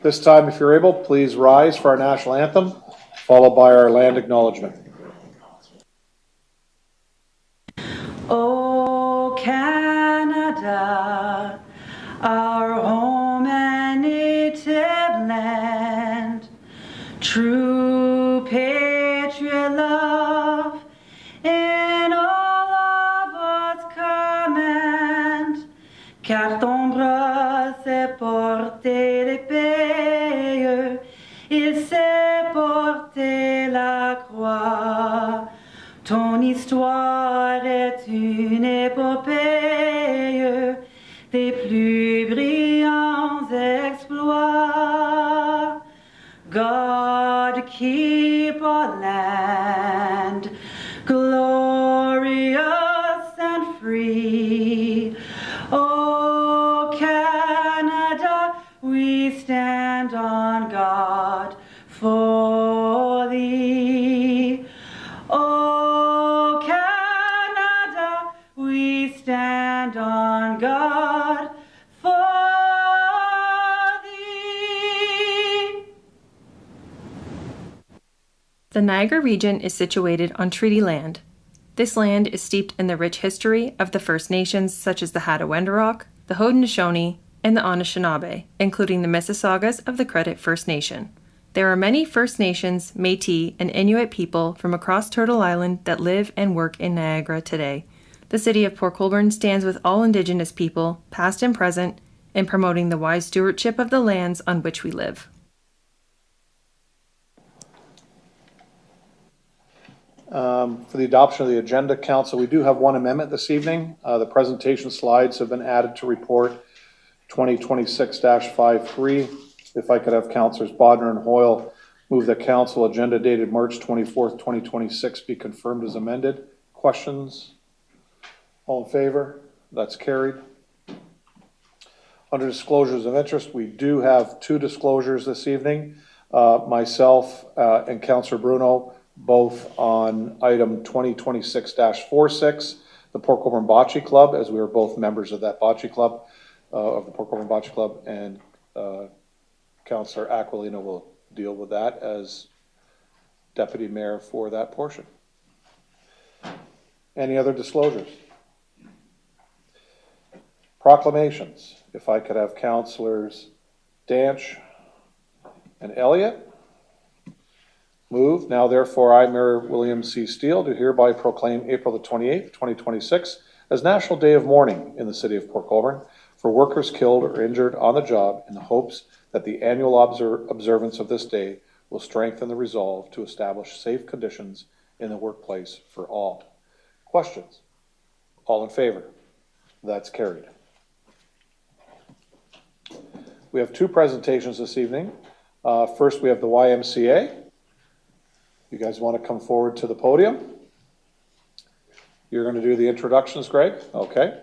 This time, if you're able, please rise for our national anthem, followed by our land acknowledgement. O Canada, our home and native land, true patriot love in all of its command, car ton bras s'est porté l'épée, il s'est porté la croix. Ton histoire est une épopée des plus brillants exploits. God keep our land glorious and free. Oh Canada, we stand on guard for thee. Oh Canada, we stand on guard for thee. The Niagara region is situated on treaty land. This land is steeped in the rich history of the First Nations such as the Hattaway-Wendourok, the Haudenosaunee, and the Anishinaabe, including the Mississaugas of the Credit First Nation. There are many First Nations, Métis, and Inuit people from across Turtle Island that live and work in Niagara today. The city of Port Colborne stands with all Indigenous people, past and present, in promoting the wise stewardship of the lands on which we live. For the adoption of the agenda, Council, we do have one amendment this evening. The presentation slides have been added to report 2026-53. If I could have Councillors Bodner and Hoyle move the Council agenda dated March 24th, 2026 be confirmed as amended. Questions? All in favor? That's carried. Under disclosures of interest, we do have two disclosures this evening. Myself and Councillor Bruno, both on item 2026-46, the Port Colborne Bocce Club, as we are both members of that bocce club, of the Port Colborne Bocce Club, and Councillor Aquilina will deal with that as Deputy Mayor for that portion. Any other disclosures? Proclamations. If I could have Councillors Danch and Elliott move. Now, therefore, I, Mayor William C. Steele, do hereby proclaim April the 28th, 2026 as National Day of Mourning in the City of Port Colborne for workers killed or injured on the job, in the hopes that the annual observance of this day will strengthen the resolve to establish safe conditions in the workplace for all. Questions? All in favor? That's carried. We have two presentations this evening. First, we have the YMCA. You guys want to come forward to the podium? You're going to do the introductions, Greg? Okay.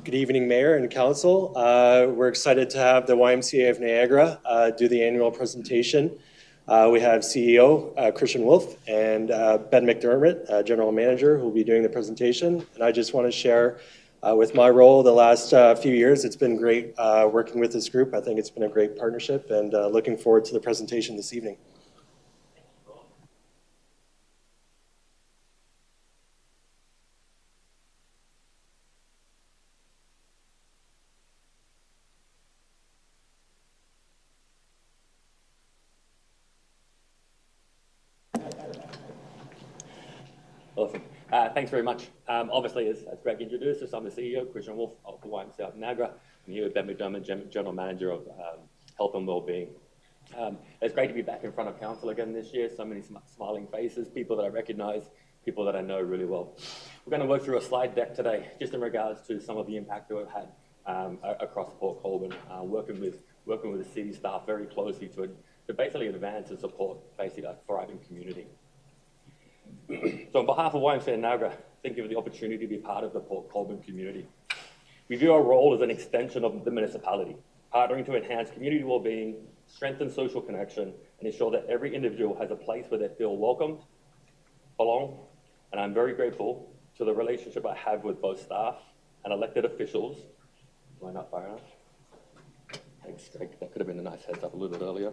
Good evening, Mayor and Council. We're excited to have the YMCA of Niagara do the annual presentation. We have CEO Christian Wolf and Ben McDermott, General Manager, who will be doing the presentation. And I just want to share with my role the last few years. It's been great working with this group. I think it's been a great partnership, and looking forward to the presentation this evening. Awesome. Thanks very much. Obviously, as Greg introduced us, I'm the CEO, Christian Wolf of the YMCA of Niagara. I'm here with Ben McDermott, General Manager of Health and Wellbeing. It's great to be back in front of Council again this year. So many smiling faces, people that I recognise, people that I know really well. We're going to work through a slide deck today, just in regards to some of the impact that we've had across Port Colborne, working with the city staff very closely to basically advance and support basically a thriving community. So on behalf of YMCA Niagara, thank you for the opportunity to be part of the Port Colborne community. We view our role as an extension of the municipality, partnering to enhance community well-being, strengthen social connection, and ensure that every individual has a place where they feel welcomed, belong, and I'm very grateful to the relationship I have with both staff and elected officials. Line up, fire enough. Thanks, Greg. That could have been a nice heads up a little bit earlier.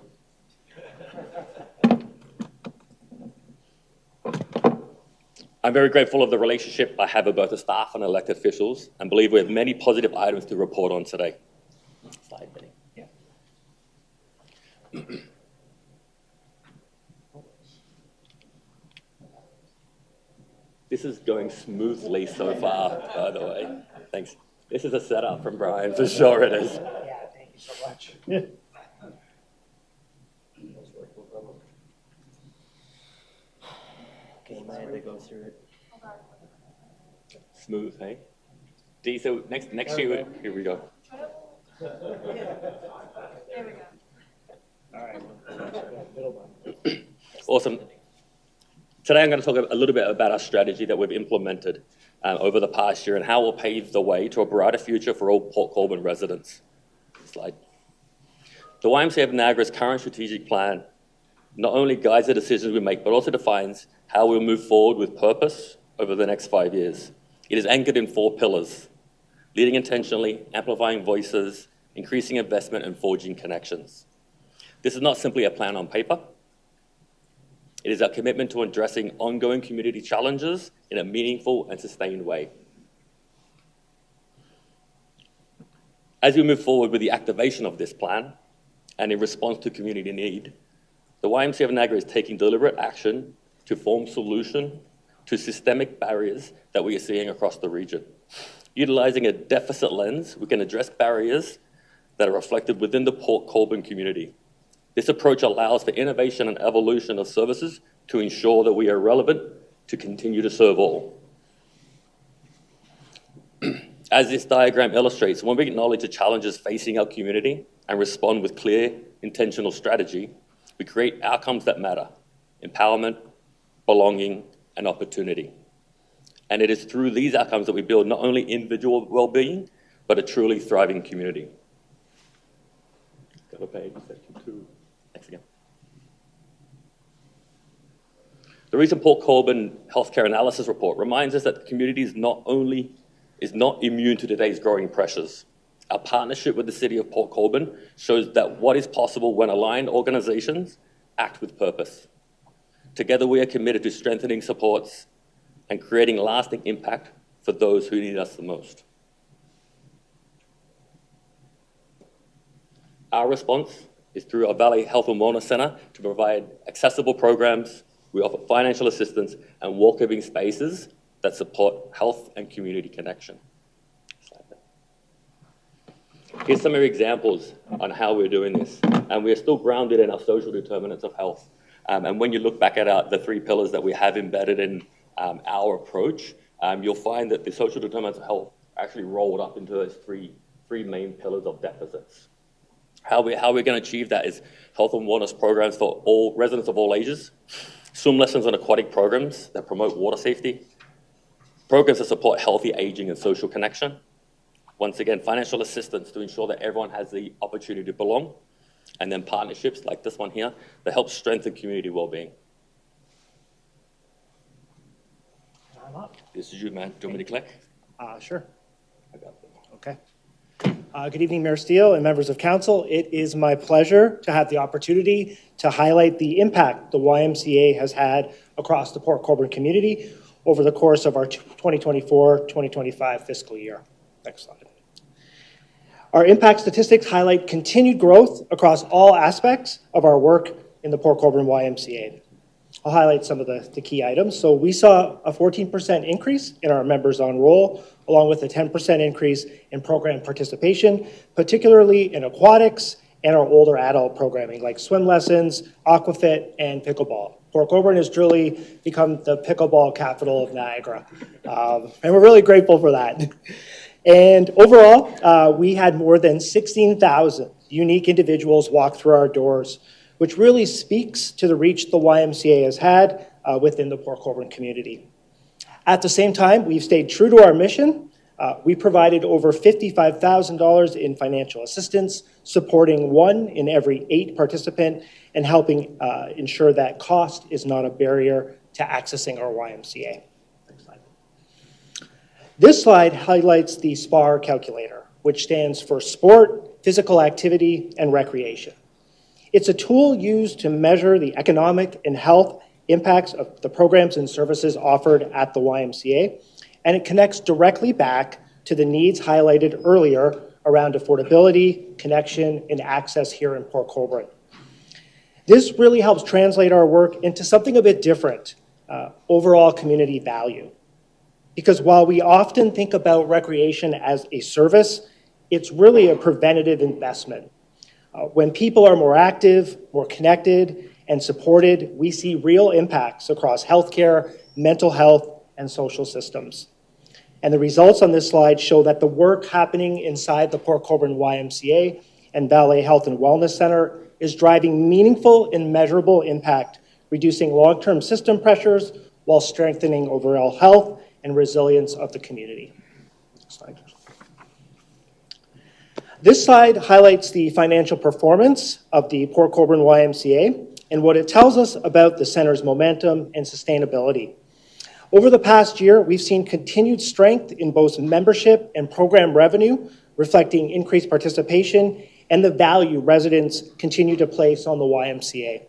I'm very grateful of the relationship I have with both the staff and elected officials, and believe we have many positive items to report on today. Slide, Benny. Yeah. This is going smoothly so far, by the way. Thanks. This is a setup from Brian, for sure it is. Yeah, thank you so much. Okay, I had to go through it. Smooth, hey? D, so next year, here we go. All right. Middle one. Awesome. Today I'm going to talk a little bit about our strategy that we've implemented over the past year and how we'll pave the way to a brighter future for all Port Colborne residents. Slide. The YMCA of Niagara's current strategic plan not only guides the decisions we make, but also defines how we'll move forward with purpose over the next 5 years. It is anchored in 4 pillars: leading intentionally, amplifying voices, increasing investment, and forging connections. This is not simply a plan on paper. It is our commitment to addressing ongoing community challenges in a meaningful and sustained way. As we move forward with the activation of this plan, and in response to community need, the YMCA of Niagara is taking deliberate action to form solution to systemic barriers that we are seeing across the region. Utilizing a deficit lens, we can address barriers that are reflected within the Port Colborne community. This approach allows for innovation and evolution of services to ensure that we are relevant to continue to serve all. As this diagram illustrates, when we acknowledge the challenges facing our community and respond with clear, intentional strategy, we create outcomes that matter: empowerment, belonging, and opportunity. And it is through these outcomes that we build not only individual well-being, but a truly thriving community. Go to page, section 2. Thanks again. The recent Port Colborne Healthcare Analysis Report reminds us that the community is not immune to today's growing pressures. Our partnership with the City of Port Colborne shows that what is possible when aligned organizations act with purpose. Together, we are committed to strengthening supports and creating lasting impact for those who need us the most. Our response is through our Valley Health and Wellness Centre to provide accessible programs. We offer financial assistance and welcoming spaces that support health and community connection. Here's some of the examples on how we're doing this. And we're still grounded in our social determinants of health. And when you look back at the 3 pillars that we have embedded in our approach, you'll find that the social determinants of health are actually rolled up into those three main pillars of deficits. How we're going to achieve that is health and wellness programs for all residents of all ages, swim lessons and aquatic programs that promote water safety, programs that support healthy aging and social connection. Once again, financial assistance to ensure that everyone has the opportunity to belong, and then partnerships like this one here that help strengthen community well-being. I'm up. This is you, man. Do you want me to click? Sure. I got them. Okay. Good evening, Mayor Steele and members of council. It is my pleasure to have the opportunity to highlight the impact the YMCA has had across the Port Colborne community over the course of our 2024-2025 fiscal year. Next slide. Our impact statistics highlight continued growth across all aspects of our work in the Port Colborne YMCA. I'll highlight some of the key items. So we saw a 14% increase in our members on roll, along with a 10% increase in program participation, particularly in aquatics and our older adult programming like swim lessons, aquafit, and pickleball. Port Colborne has truly become the pickleball capital of Niagara, and we're really grateful for that. And overall, we had more than 16,000 unique individuals walk through our doors, which really speaks to the reach the YMCA has had within the Port Colborne community. At the same time, we've stayed true to our mission. We provided over $55,000 in financial assistance, supporting 1 in every 8 participant, and helping ensure that cost is not a barrier to accessing our YMCA. Next slide. This slide highlights the SPAR calculator, which stands for Sport, Physical Activity, and Recreation. It's a tool used to measure the economic and health impacts of the programs and services offered at the YMCA, and it connects directly back to the needs highlighted earlier around affordability, connection, and access here in Port Colborne. This really helps translate our work into something a bit different, overall community value. Because while we often think about recreation as a service, it's really a preventative investment. When people are more active, more connected, and supported, we see real impacts across healthcare, mental health, and social systems. And the results on this slide show that the work happening inside the Port Colborne YMCA and Valley Health and Wellness Center is driving meaningful and measurable impact, reducing long-term system pressures while strengthening overall health and resilience of the community. Next slide. This slide highlights the financial performance of the Port Colborne YMCA and what it tells us about the center's momentum and sustainability. Over the past year, we've seen continued strength in both membership and program revenue, reflecting increased participation and the value residents continue to place on the YMCA.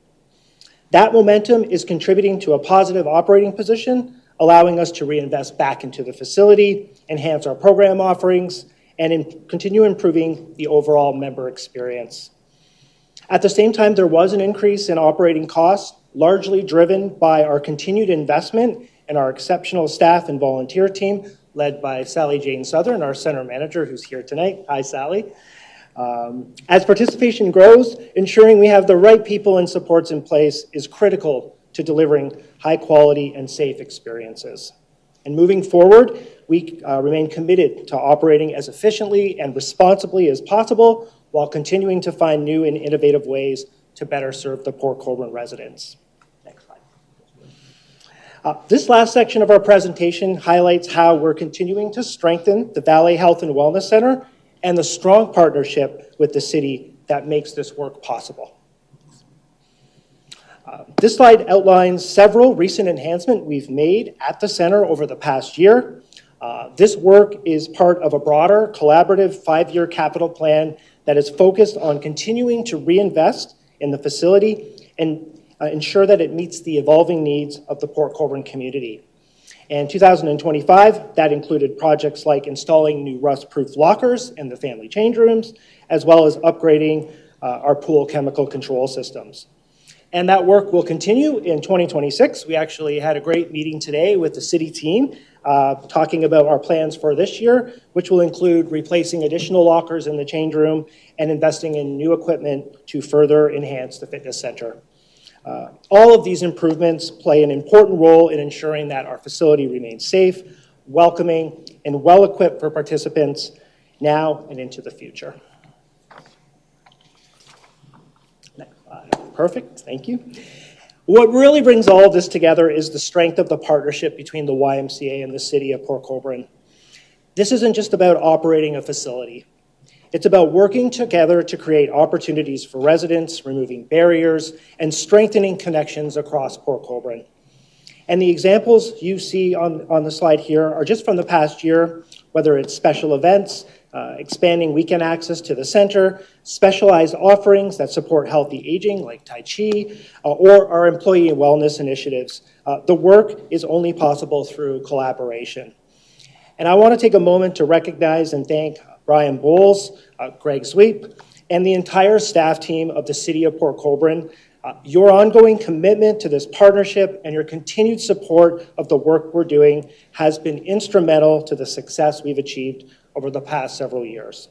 That momentum is contributing to a positive operating position, allowing us to reinvest back into the facility, enhance our program offerings, and continue improving the overall member experience. At the same time, there was an increase in operating costs, largely driven by our continued investment in our exceptional staff and volunteer team, led by Sally Jane Southern, our center manager, who's here tonight. Hi, Sally. As participation grows, ensuring we have the right people and supports in place is critical to delivering high quality and safe experiences. And moving forward, we remain committed to operating as efficiently and responsibly as possible while continuing to find new and innovative ways to better serve the Port Colborne residents. Next slide. This last section of our presentation highlights how we're continuing to strengthen the Valley Health and Wellness Center and the strong partnership with the city that makes this work possible. This slide outlines several recent enhancements we've made at the center over the past year. This work is part of a broader collaborative 5-year capital plan that is focused on continuing to reinvest in the facility and ensure that it meets the evolving needs of the Port Colborne community. In 2025, that included projects like installing new rust-proof lockers in the family change rooms, as well as upgrading our pool chemical control systems. And that work will continue in 2026. We actually had a great meeting today with the city team talking about our plans for this year, which will include replacing additional lockers in the change room and investing in new equipment to further enhance the fitness center. All of these improvements play an important role in ensuring that our facility remains safe, welcoming, and well-equipped for participants now and into the future. Perfect, thank you. What really brings all of this together is the strength of the partnership between the YMCA and the city of Port Colborne. This isn't just about operating a facility. It's about working together to create opportunities for residents, removing barriers, and strengthening connections across Port Colborne. And the examples you see on the slide here are just from the past year, whether it's special events, expanding weekend access to the center, specialized offerings that support healthy aging like Tai Chi, or our employee wellness initiatives. The work is only possible through collaboration. And I want to take a moment to recognize and thank Brian Bowles, Greg Sweep, and the entire staff team of the City of Port Colborne. Your ongoing commitment to this partnership and your continued support of the work we're doing has been instrumental to the success we've achieved over the past several years.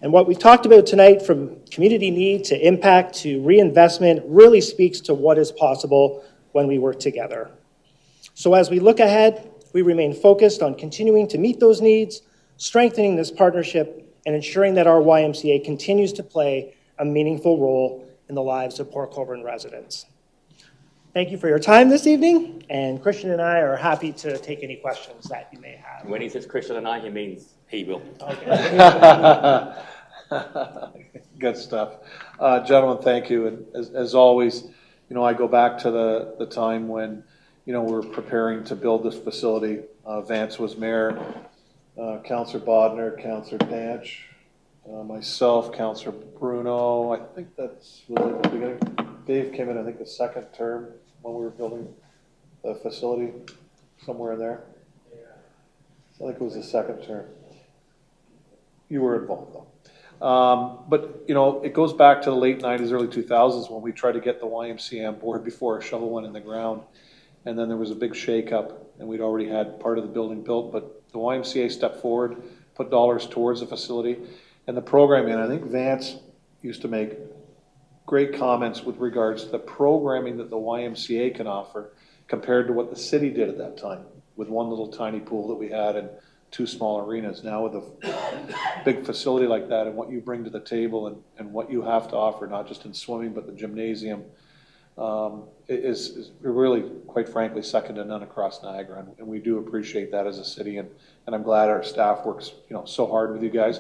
And what we've talked about tonight, from community need to impact to reinvestment, really speaks to what is possible when we work together. So as we look ahead, we remain focused on continuing to meet those needs, strengthening this partnership, and ensuring that our YMCA continues to play a meaningful role in the lives of Port Colborne residents. Thank you for your time this evening, and Christian and I are happy to take any questions that you may have. When he says Christian and I, he means he will. Okay. Good stuff. Gentlemen, thank you. And as always, I go back to the time when, we're preparing to build this facility. Vance was mayor, Councillor Bodnar, Councillor Danch, myself, Councillor Bruno. I think was it at the beginning. Dave came in, I think, the second term when we were building the facility, somewhere in there. I think it was the second term. You were involved, though. But, it goes back to the late 90s, early 2000s when we tried to get the YMCA on board before a shovel went in the ground. And then there was a big shakeup, and we'd already had part of the building built. But the YMCA stepped forward, put dollars towards the facility. And the programming, I think Vance used to make great comments with regards to the programming that the YMCA can offer compared to what the city did at that time with one little tiny pool that we had and 2 small arenas. Now with a big facility like that and what you bring to the table and what you have to offer, not just in swimming, but the gymnasium, is really, quite frankly, second to none across Niagara. And we do appreciate that as a city. And I'm glad our staff works, so hard with you guys.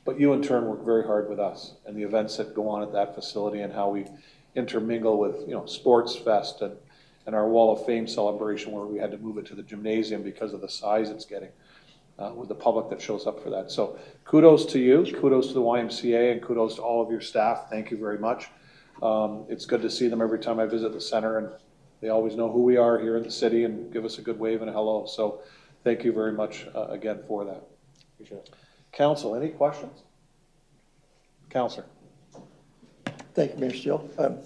But you in turn work very hard with us and the events that go on at that facility and how we intermingle with, Sports Fest and our Wall of Fame celebration where we had to move it to the gymnasium because of the size it's getting with the public that shows up for that. So kudos to you, kudos to the YMCA, and kudos to all of your staff. Thank you very much. It's good to see them every time I visit the center, and they always know who we are here in the city and give us a good wave and a hello. So thank you very much again for that. Appreciate it. Council, any questions? Councillor. Thank you, Mayor Steele.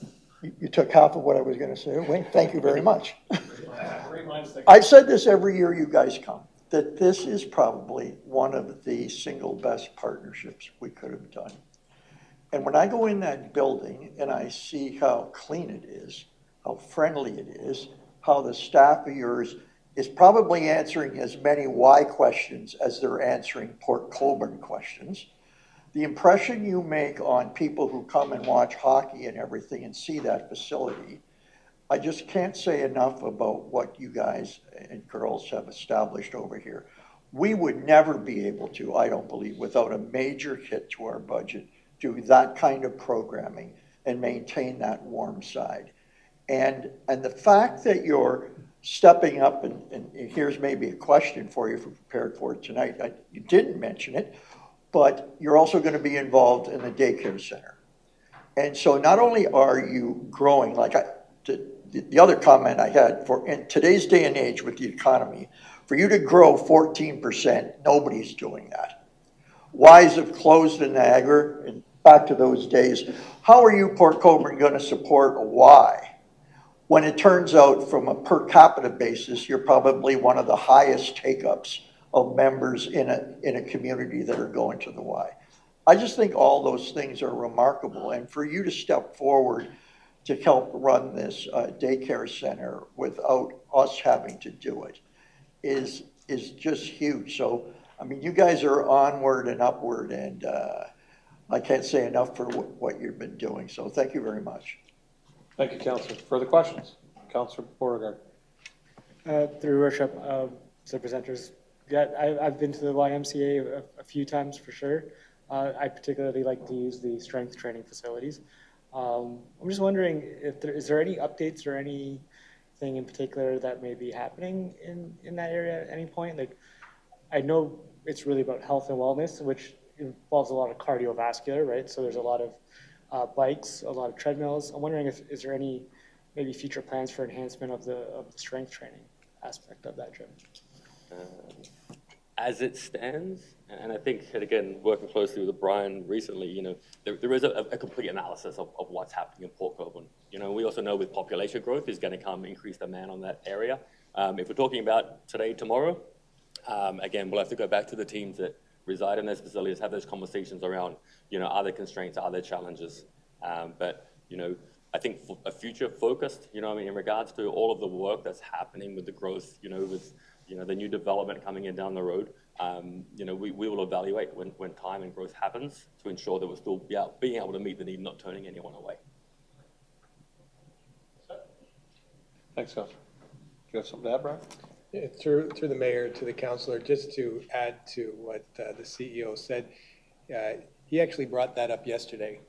You took half of what I was going to say. Wayne, thank you very much. I've said this every year you guys come, that this is probably one of the single best partnerships we could have done. And when I go in that building and I see how clean it is, how friendly it is, how the staff of yours is probably answering as many why questions as they're answering Port Colborne questions, the impression you make on people who come and watch hockey and everything and see that facility, I just can't say enough about what you guys and girls have established over here. We would never be able to, I don't believe, without a major hit to our budget, do that kind of programming and maintain that warm side. And the fact that you're stepping up, and here's maybe a question for you if you're prepared for it tonight. You didn't mention it, but you're also going to be involved in the daycare center. And so not only are you growing, the other comment I had, for in today's day and age with the economy, for you to grow 14%, nobody's doing that. Y's have closed in Niagara, and back to those days. How are you, Port Colborne, going to support a Y when it turns out from a per capita basis, you're probably one of the highest take-ups of members in a community that are going to the Y? I just think all those things are remarkable. And for you to step forward to help run this daycare center without us having to do it is just huge. So, I mean, you guys are onward and upward, and I can't say enough for what you've been doing. So thank you very much. Thank you, Councillor. Further questions? Councillor Beauregard. Through your worship, the presenters, yeah, I've been to the YMCA a few times for sure. I particularly like to use the strength training facilities. I'm just wondering if is there any updates or anything in particular that may be happening in that area at any point? Like, I know it's really about health and wellness, which involves a lot of cardiovascular, right? So there's a lot of bikes, a lot of treadmills. I'm wondering is there any maybe future plans for enhancement of the strength training aspect of that gym? As it stands, and I think, and again, working closely with Brian recently, there is a complete analysis of what's happening in Port Colborne. We also know with population growth is going to come increased demand on that area. If we're talking about today, tomorrow, again, we'll have to go back to the teams that reside in those facilities, have those conversations around, are there constraints, are there challenges? But I think for a future focused, in regards to all of the work that's happening with the growth, with the new development coming in down the road, we will evaluate when time and growth happens to ensure that we're still being able to meet the need, not turning anyone away. Thanks, Councillor. Do you have something to add, Brian? Yeah, through the mayor to the councillor, just to add to what the CEO said, he actually brought that up yesterday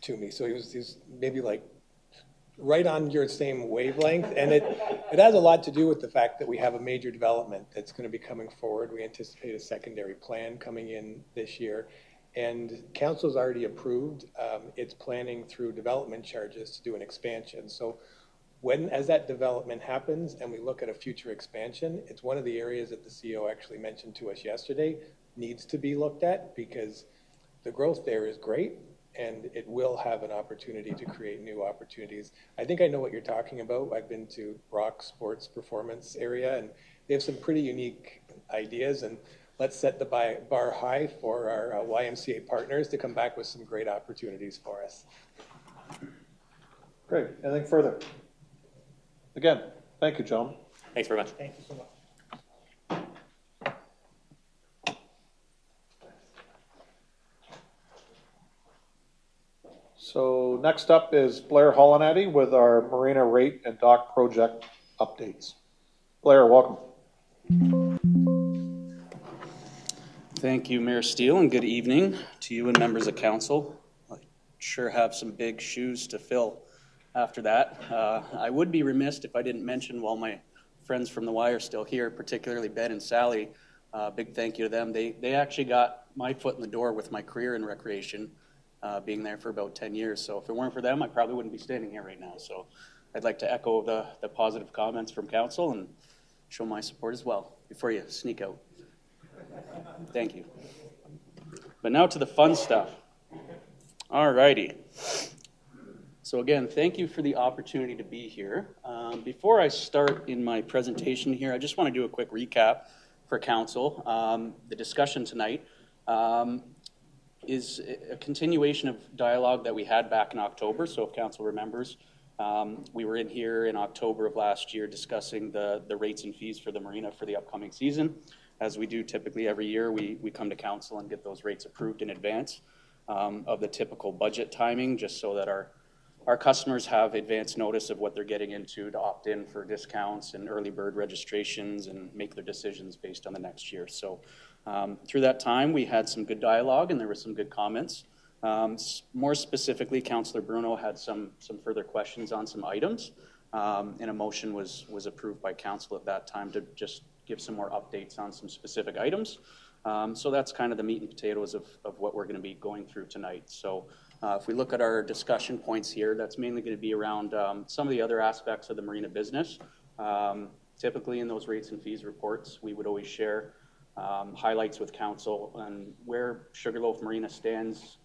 to me. So he was maybe like right on your same wavelength, and it has a lot to do with the fact that we have a major development that's going to be coming forward. We anticipate a secondary plan coming in this year, and council's already approved its planning through development charges to do an expansion. So as that development happens and we look at a future expansion, it's one of the areas that the CEO actually mentioned to us yesterday needs to be looked at, because the growth there is great and it will have an opportunity to create new opportunities. I think I know what you're talking about. I've been to Rock Sports Performance area, and they have some pretty unique ideas, and let's set the bar high for our YMCA partners to come back with some great opportunities for us. Great. Anything further? Again, thank you, gentlemen. Thanks very much. Thank you so much. So next up is Blair Hollanati with our Marina Rate and Dock Project updates. Blair, welcome. Thank you, Mayor Steele, and good evening to you and members of council. I sure have some big shoes to fill after that. I would be remiss if I didn't mention, while my friends from the Y are still here, particularly Ben and Sally, big thank you to them. They actually got my foot in the door with my career in recreation, being there for about 10 years. So if it weren't for them, I probably wouldn't be standing here right now. So I'd like to echo the positive comments from council and show my support as well before you sneak out. Thank you. But now to the fun stuff. All righty. So again, thank you for the opportunity to be here. Before I start in my presentation here, I just want to do a quick recap for council. The discussion tonight is a continuation of dialogue that we had back in October. So if council remembers, we were in here in October of last year discussing the rates and fees for the marina for the upcoming season. As we do typically every year, we come to council and get those rates approved in advance of the typical budget timing, just so that our customers have advance notice of what they're getting into to opt in for discounts and early bird registrations and make their decisions based on the next year. So through that time, we had some good dialogue and there were some good comments. More specifically, Councillor Bruno had some further questions on some items, and a motion was approved by council at that time to just give some more updates on some specific items. So that's kind of the meat and potatoes of what we're going to be going through tonight. So if we look at our discussion points here, that's mainly going to be around some of the other aspects of the marina business. Typically in those rates and fees reports, we would always share highlights with council on where Sugarloaf Marina stands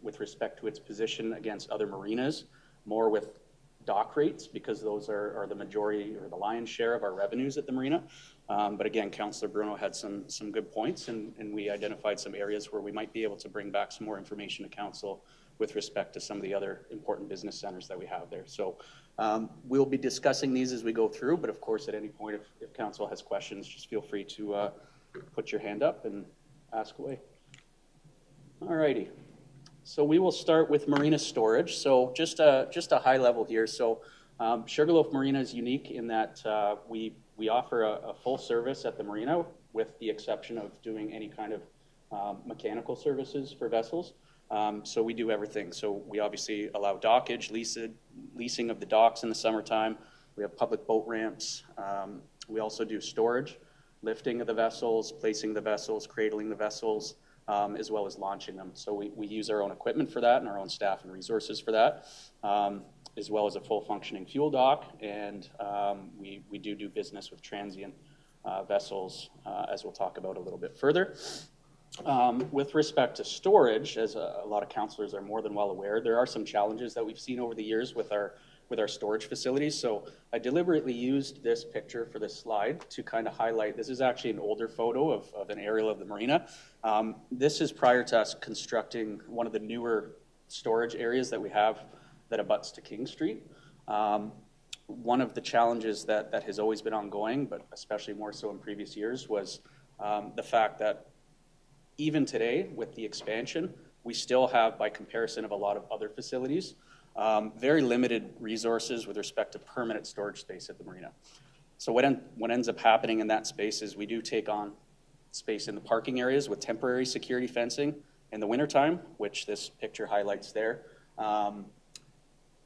with respect to its position against other marinas, more with dock rates, because those are the majority or the lion's share of our revenues at the marina. But again, Councillor Bruno had some good points, and we identified some areas where we might be able to bring back some more information to council with respect to some of the other important business centers that we have there. So we'll be discussing these as we go through, but of course at any point if council has questions, just feel free to put your hand up and ask away. All righty. So we will start with marina storage. So just a high level here. So Sugarloaf Marina is unique in that we offer a full service at the marina, with the exception of doing any kind of mechanical services for vessels. So we do everything. So we obviously allow dockage, leasing of the docks in the summertime. We have public boat ramps. We also do storage, lifting of the vessels, placing the vessels, cradling the vessels, as well as launching them. So we use our own equipment for that and our own staff and resources for that, as well as a full functioning fuel dock. And we do business with transient vessels, as we'll talk about a little bit further. With respect to storage, as a lot of councillors are more than well aware, there are some challenges that we've seen over the years with our storage facilities. So I deliberately used this picture for this slide to kind of highlight, this is actually an older photo of an aerial of the marina. This is prior to us constructing one of the newer storage areas that we have that abuts to King Street. One of the challenges that has always been ongoing, but especially more so in previous years, was the fact that even today with the expansion, we still have, by comparison of a lot of other facilities, very limited resources with respect to permanent storage space at the marina. So what ends up happening in that space is we do take on space in the parking areas with temporary security fencing in the wintertime, which this picture highlights there.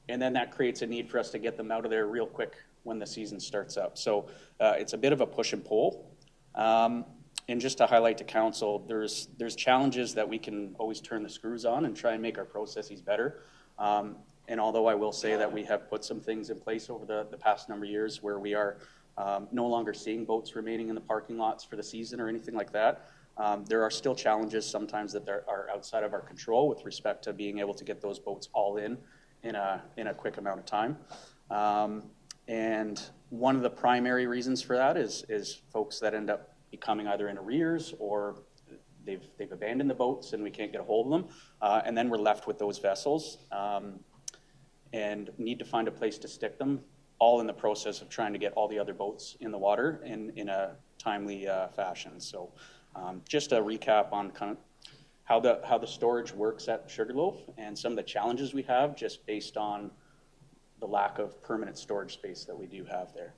And then that creates a need for us to get them out of there real quick when the season starts up. So it's a bit of a push and pull. And just to highlight to council, there's challenges that we can always turn the screws on and try and make our processes better. And although I will say that we have put some things in place over the past number of years where we are no longer seeing boats remaining in the parking lots for the season or anything like that, there are still challenges sometimes that are outside of our control with respect to being able to get those boats all in a quick amount of time. And one of the primary reasons for that is folks that end up becoming either in arrears or they've abandoned the boats and we can't get a hold of them. And then we're left with those vessels and need to find a place to stick them, all in the process of trying to get all the other boats in the water in a timely fashion. So just a recap on kind of how the storage works at Sugarloaf and some of the challenges we have just based on the lack of permanent storage space that we do have there.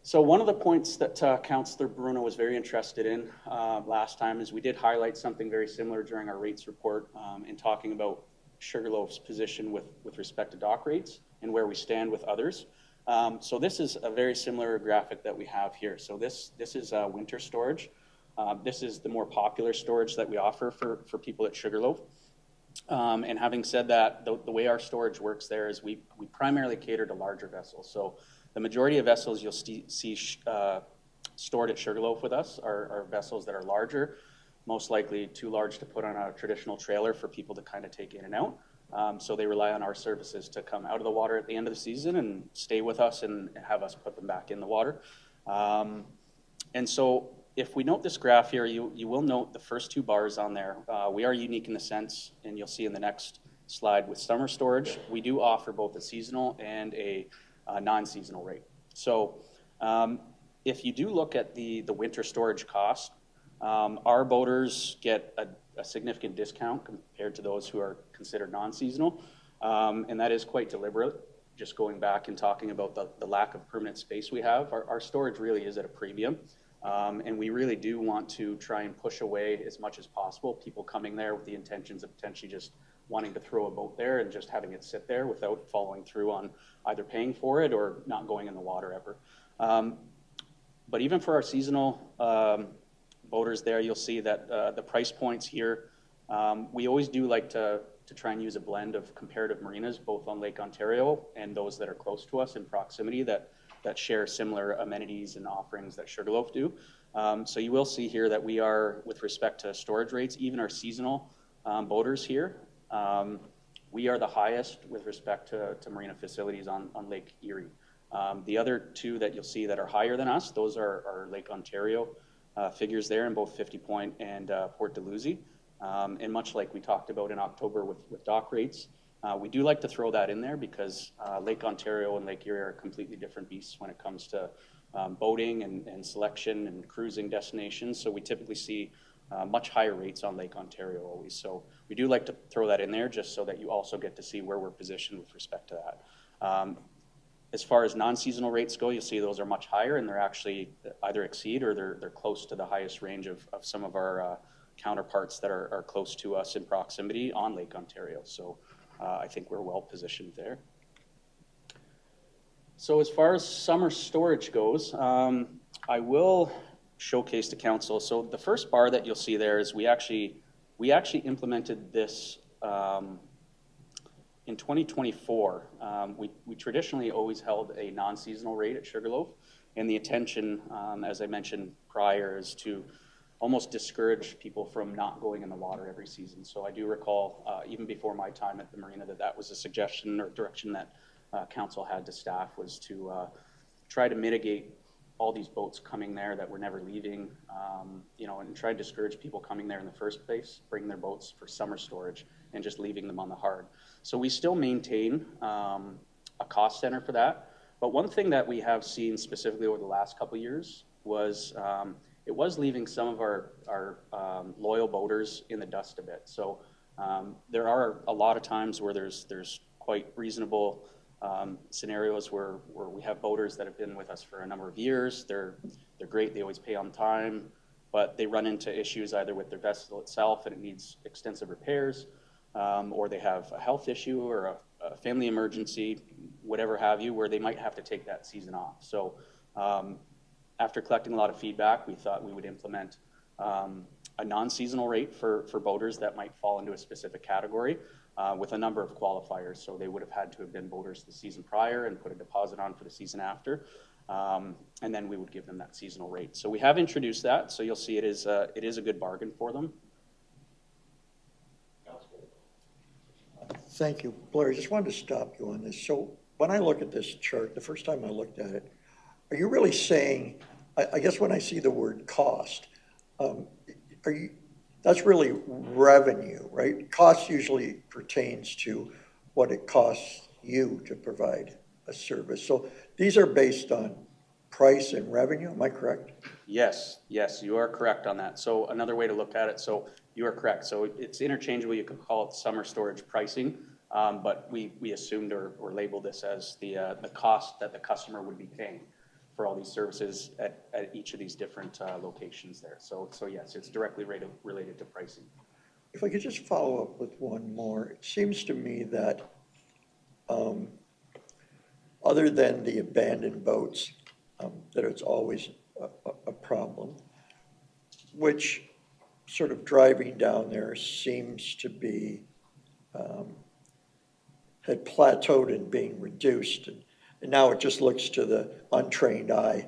So one of the points that Councillor Bruno was very interested in last time is we did highlight something very similar during our rates report in talking about Sugarloaf's position with respect to dock rates and where we stand with others. So this is a very similar graphic that we have here. So this is winter storage. This is the more popular storage that we offer for people at Sugarloaf. And having said that, the way our storage works there is we primarily cater to larger vessels. So the majority of vessels you'll see stored at Sugarloaf with us are vessels that are larger, most likely too large to put on a traditional trailer for people to kind of take in and out. So they rely on our services to come out of the water at the end of the season and stay with us and have us put them back in the water. And so if we note this graph here, you will note the first two bars on there. We are unique in the sense, and you'll see in the next slide with summer storage, we do offer both a seasonal and a non-seasonal rate. So if you do look at the winter storage cost, our boaters get a significant discount compared to those who are considered non-seasonal, and that is quite deliberate. Just going back and talking about the lack of permanent space we have, our storage really is at a premium, and we really do want to try and push away as much as possible people coming there with the intentions of potentially just wanting to throw a boat there and just having it sit there without following through on either paying for it or not going in the water ever. But even for our seasonal boaters there, you'll see that the price points here, we always do like to try and use a blend of comparative marinas, both on Lake Ontario and those that are close to us in proximity that share similar amenities and offerings that Sugarloaf do. So you will see here that we are, with respect to storage rates, even our seasonal boaters here, we are the highest with respect to marina facilities on Lake Erie. The other two that you'll see that are higher than us, those are Lake Ontario figures there in both 50 Point and Port Dalhousie. And much like we talked about in October with dock rates, we do like to throw that in there because Lake Ontario and Lake Erie are completely different beasts when it comes to boating and selection and cruising destinations. So we typically see much higher rates on Lake Ontario always. So we do like to throw that in there just so that you also get to see where we're positioned with respect to that. As far as non-seasonal rates go, you'll see those are much higher and they're actually either exceed or they're close to the highest range of some of our counterparts that are close to us in proximity on Lake Ontario. So I think we're well positioned there. So as far as summer storage goes, I will showcase to council. So the first bar that you'll see there is we actually implemented this in 2024. We traditionally always held a non-seasonal rate at Sugarloaf, and the intention, as I mentioned prior, is to almost discourage people from not going in the water every season. So I do recall, even before my time at the marina, that was a suggestion or direction that council had to staff, was to try to mitigate all these boats coming there that were never leaving, and try to discourage people coming there in the first place, bringing their boats for summer storage and just leaving them on the hard. So we still maintain a cost center for that. But one thing that we have seen specifically over the last couple of years was it was leaving some of our loyal boaters in the dust a bit. So there are a lot of times where there's quite reasonable scenarios where we have boaters that have been with us for a number of years. They're great, they always pay on time, but they run into issues either with their vessel itself and it needs extensive repairs, or they have a health issue or a family emergency, whatever have you, where they might have to take that season off. So after collecting a lot of feedback, we thought we would implement a non-seasonal rate for boaters that might fall into a specific category with a number of qualifiers. So they would have had to have been boaters the season prior and put a deposit on for the season after. And then we would give them that seasonal rate. So we have introduced that. So you'll see it is a good bargain for them. Thank you. Blair, I just wanted to stop you on this. So when I look at this chart, the first time I looked at it, are you really saying, I guess when I see the word cost, that's really revenue, right? Cost usually pertains to what it costs you to provide a service. So these are based on price and revenue, am I correct? Yes, you are correct on that. So another way to look at it, so you are correct. So it's interchangeable. You could call it summer storage pricing, but we assumed or labeled this as the cost that the customer would be paying for all these services at each of these different locations there. So yes, it's directly related to pricing. If I could just follow up with one more. It seems to me that other than the abandoned boats, that it's always a problem, which sort of driving down there seems to be, had plateaued and being reduced. And now it just looks to the untrained eye,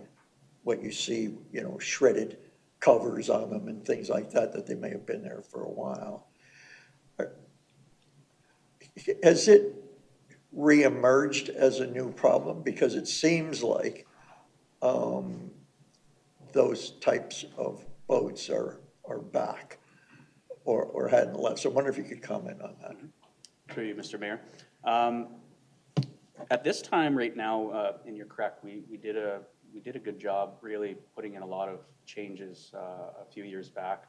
what you see, shredded covers on them and things like that, that they may have been there for a while. Has it reemerged as a new problem? Because it seems like those types of boats are back or hadn't left. So I wonder if you could comment on that. Through you, Mr. Mayor. At this time right now, and you're correct, we did a good job really putting in a lot of changes a few years back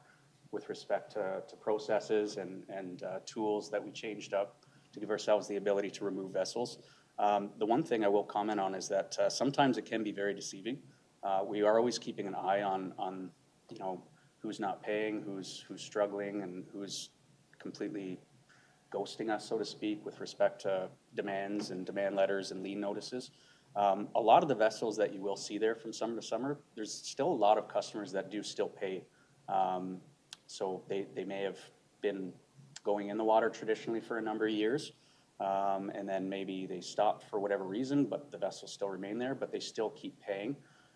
with respect to processes and tools that we changed up to give ourselves the ability to remove vessels. The one thing I will comment on is that sometimes it can be very deceiving. We are always keeping an eye on who's not paying, who's struggling, and who's completely ghosting us, so to speak, with respect to demands and demand letters and lien notices. A lot of the vessels that you will see there from summer to summer, there's still a lot of customers that do still pay. So they may have been going in the water traditionally for a number of years, and then maybe they stopped for whatever reason, but the vessels still remain there, but they still keep paying.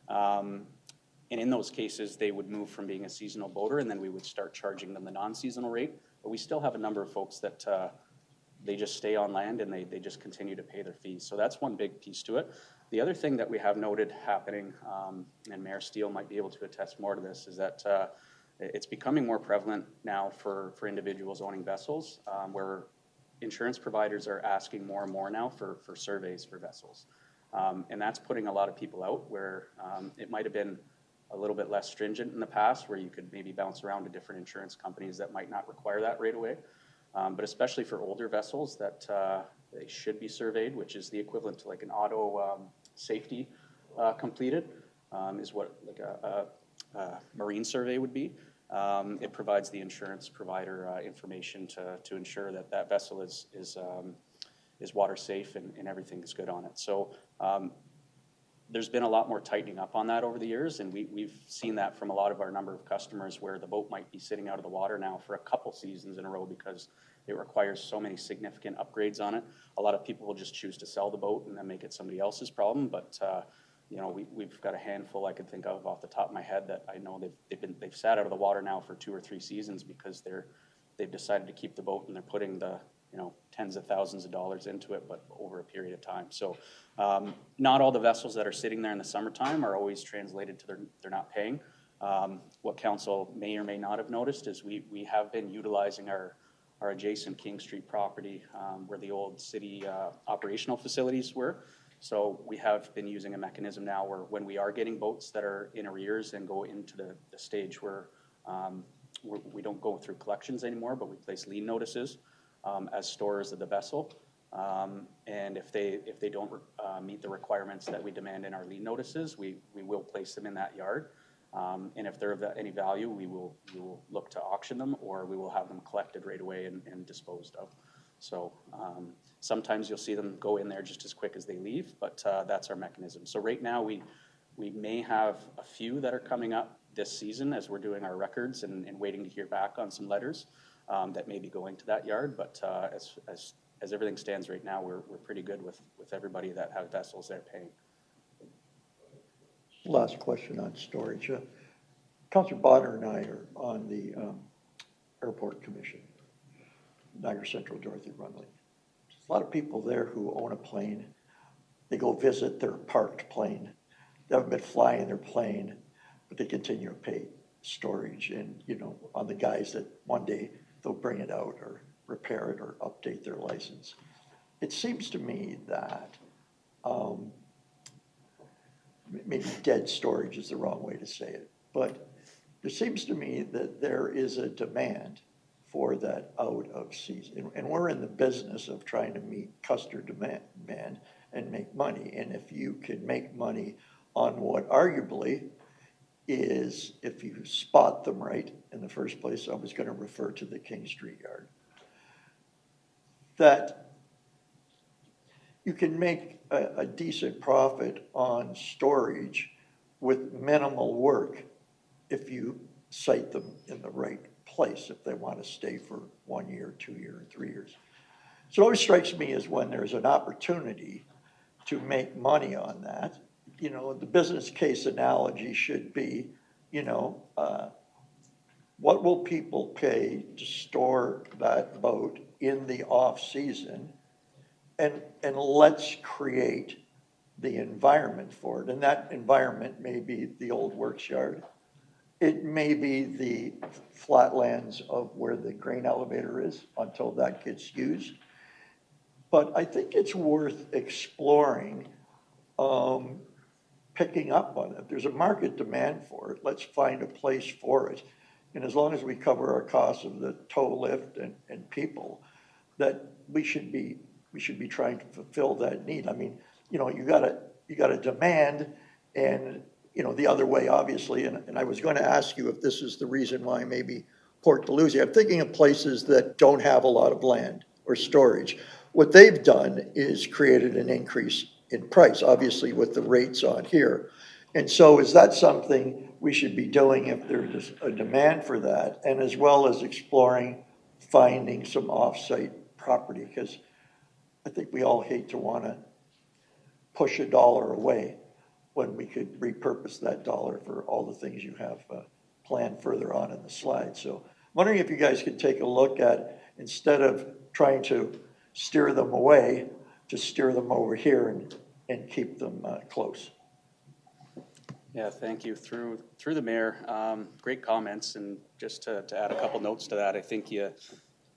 And in those cases, they would move from being a seasonal boater, and then we would start charging them the non-seasonal rate. But we still have a number of folks that they just stay on land and they just continue to pay their fees. So that's one big piece to it. The other thing that we have noted happening, and Mayor Steele might be able to attest more to this, is that it's becoming more prevalent now for individuals owning vessels, where insurance providers are asking more and more now for surveys for vessels. And that's putting a lot of people out where it might have been a little bit less stringent in the past, where you could maybe bounce around to different insurance companies that might not require that right away. But especially for older vessels that they should be surveyed, which is the equivalent to like an auto safety completed, is what like a marine survey would be. It provides the insurance provider information to ensure that that vessel is water safe and everything is good on it. So there's been a lot more tightening up on that over the years, and we've seen that from a lot of our number of customers where the boat might be sitting out of the water now for a couple seasons in a row because it requires so many significant upgrades on it. A lot of people will just choose to sell the boat and then make it somebody else's problem, but we've got a handful I could think of off the top of my head that I know they've sat out of the water now for 2 or 3 seasons because they've decided to keep the boat and they're putting the tens of thousands of dollars into it, but over a period of time. So not all the vessels that are sitting there in the summertime are always translated to they're not paying. What council may or may not have noticed is we have been utilizing our adjacent King Street property where the old city operational facilities were. So we have been using a mechanism now where when we are getting boats that are in arrears and go into the stage where we don't go through collections anymore, but we place lien notices as storers of the vessel. And if they don't meet the requirements that we demand in our lien notices, we will place them in that yard. And if they're of any value, we will look to auction them, or we will have them collected right away and disposed of. So Sometimes you'll see them go in there just as quick as they leave, but that's our mechanism. So right now we may have a few that are coming up this season as we're doing our records and waiting to hear back on some letters that may be going to that yard. But as everything stands right now, we're pretty good with everybody that have vessels there paying. Last question on storage. Councilor Bonner and I are on the Airport Commission, Niagara Central, Dorothy Runley. There's a lot of people there who own a plane. They go visit their parked plane. They haven't been flying their plane, but they continue to pay storage and, you know, on the guys that one day they'll bring it out or repair it or update their license. It seems to me that maybe dead storage is the wrong way to say it, but it seems to me that there is a demand for that out of season. And we're in the business of trying to meet customer demand and make money. And if you can make money on what arguably is, if you spot them right in the first place, I was going to refer to the King Street Yard, that you can make a decent profit on storage with minimal work if you site them in the right place, if they want to stay for 1 year, 2 years, 3 years. So it always strikes me as when there's an opportunity to make money on that, you know, the business case analogy should be, you know, what will people pay to store that boat in the off season? And let's create the environment for it. And that environment may be the old works yard. It may be the flatlands of where the grain elevator is until that gets used. But I think it's worth exploring, picking up on it. There's a market demand for it. Let's find a place for it. And as long as we cover our costs of the tow lift and people, that we should be trying to fulfill that need. I mean, you know, you got a demand, and you know, the other way, obviously, and I was going to ask you if this is the reason why maybe Port Dalhousie. I'm thinking of places that don't have a lot of land or storage. What they've done is created an increase in price, obviously with the rates on here. And so is that something we should be doing if there's a demand for that, and as well as exploring finding some off-site property? Because I think we all hate to want to push $1 away when we could repurpose that dollar for all the things you have planned further on in the slide. So I'm wondering if you guys could take a look at, instead of trying to steer them away, just steer them over here and keep them close. Yeah, thank you. Through the mayor, great comments. And just to add a couple notes to that, I think you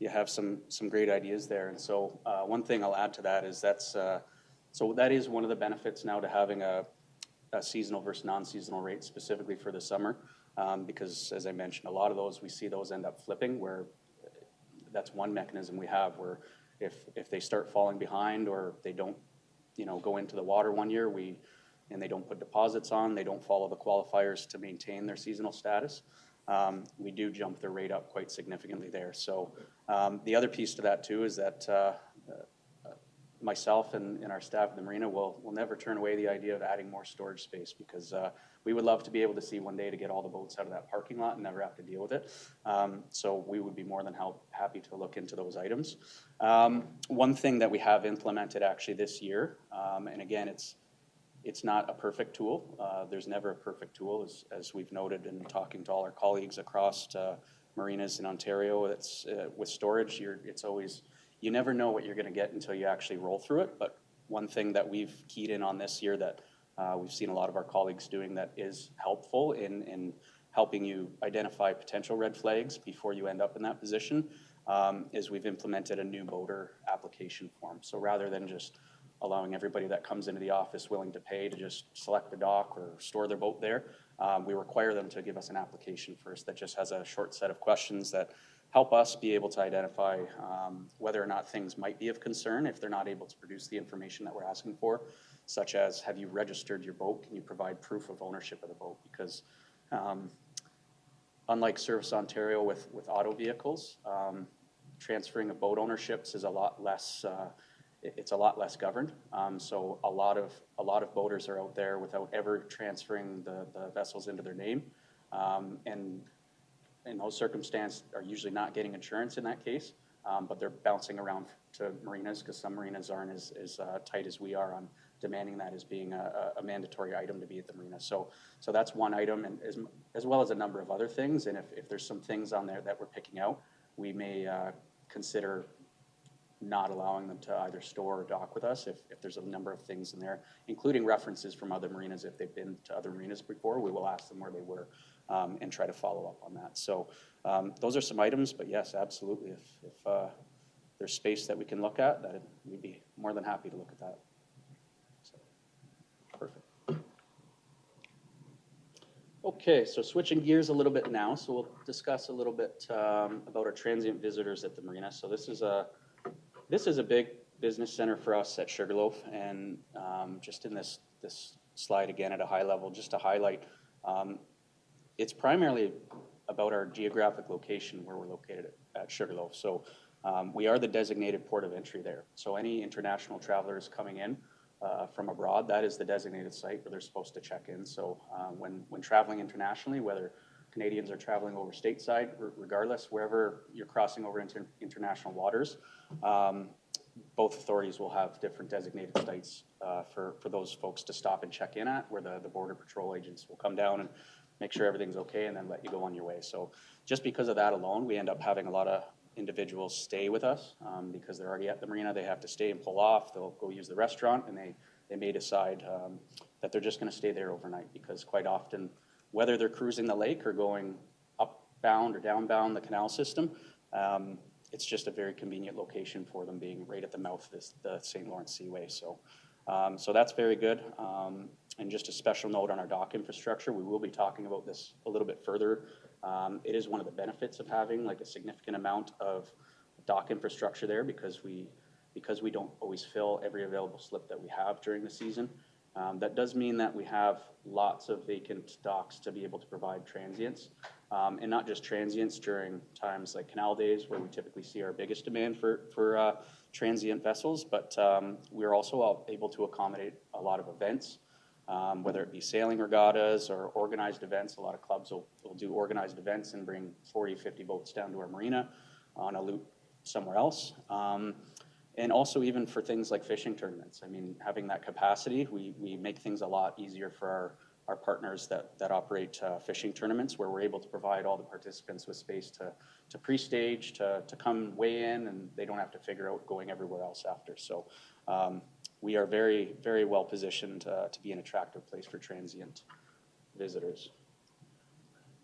have some great ideas there. And so one thing I'll add to that is so that is one of the benefits now to having a seasonal versus non-seasonal rate specifically for the summer, because as I mentioned, a lot of those, we see those end up flipping, where that's one mechanism we have where if they start falling behind or they don't, you know, go into the water 1 year, and they don't put deposits on, they don't follow the qualifiers to maintain their seasonal status, we do jump their rate up quite significantly there. So the other piece to that too is that myself and our staff at the marina will never turn away the idea of adding more storage space, because we would love to be able to see one day to get all the boats out of that parking lot and never have to deal with it. So we would be more than happy to look into those items. One thing that we have implemented actually this year, and again, it's not a perfect tool. There's never a perfect tool, as we've noted in talking to all our colleagues across marinas in Ontario. It's with storage, it's always, you never know what you're going to get until you actually roll through it. But one thing that we've keyed in on this year that we've seen a lot of our colleagues doing that is helpful in helping you identify potential red flags before you end up in that position is we've implemented a new boater application form. So rather than just allowing everybody that comes into the office willing to pay to just select the dock or store their boat there, we require them to give us an application first that just has a short set of questions that help us be able to identify whether or not things might be of concern if they're not able to produce the information that we're asking for, such as, have you registered your boat? Can you provide proof of ownership of the boat? Because unlike Service Ontario with auto vehicles, transferring of boat ownerships is a lot less it's a lot less governed. So a lot of boaters are out there without ever transferring the vessels into their name, and in those circumstances are usually not getting insurance in that case, but they're bouncing around to marinas because some marinas aren't as tight as we are on demanding that as being a mandatory item to be at the marina. So that's one item, and as well as a number of other things. And if there's some things on there that we're picking out, we may consider not allowing them to either store or dock with us if there's a number of things in there, including references from other marinas. If they've been to other marinas before, we will ask them where they were and try to follow up on that. So those are some items, but yes, absolutely. If there's space that we can look at, that we'd be more than happy to look at that. So, perfect. Okay, so switching gears a little bit now, so we'll discuss a little bit about our transient visitors at the marina. So this is a big business center for us at Sugarloaf, and just in this slide again at a high level, just to highlight, it's primarily about our geographic location where we're located at Sugarloaf. So we are the designated port of entry there. So any international travelers coming in from abroad, that is the designated site where they're supposed to check in. So when traveling internationally, whether Canadians are traveling over stateside, regardless, wherever you're crossing over into international waters, both authorities will have different designated sites for those folks to stop and check in at, where the Border Patrol agents will come down and make sure everything's okay and then let you go on your way. So just because of that alone, we end up having a lot of individuals stay with us because they're already at the marina. They have to stay and pull off. They'll go use the restaurant, and they may decide that they're just going to stay there overnight, because quite often, whether they're cruising the lake or going upbound or downbound the canal system, it's just a very convenient location for them, being right at the mouth of the St. Lawrence Seaway. So that's very good. And just a special note on our dock infrastructure, we will be talking about this a little bit further. It is one of the benefits of having like a significant amount of dock infrastructure there, because we don't always fill every available slip that we have during the season. That does mean that we have lots of vacant docks to be able to provide transients, and not just transients during times like canal days, where we typically see our biggest demand for transient vessels, but we're also able to accommodate a lot of events, whether it be sailing regattas or organized events. A lot of clubs will do organized events and bring 40, 50 boats down to our marina on a loop somewhere else. And also even for things like fishing tournaments. I mean, having that capacity, we make things a lot easier for our partners that operate fishing tournaments, where we're able to provide all the participants with space to pre-stage, to come weigh in, and they don't have to figure out going everywhere else after. So we are very, very well positioned to be an attractive place for transient visitors.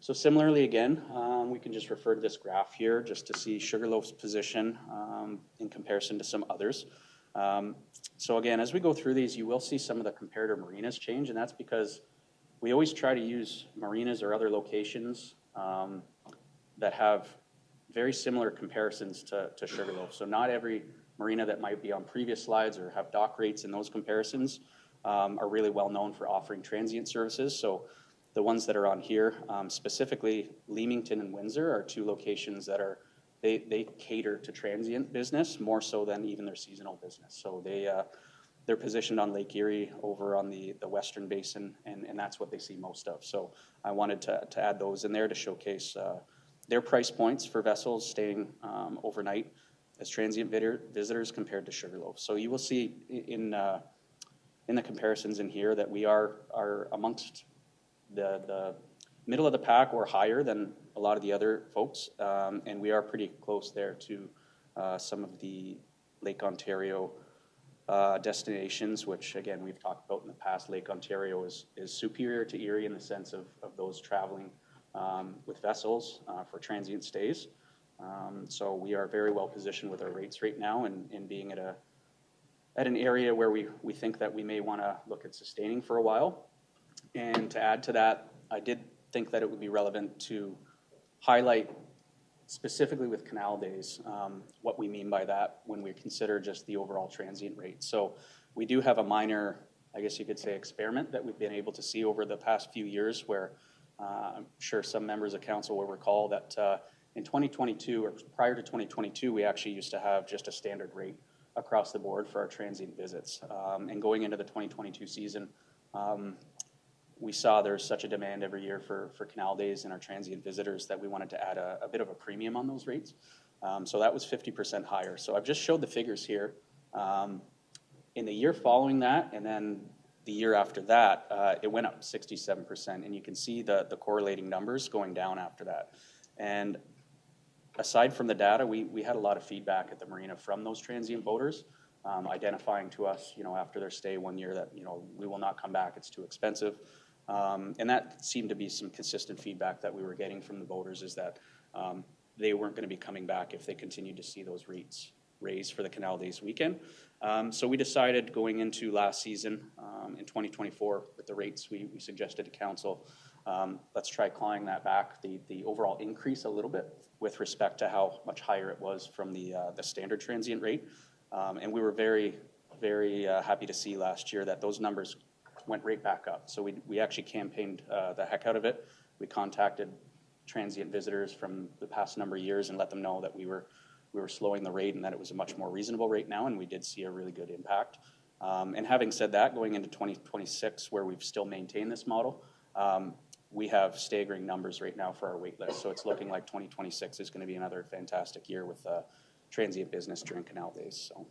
So similarly, again, we can just refer to this graph here just to see Sugarloaf's position in comparison to some others. So again, as we go through these, you will see some of the comparator marinas change, and that's because we always try to use marinas or other locations that have very similar comparisons to Sugarloaf. So not every marina that might be on previous slides or have dock rates in those comparisons are really well known for offering transient services. So the ones that are on here, specifically Leamington and Windsor, are two locations that they cater to transient business more so than even their seasonal business. So they're positioned on Lake Erie over on the western basin, and that's what they see most of. So I wanted to add those in there to showcase their price points for vessels staying overnight as transient visitors compared to Sugarloaf. So you will see in the comparisons in here that we are amongst the middle of the pack or higher than a lot of the other folks, and we are pretty close there to some of the Lake Ontario destinations, which again we've talked about in the past. Lake Ontario is superior to Erie in the sense of those traveling with vessels for transient stays. So we are very well positioned with our rates right now, and being at an area where we think that we may want to look at sustaining for a while. And to add to that, I did think that it would be relevant to highlight specifically with canal days what we mean by that when we consider just the overall transient rate. So we do have a minor, I guess you could say, experiment that we've been able to see over the past few years, where I'm sure some members of council will recall that in 2022 or prior to 2022, we actually used to have just a standard rate across the board for our transient visits. And going into the 2022 season, we saw there's such a demand every year for canal days and our transient visitors that we wanted to add a bit of a premium on those rates. So that was 50% higher. So I've just showed the figures here. In the year following that, and then the year after that, it went up 67%. And you can see the correlating numbers going down after that. And aside from the data, we had a lot of feedback at the marina from those transient boaters, identifying to us, after their stay 1 year that, we will not come back, it's too expensive. And that seemed to be some consistent feedback that we were getting from the boaters, is that they weren't going to be coming back if they continued to see those rates raised for the Canal Days weekend. So we decided going into last season, in 2024, with the rates we suggested to council, let's try clawing that back, the overall increase a little bit with respect to how much higher it was from the standard transient rate. And we were very, very happy to see last year that those numbers went right back up. So we actually campaigned the heck out of it. We contacted transient visitors from the past number of years and let them know that we were slowing the rate and that it was a much more reasonable rate now, and we did see a really good impact. And having said that, going into 2026, where we've still maintained this model, we have staggering numbers right now for our wait list. So it's looking like 2026 is going to be another fantastic year with transient business during Canal Days. So.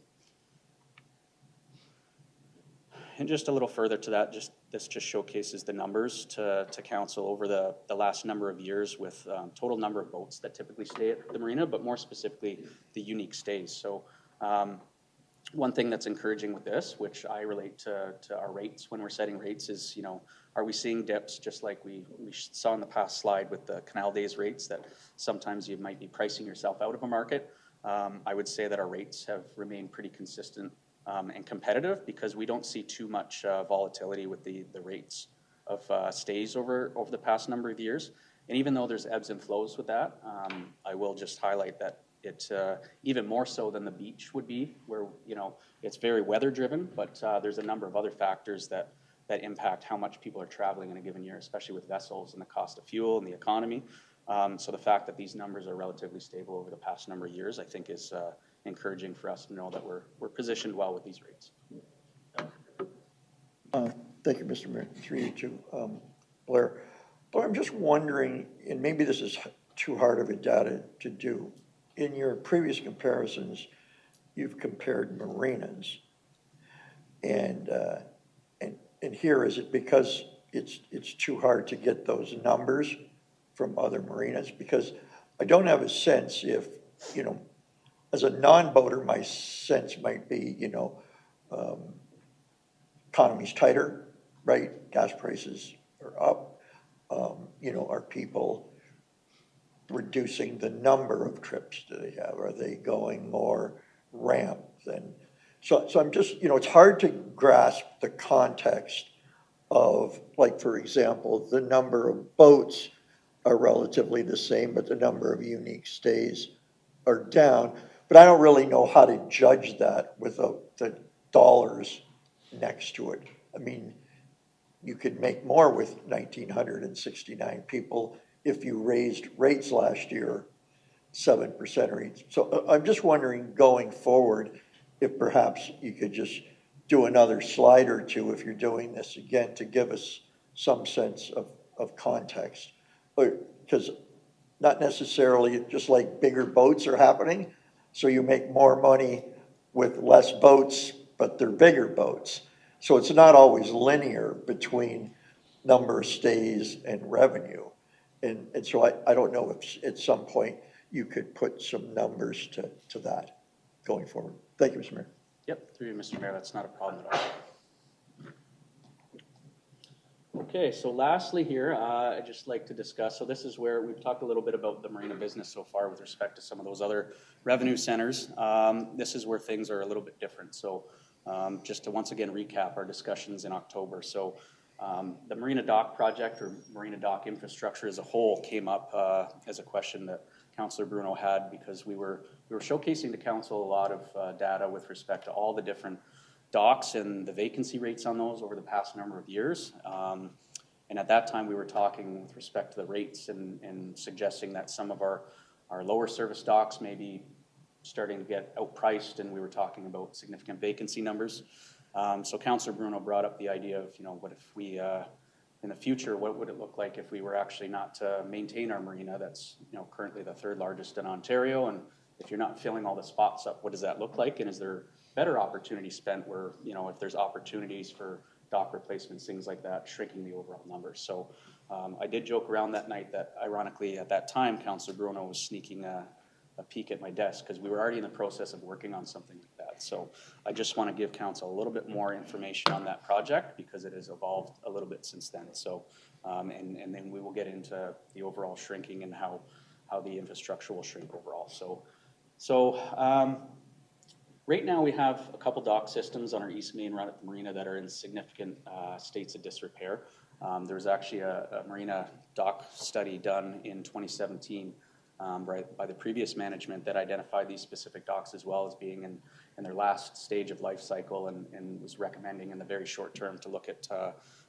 And just a little further to that, this just showcases the numbers to council over the last number of years with total number of boats that typically stay at the marina, but more specifically the unique stays. So one thing that's encouraging with this, which I relate to our rates when we're setting rates, is, are we seeing dips just like we saw in the past slide with the Canal Days rates, that sometimes you might be pricing yourself out of a market? I would say that our rates have remained pretty consistent and competitive, because we don't see too much volatility with the rates of stays over the past number of years. And even though there's ebbs and flows with that, I will just highlight that it's even more so than the beach would be, where it's very weather driven, but there's a number of other factors that impact how much people are traveling in a given year, especially with vessels and the cost of fuel and the economy. So the fact that these numbers are relatively stable over the past number of years, I think, is encouraging for us to know that we're positioned well with these rates. Thank you, Mr. Mayor. Through you to Blair. But I'm just wondering, and maybe this is too hard of a data to do, in your previous comparisons, you've compared marinas. And here, is it because it's too hard to get those numbers from other marinas? Because I don't have a sense if, as a non-boater, my sense might be, economy's tighter, right? Gas prices are up. Are people reducing the number of trips do they have? Are they going more ramp than? So I'm just, it's hard to grasp the context of, like, for example, the number of boats are relatively the same, but the number of unique stays are down. But I don't really know how to judge that without the dollars next to it. I mean, you could make more with 1,969 people if you raised rates last year 7% or 8%. So I'm just wondering, going forward, if perhaps you could just do another slide or two if you're doing this again, to give us some sense of context. Because not necessarily just like bigger boats are happening, so you make more money with less boats, but they're bigger boats. So it's not always linear between number of stays and revenue. And so I don't know if at some point you could put some numbers to that going forward. Thank you, Mr. Mayor. Yep, through you, Mr. Mayor, that's not a problem at all. Okay, so lastly here, I'd just like to discuss, so this is where we've talked a little bit about the marina business so far with respect to some of those other revenue centers. This is where things are a little bit different. So just to once again recap our discussions in October. So the Marina Dock project, or Marina Dock infrastructure as a whole, came up as a question that Councillor Bruno had, because we were showcasing to council a lot of data with respect to all the different docks and the vacancy rates on those over the past number of years. And at that time, we were talking with respect to the rates and suggesting that some of our lower service docks maybe starting to get outpriced, and we were talking about significant vacancy numbers. So Councillor Bruno brought up the idea of, what if we, in the future, what would it look like if we were actually not to maintain our marina that's, currently the third largest in Ontario, and if you're not filling all the spots up, what does that look like? And is there better opportunity spent where, if there's opportunities for dock replacements, things like that, shrinking the overall numbers. So I did joke around that night that, ironically, at that time, Councillor Bruno was sneaking a peek at my desk because we were already in the process of working on something like that. So I just want to give council a little bit more information on that project because it has evolved a little bit since then. So, and then we will get into the overall shrinking and how the infrastructure will shrink overall. So right now we have a couple dock systems on our east main run at the marina that are in significant states of disrepair. There was actually a marina dock study done in 2017 by the previous management that identified these specific docks as well as being in their last stage of life cycle and was recommending in the very short term to look at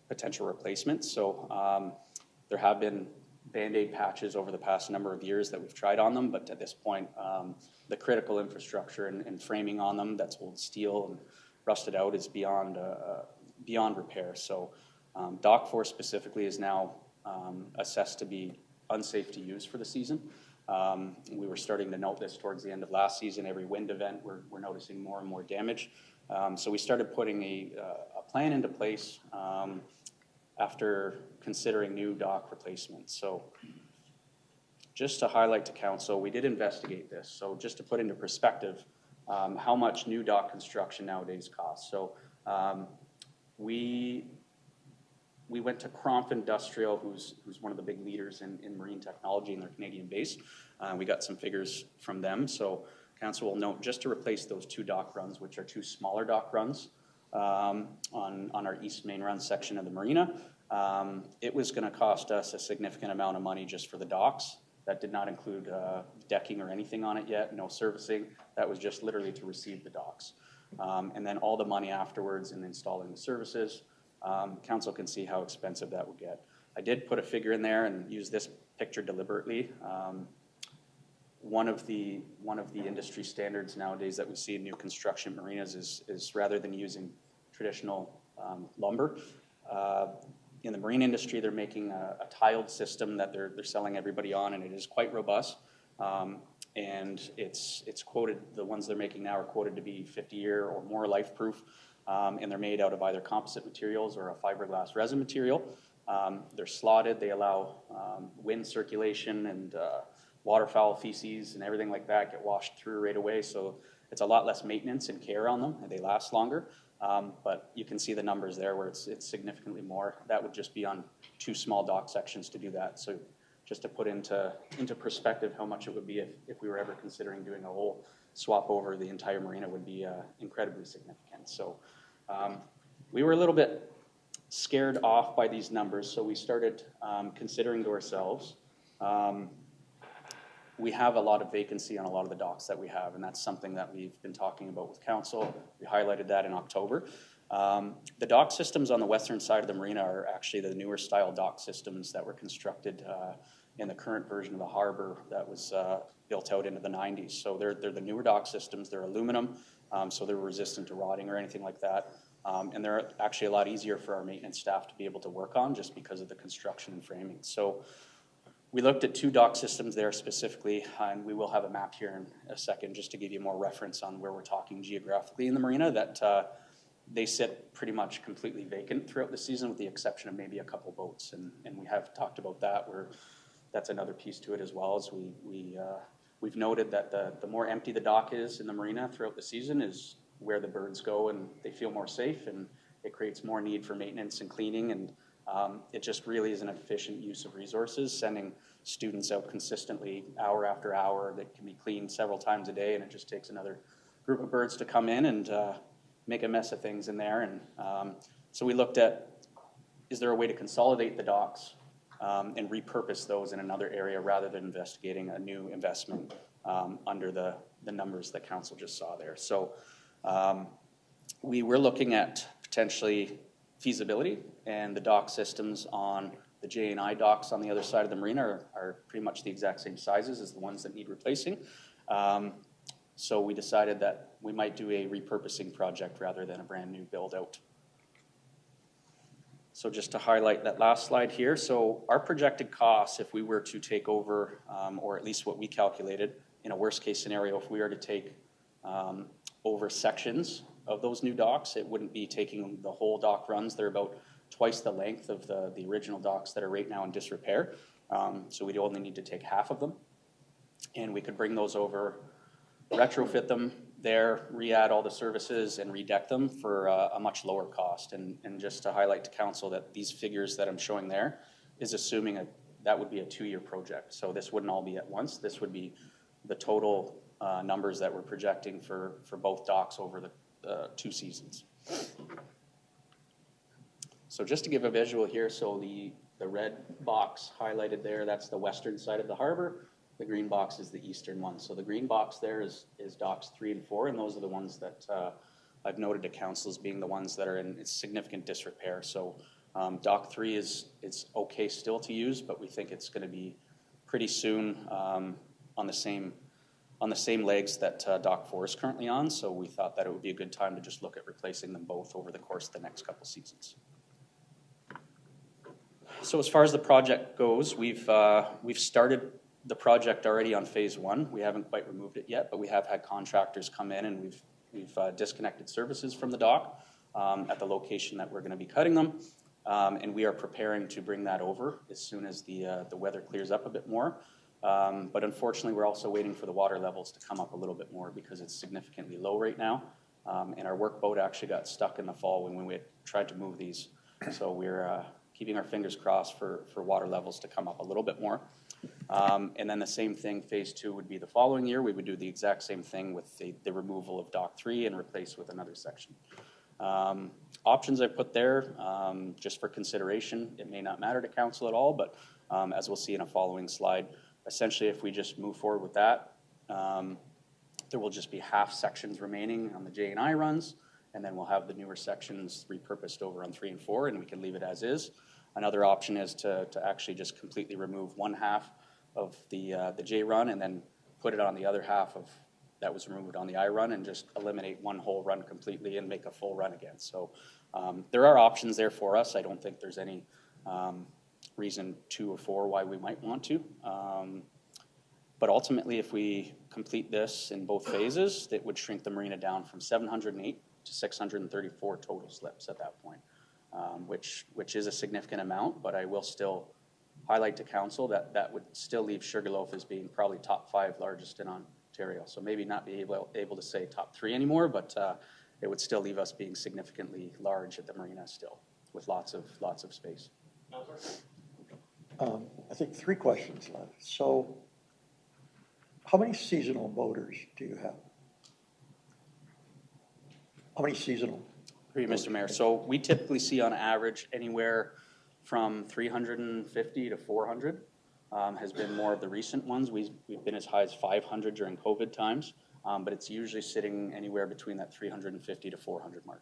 potential replacements. So there have been Band-Aid patches over the past number of years that we've tried on them, but at this point, the critical infrastructure and framing on them that's old steel and rusted out is beyond repair. So Dock 4 specifically is now assessed to be unsafe to use for the season. We were starting to note this towards the end of last season. Every wind event, we're noticing more and more damage. So we started putting a plan into place after considering new dock replacements. So just to highlight to council, we did investigate this. So just to put into perspective how much new dock construction nowadays costs. So we went to Cromp Industrial, who's one of the big leaders in marine technology in their Canadian base. We got some figures from them. So council will note, just to replace those two dock runs, which are two smaller dock runs on our east main run section of the marina, it was going to cost us a significant amount of money just for the docks. That did not include decking or anything on it yet, no servicing. That was just literally to receive the docks. And then all the money afterwards in installing the services. Council can see how expensive that would get. I did put a figure in there and use this picture deliberately. One of the industry standards nowadays that we see in new construction marinas is rather than using traditional lumber. In the marine industry, they're making a tiled system that they're selling everybody on, and it is quite robust. And it's quoted, the ones they're making now are quoted to be 50-year or more life proof. And they're made out of either composite materials or a fiberglass resin material. They're slotted. They allow wind circulation and waterfowl feces and everything like that get washed through right away. So it's a lot less maintenance and care on them, and they last longer. But you can see the numbers there where it's significantly more. That would just be on two small dock sections to do that. So just to put into perspective how much it would be if we were ever considering doing a whole swap over the entire marina would be incredibly significant. So we were a little bit scared off by these numbers, so we started considering to ourselves, we have a lot of vacancy on a lot of the docks that we have, and that's something that we've been talking about with council. We highlighted that in October. The dock systems on the western side of the marina are actually the newer style dock systems that were constructed in the current version of the harbor that was built out into the 90s. So they're the newer dock systems. They're aluminum, so they're resistant to rotting or anything like that. And they're actually a lot easier for our maintenance staff to be able to work on just because of the construction and framing. So we looked at two dock systems there specifically, and we will have a map here in a second just to give you more reference on where we're talking geographically in the marina, that they sit pretty much completely vacant throughout the season with the exception of maybe a couple boats. And we have talked about that, where that's another piece to it as well, as we've noted that the more empty the dock is in the marina throughout the season is where the birds go and they feel more safe, and it creates more need for maintenance and cleaning, and it just really is an efficient use of resources, sending students out consistently hour after hour that can be cleaned several times a day, and it just takes another group of birds to come in and make a mess of things in there. And so we looked at, is there a way to consolidate the docks and repurpose those in another area rather than investigating a new investment under the numbers that council just saw there. So we were looking at potentially feasibility, and the dock systems on the J&I docks on the other side of the marina are pretty much the exact same sizes as the ones that need replacing. So we decided that we might do a repurposing project rather than a brand new build out. So just to highlight that last slide here, so our projected costs, if we were to take over, or at least what we calculated, in a worst case scenario, if we were to take over sections of those new docks, it wouldn't be taking the whole dock runs. They're about twice the length of the original docks that are right now in disrepair. So we'd only need to take half of them. And we could bring those over, retrofit them there, re-add all the services and redeck them for a much lower cost. And just to highlight to council that these figures that I'm showing there is assuming that would be a 2-year project. So this wouldn't all be at once. This would be the total numbers that we're projecting for both docks over the 2 seasons. So just to give a visual here, so the red box highlighted there, that's the western side of the harbor. The green box is the eastern one. So the green box there is docks 3 and 4, and those are the ones that I've noted to council as being the ones that are in significant disrepair. So dock 3 is okay still to use, but we think it's going to be pretty soon on the same legs that dock 4 is currently on. So we thought that it would be a good time to just look at replacing them both over the course of the next couple seasons. So as far as the project goes, we've started the project already on phase 1. We haven't quite removed it yet, but we have had contractors come in and we've disconnected services from the dock at the location that we're going to be cutting them. And we are preparing to bring that over as soon as the weather clears up a bit more. But unfortunately, we're also waiting for the water levels to come up a little bit more because it's significantly low right now. And our workboat actually got stuck in the fall when we tried to move these. So we're keeping our fingers crossed for water levels to come up a little bit more. And then the same thing, phase 2 would be the following year. We would do the exact same thing with the removal of dock 3 and replace with another section. Options I put there, just for consideration. It may not matter to council at all, but as we'll see in a following slide, essentially if we just move forward with that, there will just be half sections remaining on the J and I runs, and then we'll have the newer sections repurposed over on 3 and 4, and we can leave it as is. Another option is to actually just completely remove one half of the J run and then put it on the other half of that was removed on the I run and just eliminate one whole run completely and make a full run again. So there are options there for us. I don't think there's any reason 2 or 4 why we might want to. But ultimately, if we complete this in both phases, it would shrink the marina down from 708 to 634 total slips at that point. Which is a significant amount, but I will still highlight to council that would still leave Sugarloaf as being probably top 5 largest in Ontario. So maybe not be able to say top 3 anymore, but it would still leave us being significantly large at the marina still, with lots of space. I think 3 questions left. So how many seasonal boaters do you have? How many seasonal? Mr. Mayor. So we typically see on average anywhere from 350 to 400 has been more of the recent ones. We've been as high as 500 during COVID times, but it's usually sitting anywhere between that 350 to 400 mark.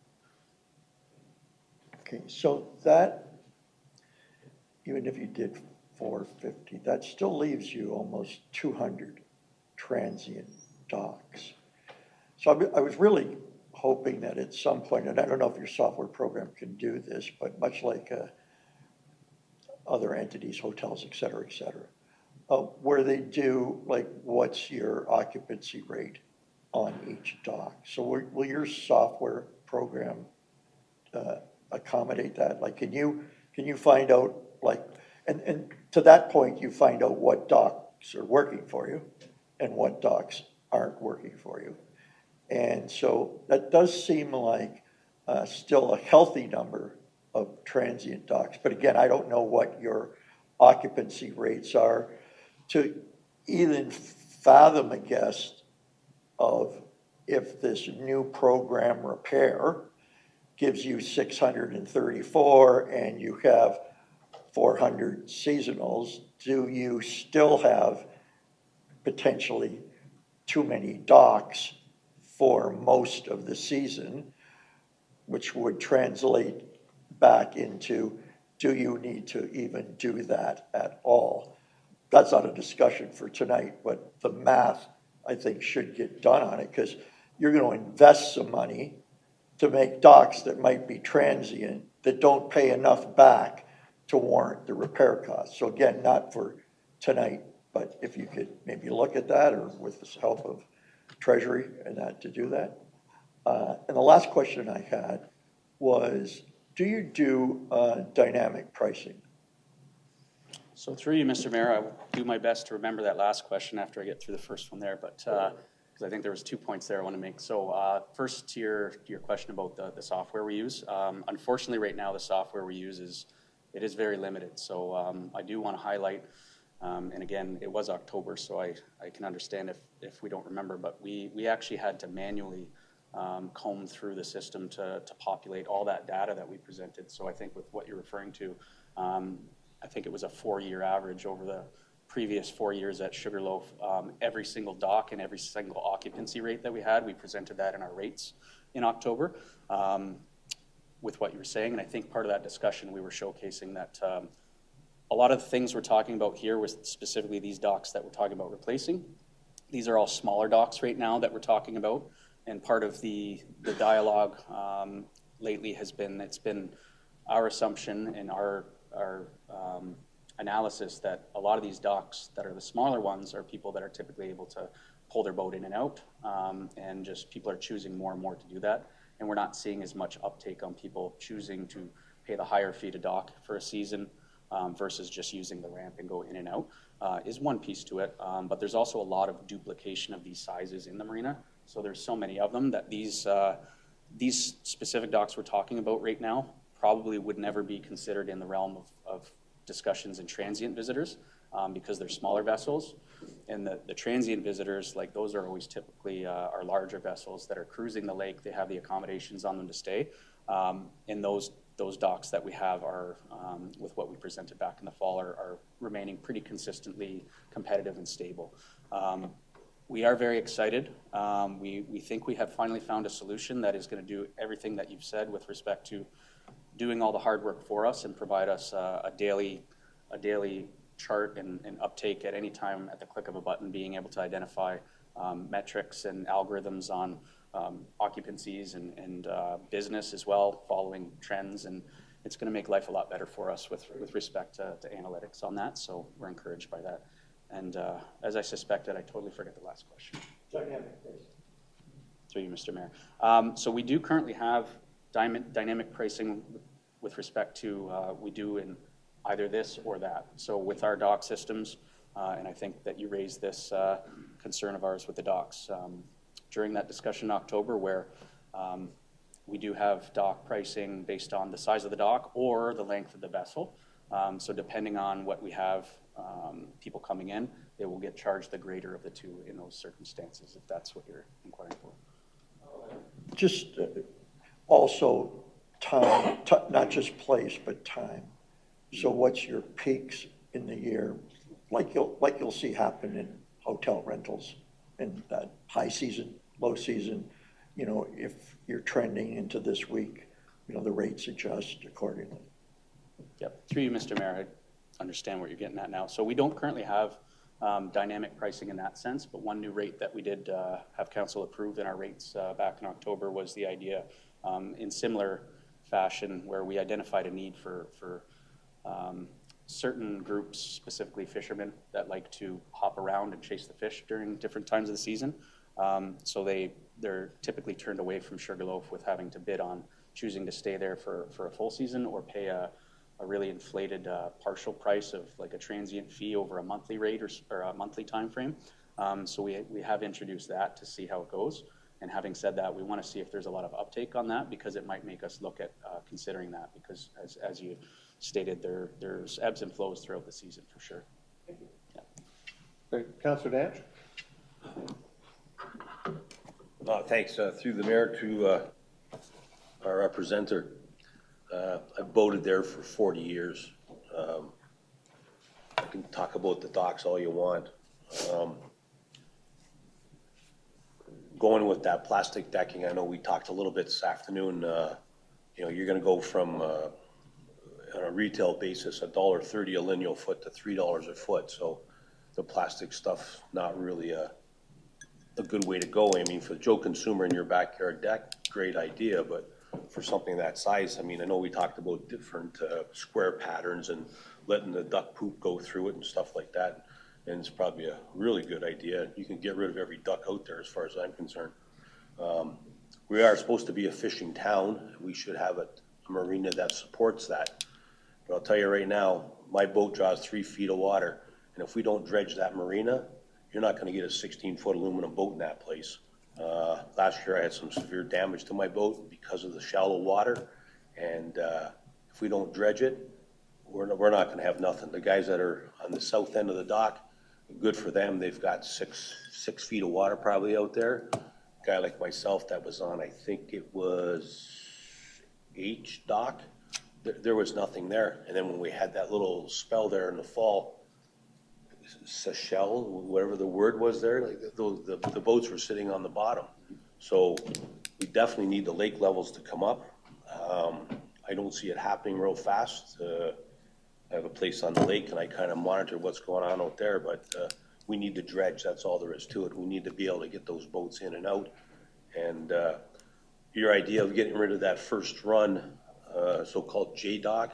Okay, so that, even if you did 450, that still leaves you almost 200 transient docks. So I was really hoping that at some point, and I don't know if your software program can do this, but much like other entities, hotels, et cetera, where they do, like, what's your occupancy rate on each dock? So will your software program accommodate that? Like, can you find out, like, and to that point, you find out what docks are working for you and what docks aren't working for you. And so that does seem like still a healthy number of transient docks. But again, I don't know what your occupancy rates are to even fathom a guess of if this new program repair gives you 634 and you have 400 seasonals, do you still have potentially too many docks for most of the season, which would translate back into, do you need to even do that at all? That's not a discussion for tonight, but the math I think should get done on it, because you're gonna invest some money to make docks that might be transient, that don't pay enough back to warrant the repair costs. So again, not for tonight, but if you could maybe look at that, or with the help of Treasury and that, to do that. And the last question I had was, do you do dynamic pricing? So through you, Mr. Mayor, I will do my best to remember that last question after I get through the first one there, but because I think there was 2 points there I want to make. So first to your question about the software we use. Unfortunately, right now, the software we use is very limited. So I do want to highlight, and again, it was October, so I can understand if we don't remember, but we actually had to manually comb through the system to populate all that data that we presented. So I think with what you're referring to, I think it was a 4-year average over the previous 4 years at Sugarloaf. Every single dock and every single occupancy rate that we had, we presented that in our rates in October with what you were saying. And I think part of that discussion, we were showcasing that a lot of the things we're talking about here was specifically these docks that we're talking about replacing. These are all smaller docks right now that we're talking about. And part of the dialogue lately has been, it's been our assumption and our analysis that a lot of these docks that are the smaller ones are people that are typically able to pull their boat in and out, and just people are choosing more and more to do that. And we're not seeing as much uptake on people choosing to pay the higher fee to dock for a season versus just using the ramp and go in and out is one piece to it. But there's also a lot of duplication of these sizes in the marina. So there's so many of them that these specific docks we're talking about right now probably would never be considered in the realm of discussions and transient visitors because they're smaller vessels. And the transient visitors, like those are always typically our larger vessels that are cruising the lake. They have the accommodations on them to stay. And those docks that we have are, with what we presented back in the fall, are remaining pretty consistently competitive and stable. We are very excited. We think we have finally found a solution that is going to do everything that you've said with respect to doing all the hard work for us and provide us a daily chart and uptake at any time at the click of a button, being able to identify metrics and algorithms on occupancies and business as well, following trends. And it's going to make life a lot better for us with respect to analytics on that. So we're encouraged by that. And as I suspected, I totally forget the last question. Dynamic pricing. Through you, Mr. Mayor. So we do currently have dynamic pricing with respect to, we do in either this or that. So with our dock systems, and I think that you raised this concern of ours with the docks. During that discussion in October where we do have dock pricing based on the size of the dock or the length of the vessel. So depending on what we have people coming in, they will get charged the greater of the two in those circumstances, if that's what you're inquiring for. Just also time, not just place, but time. So what's your peaks in the year, like you'll see happen in hotel rentals in that high season, low season? You know, if you're trending into this week, you know, the rates adjust accordingly. Yep, through you, Mr. Mayor, I understand what you're getting at now. So we don't currently have dynamic pricing in that sense, but one new rate that we did have council approve in our rates back in October was the idea in similar fashion where we identified a need for certain groups, specifically fishermen, that like to hop around and chase the fish during different times of the season. So they're typically turned away from Sugarloaf with having to bid on choosing to stay there for a full season or pay a really inflated partial price of like a transient fee over a monthly rate or a monthly time frame. So we have introduced that to see how it goes. And having said that, we want to see if there's a lot of uptake on that because it might make us look at considering that because as you stated, there's ebbs and flows throughout the season for sure. Thank you. Yeah. Great. Councillor Danch? Thanks. Through the mayor to our presenter. I've boated there for 40 years. I can talk about the docks all you want. Going with that plastic decking, I know we talked a little bit this afternoon. You know, you're going to go from on a retail basis $1.30 a lineal foot to $3 a foot. So the plastic stuff not really a good way to go. I mean, for the Joe consumer in your backyard deck, great idea, but for something that size, I mean, I know we talked about different square patterns and letting the duck poop go through it and stuff like that, and it's probably a really good idea. You can get rid of every duck out there as far as I'm concerned. We are supposed to be a fishing town. We should have a marina that supports that. But I'll tell you right now, my boat draws 3 feet of water, and if we don't dredge that marina, you're not gonna get a 16-foot aluminum boat in that place. Last year I had some severe damage to my boat because of the shallow water, and if we don't dredge it, we're not gonna have nothing. The guys that are on the south end of the dock, good for them, they've got six feet of water probably out there. A guy like myself that was on, I think it was H dock, there was nothing there. And then when we had that little spell there in the fall, Seychelles, whatever the word was there, like the boats were sitting on the bottom. So we definitely need the lake levels to come up. I don't see it happening real fast. I have a place on the lake and I kind of monitor what's going on out there, but we need to dredge. That's all there is to it. We need to be able to get those boats in and out. And your idea of getting rid of that first run, so-called J-Dock,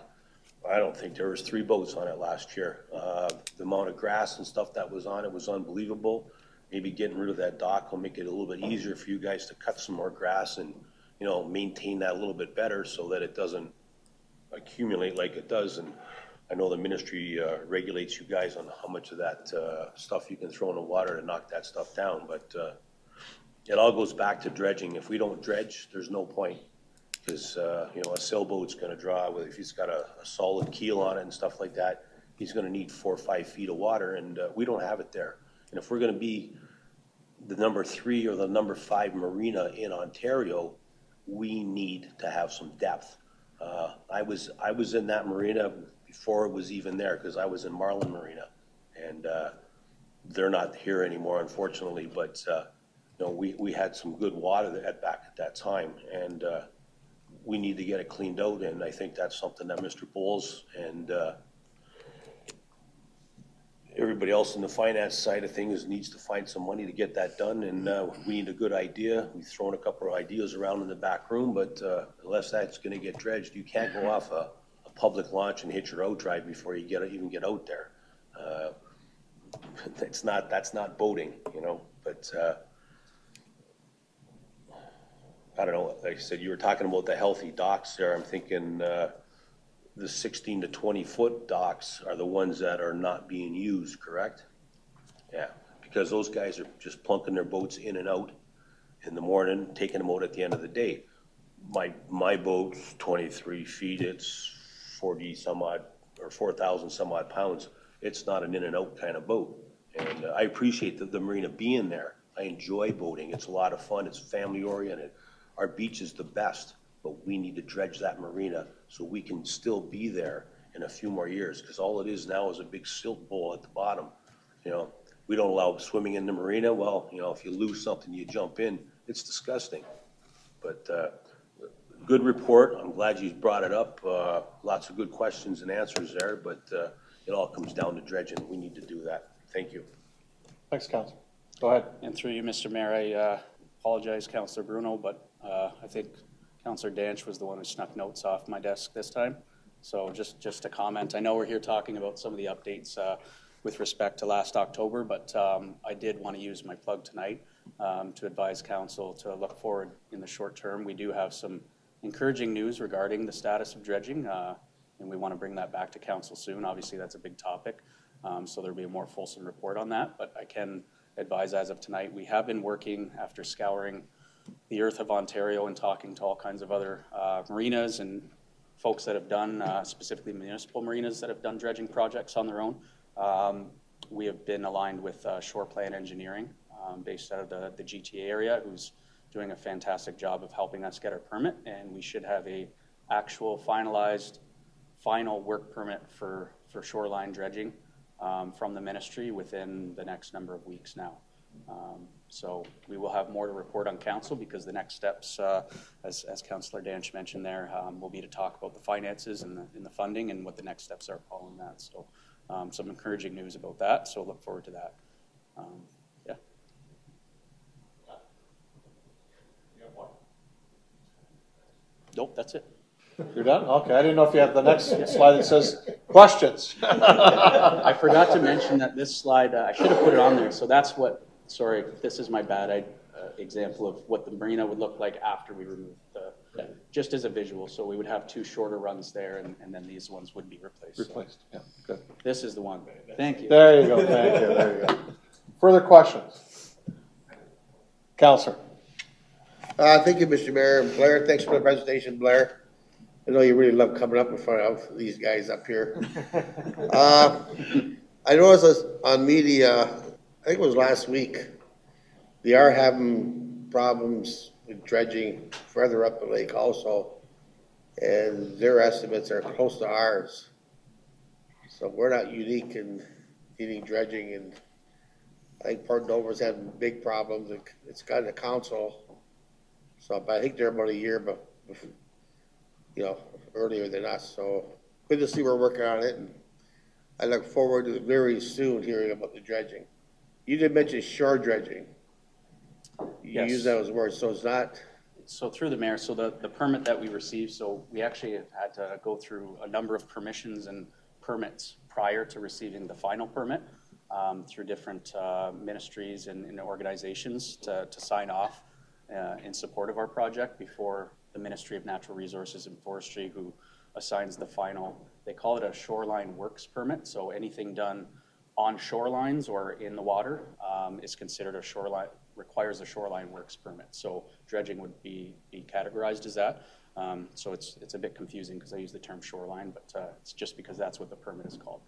I don't think there was 3 boats on it last year. The amount of grass and stuff that was on it was unbelievable. Maybe getting rid of that dock will make it a little bit easier for you guys to cut some more grass and, you know, maintain that a little bit better so that it doesn't accumulate like it does. And I know the ministry regulates you guys on how much of that stuff you can throw in the water to knock that stuff down. But it all goes back to dredging. If we don't dredge, there's no point. Because, you know, a sailboat's going to draw, if he's got a solid keel on it and stuff like that, he's going to need 4 or 5 feet of water, and we don't have it there. And if we're going to be the number 3 or the number 5 marina in Ontario, we need to have some depth. I was in that marina before it was even there, because I was in Marlin Marina, and they're not here anymore, unfortunately. But you know, we had some good water back at that time, and we need to get it cleaned out, and I think that's something that Mr. Bowles and everybody else in the finance side of things needs to find some money to get that done, and we need a good idea. We've thrown a couple of ideas around in the back room, but unless that's going to get dredged, you can't go off a public launch and hit your out drive before you even get out there. That's not boating, you know, but I don't know, like I said, you were talking about the healthy docks there. I'm thinking the 16 to 20 foot docks are the ones that are not being used, correct? Yeah, because those guys are just plunking their boats in and out in the morning, taking them out at the end of the day. My boat's 23 feet, it's 40 some odd, or 4,000 some odd pounds. It's not an in and out kind of boat. And I appreciate the marina being there. I enjoy boating. It's a lot of fun. It's family oriented. Our beach is the best, but we need to dredge that marina so we can still be there in a few more years, because all it is now is a big silt bowl at the bottom. You know, we don't allow swimming in the marina. Well, you know, if you lose something, you jump in. It's disgusting. But good report. I'm glad you brought it up. Lots of good questions and answers there, but it all comes down to dredging. We need to do that. Thank you. Thanks, Councilor. Go ahead. And through you, Mr. Mayor, I apologize, Councilor Bruno, but I think Councilor Danch was the one who snuck notes off my desk this time. So just a comment. I know we're here talking about some of the updates with respect to last October, but I did want to use my plug tonight to advise council to look forward in the short term. We do have some encouraging news regarding the status of dredging, and we want to bring that back to council soon. Obviously, that's a big topic, so there'll be a more fulsome report on that, but I can advise as of tonight, we have been working after scouring the earth of Ontario and talking to all kinds of other marinas and folks that have done, specifically municipal marinas that have done dredging projects on their own. We have been aligned with Shore Plan Engineering based out of the GTA area, who's doing a fantastic job of helping us get our permit, and we should have a actual final work permit for shoreline dredging from the ministry within the next number of weeks now. So we will have more to report on council, because the next steps, as Councillor Danch mentioned there, will be to talk about the finances and the funding and what the next steps are following that. So some encouraging news about that. So look forward to that. Yeah. Nope, that's it. You're done? Okay, I didn't know if you had the next slide that says questions. I forgot to mention that this slide, I should have put it on there. So that's what, sorry, this is my bad example of what the marina would look like after we removed just as a visual. So we would have 2 shorter runs there, and then these ones would be replaced. Replaced, yeah, good. This is the one. Thank you. There you go, thank you, there you go. Further questions? Counselor. Thank you, Mr. Mayor. And Blair, thanks for the presentation, Blair. I know you really love coming up in front of these guys up here. I noticed on media, I think it was last week, they are having problems with dredging further up the lake also, and their estimates are close to ours. So we're not unique in needing dredging, and I think Port Dover's having big problems. It's got a council, so but I think they're about a year, but earlier than us. So good to see we're working on it, and I look forward to very soon hearing about the dredging. You did mention shore dredging. You Yes. use those words, so it's not. So through the mayor, so the permit that we received, so we actually have had to go through a number of permissions and permits prior to receiving the final permit through different ministries and organizations to sign off in support of our project before the Ministry of Natural Resources and Forestry, who assigns the final, they call it a shoreline works permit. So anything done on shorelines or in the water is considered a shoreline, requires a shoreline works permit. So dredging would be categorized as that. So it's a bit confusing because I use the term shoreline, but it's just because that's what the permit is called.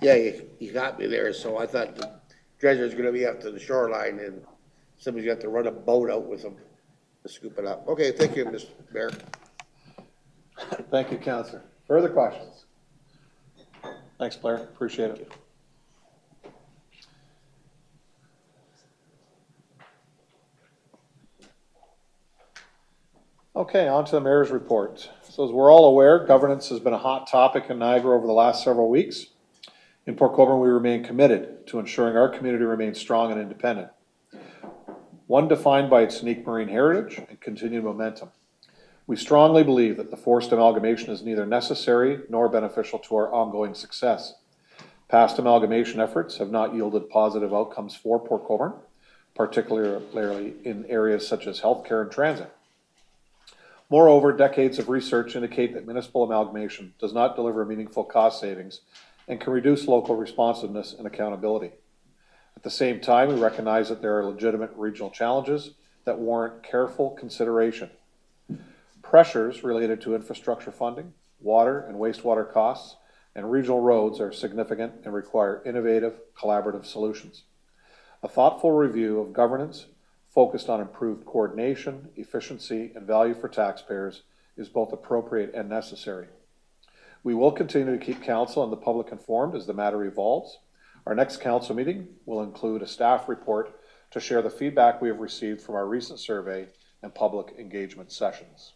Yeah, you got me there. So I thought the dredger's going to be up to the shoreline, and somebody's got to run a boat out with them to scoop it up. Okay, thank you, Mr. Mayor. Thank you, Councillor. Further questions? Thanks, Blair. Appreciate it. Okay, on to the mayor's report. So as we're all aware, governance has been a hot topic in Niagara over the last several weeks. In Port Colborne, we remain committed to ensuring our community remains strong and independent. One defined by its unique marine heritage and continued momentum. We strongly believe that the forced amalgamation is neither necessary nor beneficial to our ongoing success. Past amalgamation efforts have not yielded positive outcomes for Port Colborne, particularly in areas such as healthcare and transit. Moreover, decades of research indicate that municipal amalgamation does not deliver meaningful cost savings and can reduce local responsiveness and accountability. At the same time, we recognize that there are legitimate regional challenges that warrant careful consideration. Pressures related to infrastructure funding, water and wastewater costs, and regional roads are significant and require innovative, collaborative solutions. A thoughtful review of governance focused on improved coordination, efficiency, and value for taxpayers is both appropriate and necessary. We will continue to keep council and the public informed as the matter evolves. Our next council meeting will include a staff report to share the feedback we have received from our recent survey and public engagement sessions.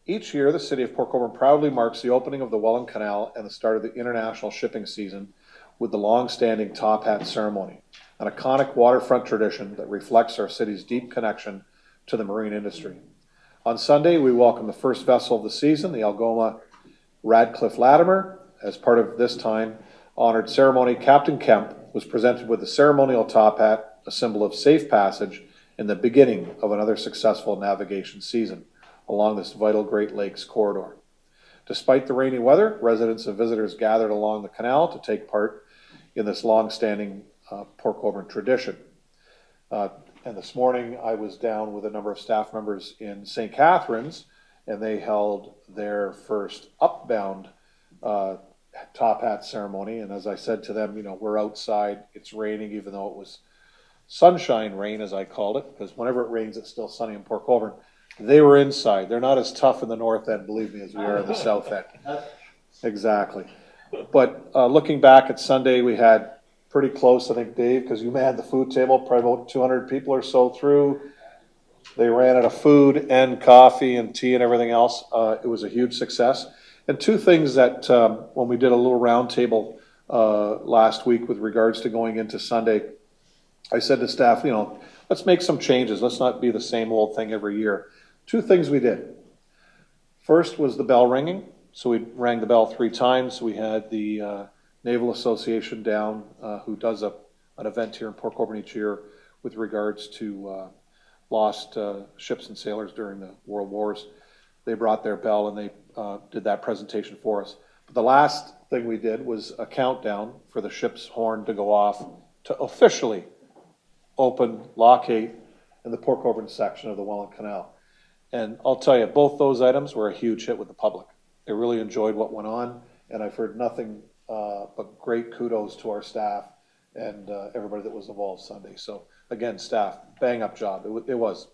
Each year, the City of Port Colborne proudly marks the opening of the Welland Canal and the start of the international shipping season with the long-standing Top Hat ceremony, an iconic waterfront tradition that reflects our city's deep connection to the marine industry. On Sunday, we welcome the first vessel of the season, the Algoma Radcliffe Latimer. As part of this time honored ceremony, Captain Kemp was presented with the ceremonial top hat, a symbol of safe passage in the beginning of another successful navigation season along this vital Great Lakes corridor. Despite the rainy weather, residents and visitors gathered along the canal to take part in this long-standing Port Colborne tradition. And this morning I was down with a number of staff members in St. Catharines, and they held their first upbound top hat ceremony. And as I said to them, we're outside, it's raining, even though it was sunshine rain, as I called it, because whenever it rains, it's still sunny in Port Colborne. They were inside. They're not as tough in the north end, believe me, as we are in the south end. Exactly. But looking back at Sunday, we had pretty close, I think, Dave, because you manned the food table, probably about 200 people or so through. They ran out of food and coffee and tea and everything else. It was a huge success. And two things that when we did a little round table last week with regards to going into Sunday, I said to staff, let's make some changes. Let's not be the same old thing every year. Two things we did. First was the bell ringing. So we rang the bell 3 times. We had the Naval Association down, who does an event here in Port Colborne each year with regards to lost ships and sailors during the World Wars. They brought their bell and they did that presentation for us. But the last thing we did was a countdown for the ship's horn to go off to officially open Lock 8 in the Port Colborne section of the Welland Canal. And I'll tell you, both those items were a huge hit with the public. They really enjoyed what went on, and I've heard nothing but great kudos to our staff and everybody that was involved Sunday. So again, staff, bang up job. It was.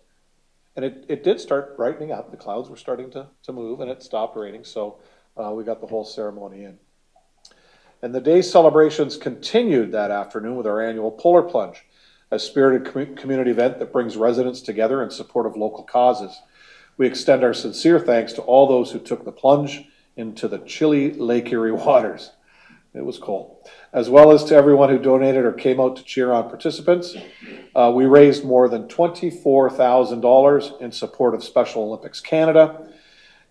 And it did start brightening up. The clouds were starting to move, and it stopped raining. So we got the whole ceremony in. And the day's celebrations continued that afternoon with our annual Polar Plunge, a spirited community event that brings residents together in support of local causes. We extend our sincere thanks to all those who took the plunge into the chilly Lake Erie waters. It was cold. As well as to everyone who donated or came out to cheer on participants. We raised more than $24,000 in support of Special Olympics Canada.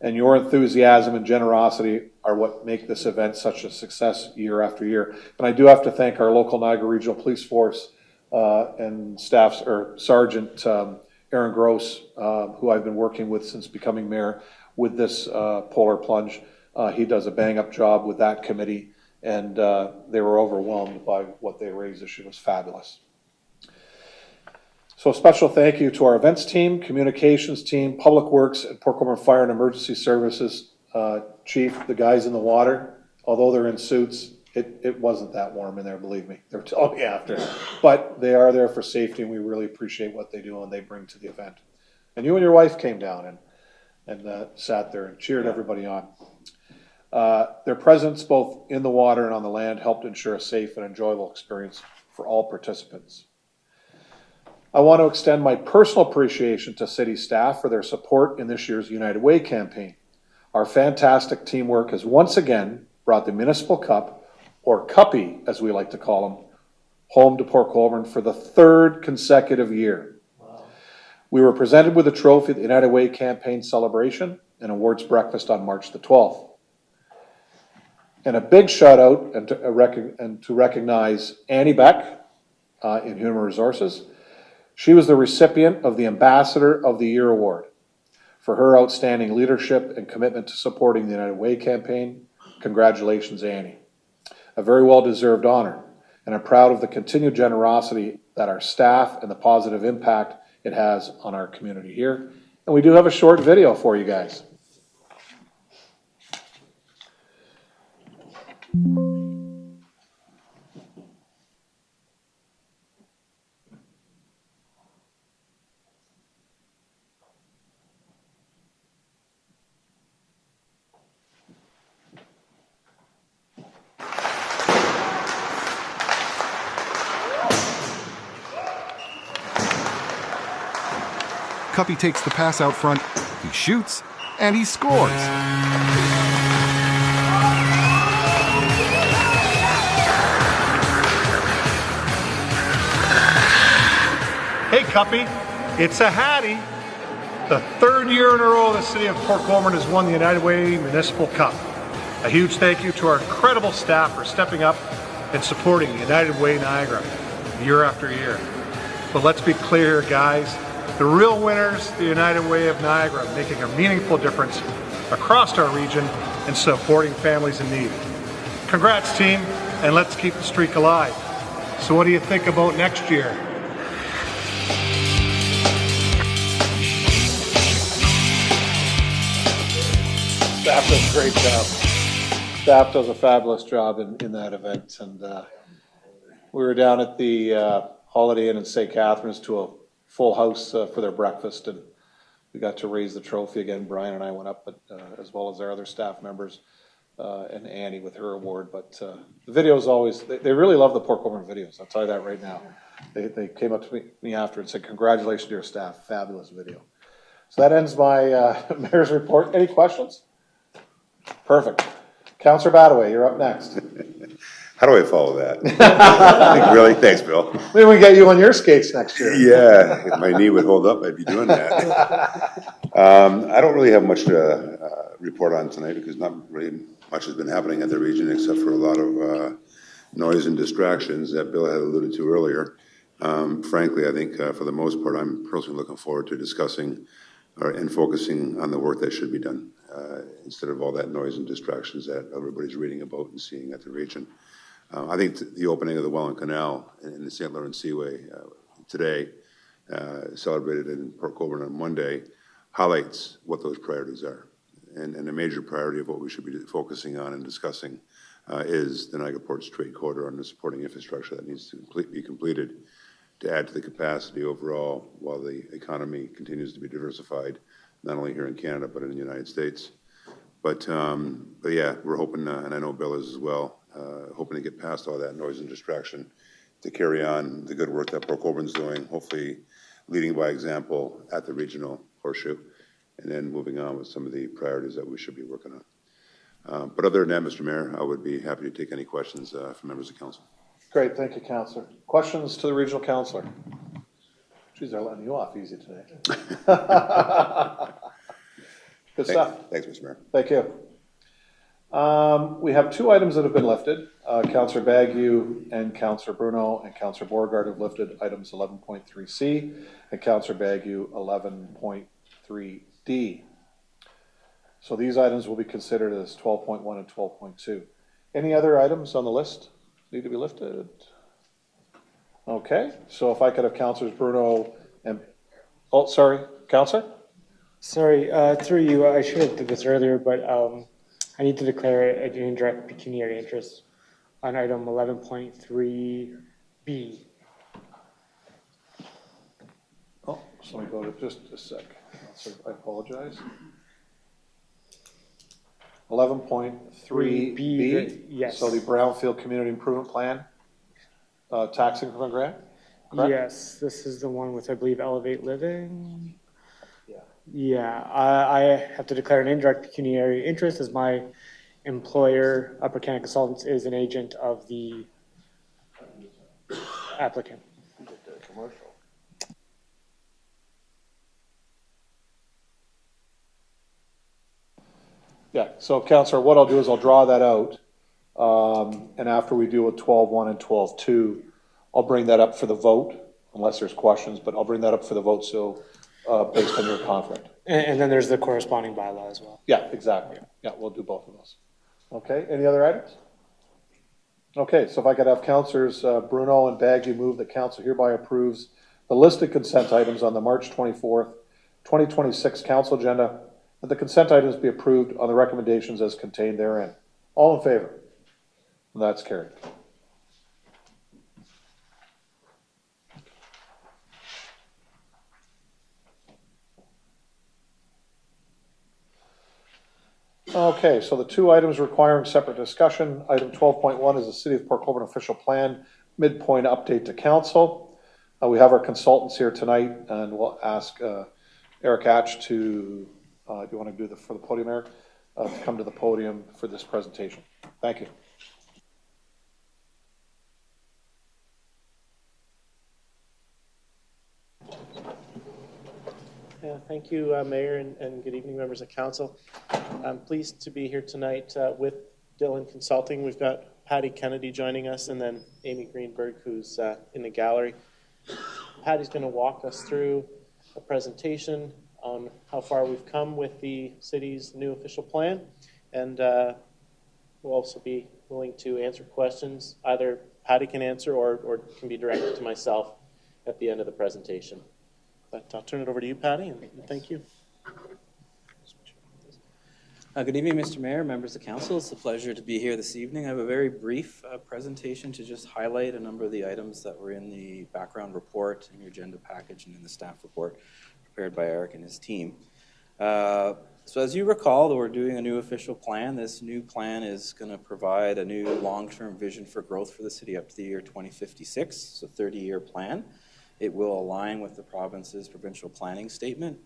And your enthusiasm and generosity are what make this event such a success year after year. And I do have to thank our local Niagara Regional Police Force and staff, or Sergeant Aaron Gross, who I've been working with since becoming mayor with this Polar Plunge. He does a bang-up job with that committee, and they were overwhelmed by what they raised this year. It was fabulous. So a special thank you to our events team, communications team, public works, and Port Colborne Fire and Emergency Services chief, the guys in the water. Although they're in suits, it wasn't that warm in there, believe me. They were telling me after. But they are there for safety, and we really appreciate what they do and they bring to the event. And you and your wife came down and sat there and cheered everybody on. Their presence both in the water and on the land helped ensure a safe and enjoyable experience for all participants. I want to extend my personal appreciation to city staff for their support in this year's United Way campaign. Our fantastic teamwork has once again brought the Municipal Cup, or Cuppy as we like to call them, home to Port Colborne for the 3rd consecutive year. Wow. We were presented with a trophy at the United Way campaign celebration and awards breakfast on March the 12th. And a big shout out and to recognize Annie Beck in Human Resources. She was the recipient of the Ambassador of the Year Award for her outstanding leadership and commitment to supporting the United Way campaign. Congratulations, Annie. A very well-deserved honor, and I'm proud of the continued generosity that our staff and the positive impact it has on our community here. And we do have a short video for you guys. Cuppy takes the pass out front, he shoots, and he scores. Hey Cuppy, it's a Hattie. The 3rd year in a row the city of Port Colborne has won the United Way Municipal Cup. A huge thank you to our incredible staff for stepping up and supporting United Way Niagara year after year. But let's be clear, guys. The real winners, the United Way of Niagara, making a meaningful difference across our region and supporting families in need. Congrats, team, and let's keep the streak alive. So what do you think about next year? Staff does a great job. Staff does a fabulous job in that event. And we were down at the Holiday Inn in St. Catharines to a full house for their breakfast, and we got to raise the trophy again. Brian and I went up, but as well as our other staff members, and Annie with her award. But the videos always, they really love the Port Colborne videos. I'll tell you that right now. They came up to me after and said, congratulations to your staff, fabulous video. So that ends my mayor's report. Any questions? Perfect. Councillor Badaway, you're up next. How do I follow that? Really? Thanks, Bill. Maybe we get you on your skates next year. Yeah, if my knee would hold up, I'd be doing that. I don't really have much to report on tonight because not really much has been happening at the region except for a lot of noise and distractions that Bill had alluded to earlier. Frankly, I think for the most part, I'm personally looking forward to discussing and focusing on the work that should be done instead of all that noise and distractions that everybody's reading about and seeing at the region. I think the opening of the Welland Canal in the St. Lawrence Seaway today, celebrated in Port Colborne on Monday, highlights what those priorities are. And a major priority of what we should be focusing on and discussing is the Niagara Ports Trade Corridor and the supporting infrastructure that needs to be completed to add to the capacity overall while the economy continues to be diversified, not only here in Canada, but in the United States. But yeah, we're hoping, and I know Bill is as well, hoping to get past all that noise and distraction to carry on the good work that Port Colborne's doing, hopefully leading by example at the regional horseshoe, and then moving on with some of the priorities that we should be working on. But other than that, Mr. Mayor, I would be happy to take any questions from members of council. Great, thank you, Councillor. Questions to the regional councillor? Geez, they're letting you off easy today. Good stuff. Thanks, Mr. Mayor. Thank you. We have two items that have been lifted. Councillor Bagu and Councillor Bruno and Councillor Beauregard have lifted items 11.3C and Councillor Bagu 11.3D. So these items will be considered as 12.1 and 12.2. Any other items on the list need to be lifted? Okay, so if I could have Councillors Bruno and, oh, sorry, Councillor? Sorry, through you, I should have did this earlier, but I need to declare an indirect pecuniary interest on item 11.3B. Oh, so let me go to just a sec. I apologize. 11.3B. Yes. So the Brownfield Community Improvement Plan, tax increment grant? Correct? Yes, this is the one with, I believe, Elevate Living. Yeah. Yeah, I have to declare an indirect pecuniary interest as my employer, Upper Canada Consultants, is an agent of the applicant. Commercial. Yeah, so Councillor, what I'll do is I'll draw that out. And after we deal with 12.1 and 12.2, I'll bring that up for the vote, unless there's questions, but I'll bring that up for the vote, so based on your conflict. And then there's the corresponding bylaw as well. Yeah, exactly. Yeah, we'll do both of those. Okay, any other items? Okay, so if I could have Councillors Bruno and Bagu move that council hereby approves the listed consent items on the March 24th, 2026 council agenda, that the consent items be approved on the recommendations as contained therein. All in favor? And that's carried. Okay, so the two items requiring separate discussion. Item 12.1 is the City of Port Colborne official plan, midpoint update to council. We have our consultants here tonight, and we'll ask Eric Atch to, do you want to do for the podium, Eric? To come to the podium for this presentation. Thank you. Yeah, thank you, Mayor, and good evening, members of council. I'm pleased to be here tonight with Dillon Consulting. We've got Patty Kennedy joining us, and then Amy Greenberg, who's in the gallery. Patty's going to walk us through a presentation on how far we've come with the city's new official plan, and we'll also be willing to answer questions. Either Patty can answer or can be directed to myself at the end of the presentation. But I'll turn it over to you, Patty, and thank you. Good evening, Mr. Mayor, members of council. It's a pleasure to be here this evening. I have a very brief presentation to just highlight a number of the items that were in the background report, in your agenda package, and in the staff report prepared by Eric and his team. So as you recall, we're doing a new official plan. This new plan is going to provide a new long-term vision for growth for the city up to the year 2056. It's a 30-year plan. It will align with the province's provincial planning statement,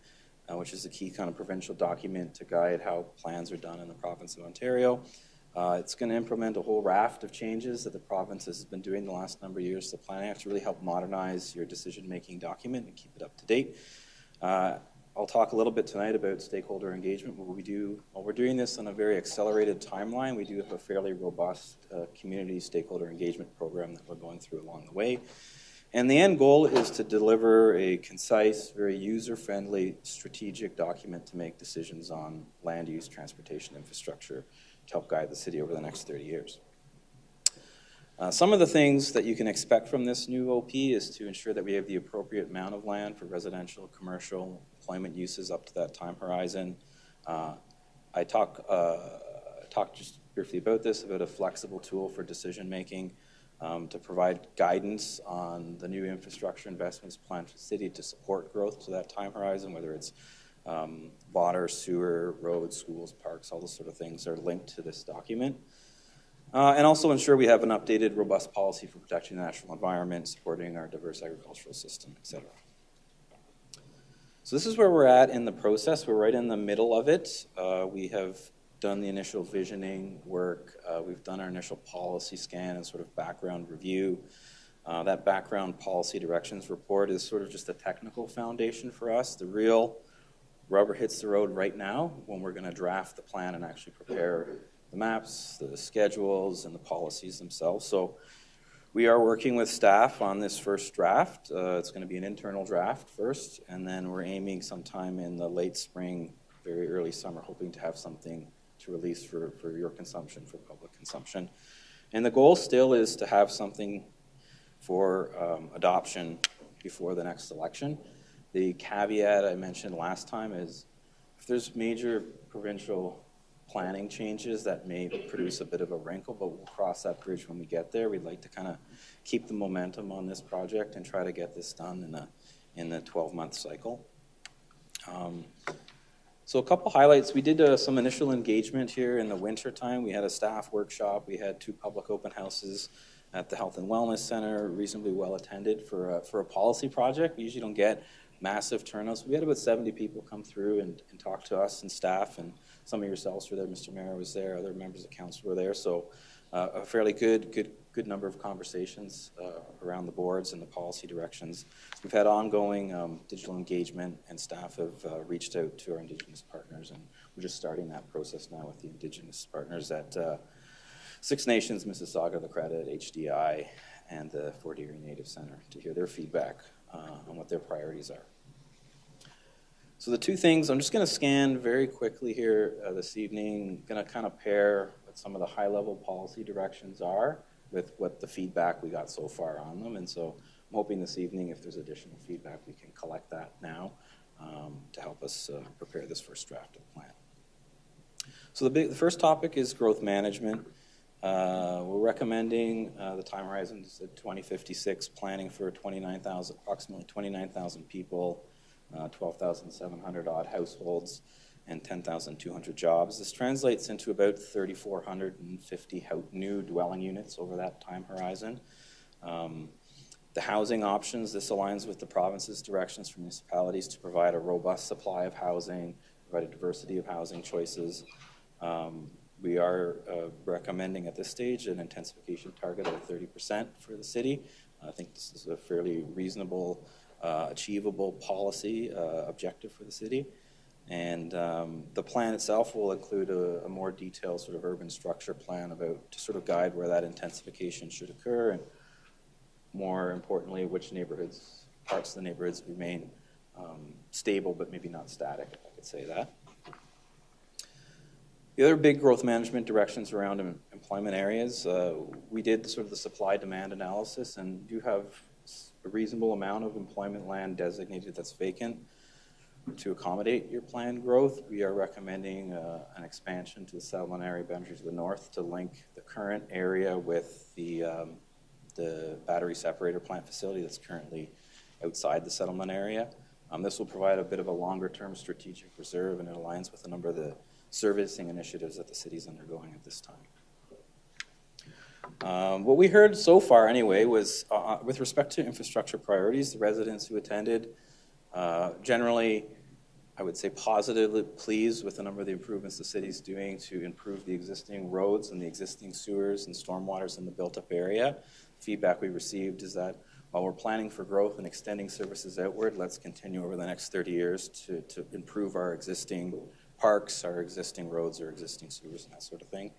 which is a key kind of provincial document to guide how plans are done in the province of Ontario. It's going to implement a whole raft of changes that the province has been doing the last number of years to the Plan Act to really help modernize your decision-making document and keep it up to date. I'll talk a little bit tonight about stakeholder engagement. While we're doing this on a very accelerated timeline, we do have a fairly robust community stakeholder engagement program that we're going through along the way. And the end goal is to deliver a concise, very user-friendly, strategic document to make decisions on land use, transportation, infrastructure to help guide the city over the next 30 years. Some of the things that you can expect from this new OP is to ensure that we have the appropriate amount of land for residential, commercial, employment uses up to that time horizon. I talked just briefly about this, about a flexible tool for decision-making to provide guidance on the new infrastructure investments planned for the city to support growth to that time horizon, whether it's water, sewer, roads, schools, parks, all those sort of things are linked to this document. And also ensure we have an updated, robust policy for protecting the natural environment, supporting our diverse agricultural system, et cetera. So this is where we're at in the process. We're right in the middle of it. We have done the initial visioning work. We've done our initial policy scan and sort of background review. That background policy directions report is sort of just a technical foundation for us. The real rubber hits the road right now when we're going to draft the plan and actually prepare the maps, the schedules, and the policies themselves. So we are working with staff on this first draft. It's going to be an internal draft first, and then we're aiming sometime in the late spring, very early summer, hoping to have something to release for your consumption, for public consumption. And the goal still is to have something for adoption before the next election. The caveat I mentioned last time is if there's major provincial planning changes that may produce a bit of a wrinkle, but we'll cross that bridge when we get there. We'd like to kind of keep the momentum on this project and try to get this done in the 12-month cycle. So a couple highlights. We did some initial engagement here in the winter time. We had a staff workshop. We had 2 public open houses at the Health and Wellness Center, reasonably well attended for a policy project. We usually don't get massive turnouts. We had about 70 people come through and talk to us and staff, and some of yourselves were there. Mr. Mayor was there. Other members of council were there. So a fairly good number of conversations around the boards and the policy directions. We've had ongoing digital engagement, and staff have reached out to our Indigenous partners, and we're just starting that process now with the Indigenous partners at Six Nations, Mississauga, the Credit, HDI, and the Fort Erie Native Center to hear their feedback on what their priorities are. So the 2 things, I'm just going to scan very quickly here this evening, going to kind of pair what some of the high-level policy directions are with what the feedback we got so far on them. And so I'm hoping this evening, if there's additional feedback, we can collect that now to help us prepare this first draft of the plan. So the first topic is growth management. We're recommending the time horizon is at 2056, planning for approximately 29,000 people, 12,700 odd households, and 10,200 jobs. This translates into about 3,450 new dwelling units over that time horizon. The housing options, this aligns with the province's directions for municipalities to provide a robust supply of housing, provide a diversity of housing choices. We are recommending at this stage an intensification target of 30% for the city. I think this is a fairly reasonable, achievable policy objective for the city. And the plan itself will include a more detailed sort of urban structure plan to sort of guide where that intensification should occur, and more importantly, which parts of the neighborhoods remain stable but maybe not static, if I could say that. The other big growth management directions around employment areas, we did sort of the supply-demand analysis and do have a reasonable amount of employment land designated that's vacant to accommodate your planned growth. We are recommending an expansion to the settlement area boundary to the north to link the current area with the battery separator plant facility that's currently outside the settlement area. This will provide a bit of a longer-term strategic reserve, and it aligns with a number of the servicing initiatives that the city's undergoing at this time. What we heard so far anyway was with respect to infrastructure priorities, the residents who attended generally I would say, positively pleased with a number of the improvements the city's doing to improve the existing roads and the existing sewers and stormwaters in the built-up area. Feedback we received is that while we're planning for growth and extending services outward, let's continue over the next 30 years to improve our existing parks, our existing roads, our existing sewers, and that sort of thing.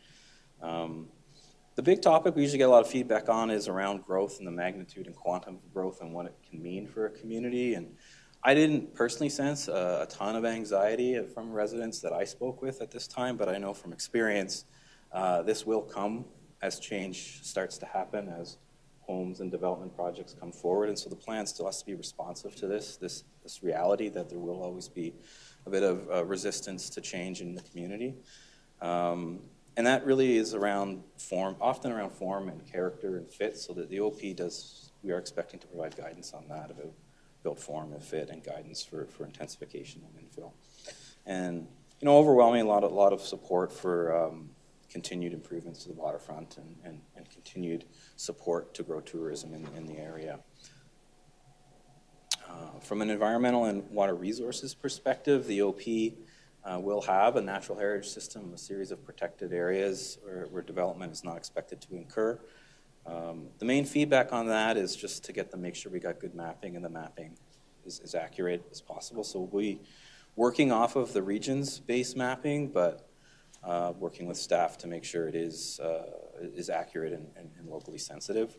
The big topic we usually get a lot of feedback on is around growth and the magnitude and quantum of growth and what it can mean for a community. And I didn't personally sense a ton of anxiety from residents that I spoke with at this time, but I know from experience this will come as change starts to happen, as homes and development projects come forward. And so the plan still has to be responsive to this reality that there will always be a bit of resistance to change in the community. And that really is around form, often around form and character and fit, so that the OP we are expecting to provide guidance on that about built form and fit and guidance for intensification and infill. And, overwhelmingly a lot of support for continued improvements to the waterfront and continued support to grow tourism in the area. From an environmental and water resources perspective, the OP will have a natural heritage system, a series of protected areas where development is not expected to incur. The main feedback on that is just to make sure we got good mapping, and the mapping is as accurate as possible. So we'll be working off of the region's base mapping, but working with staff to make sure it is accurate and locally sensitive.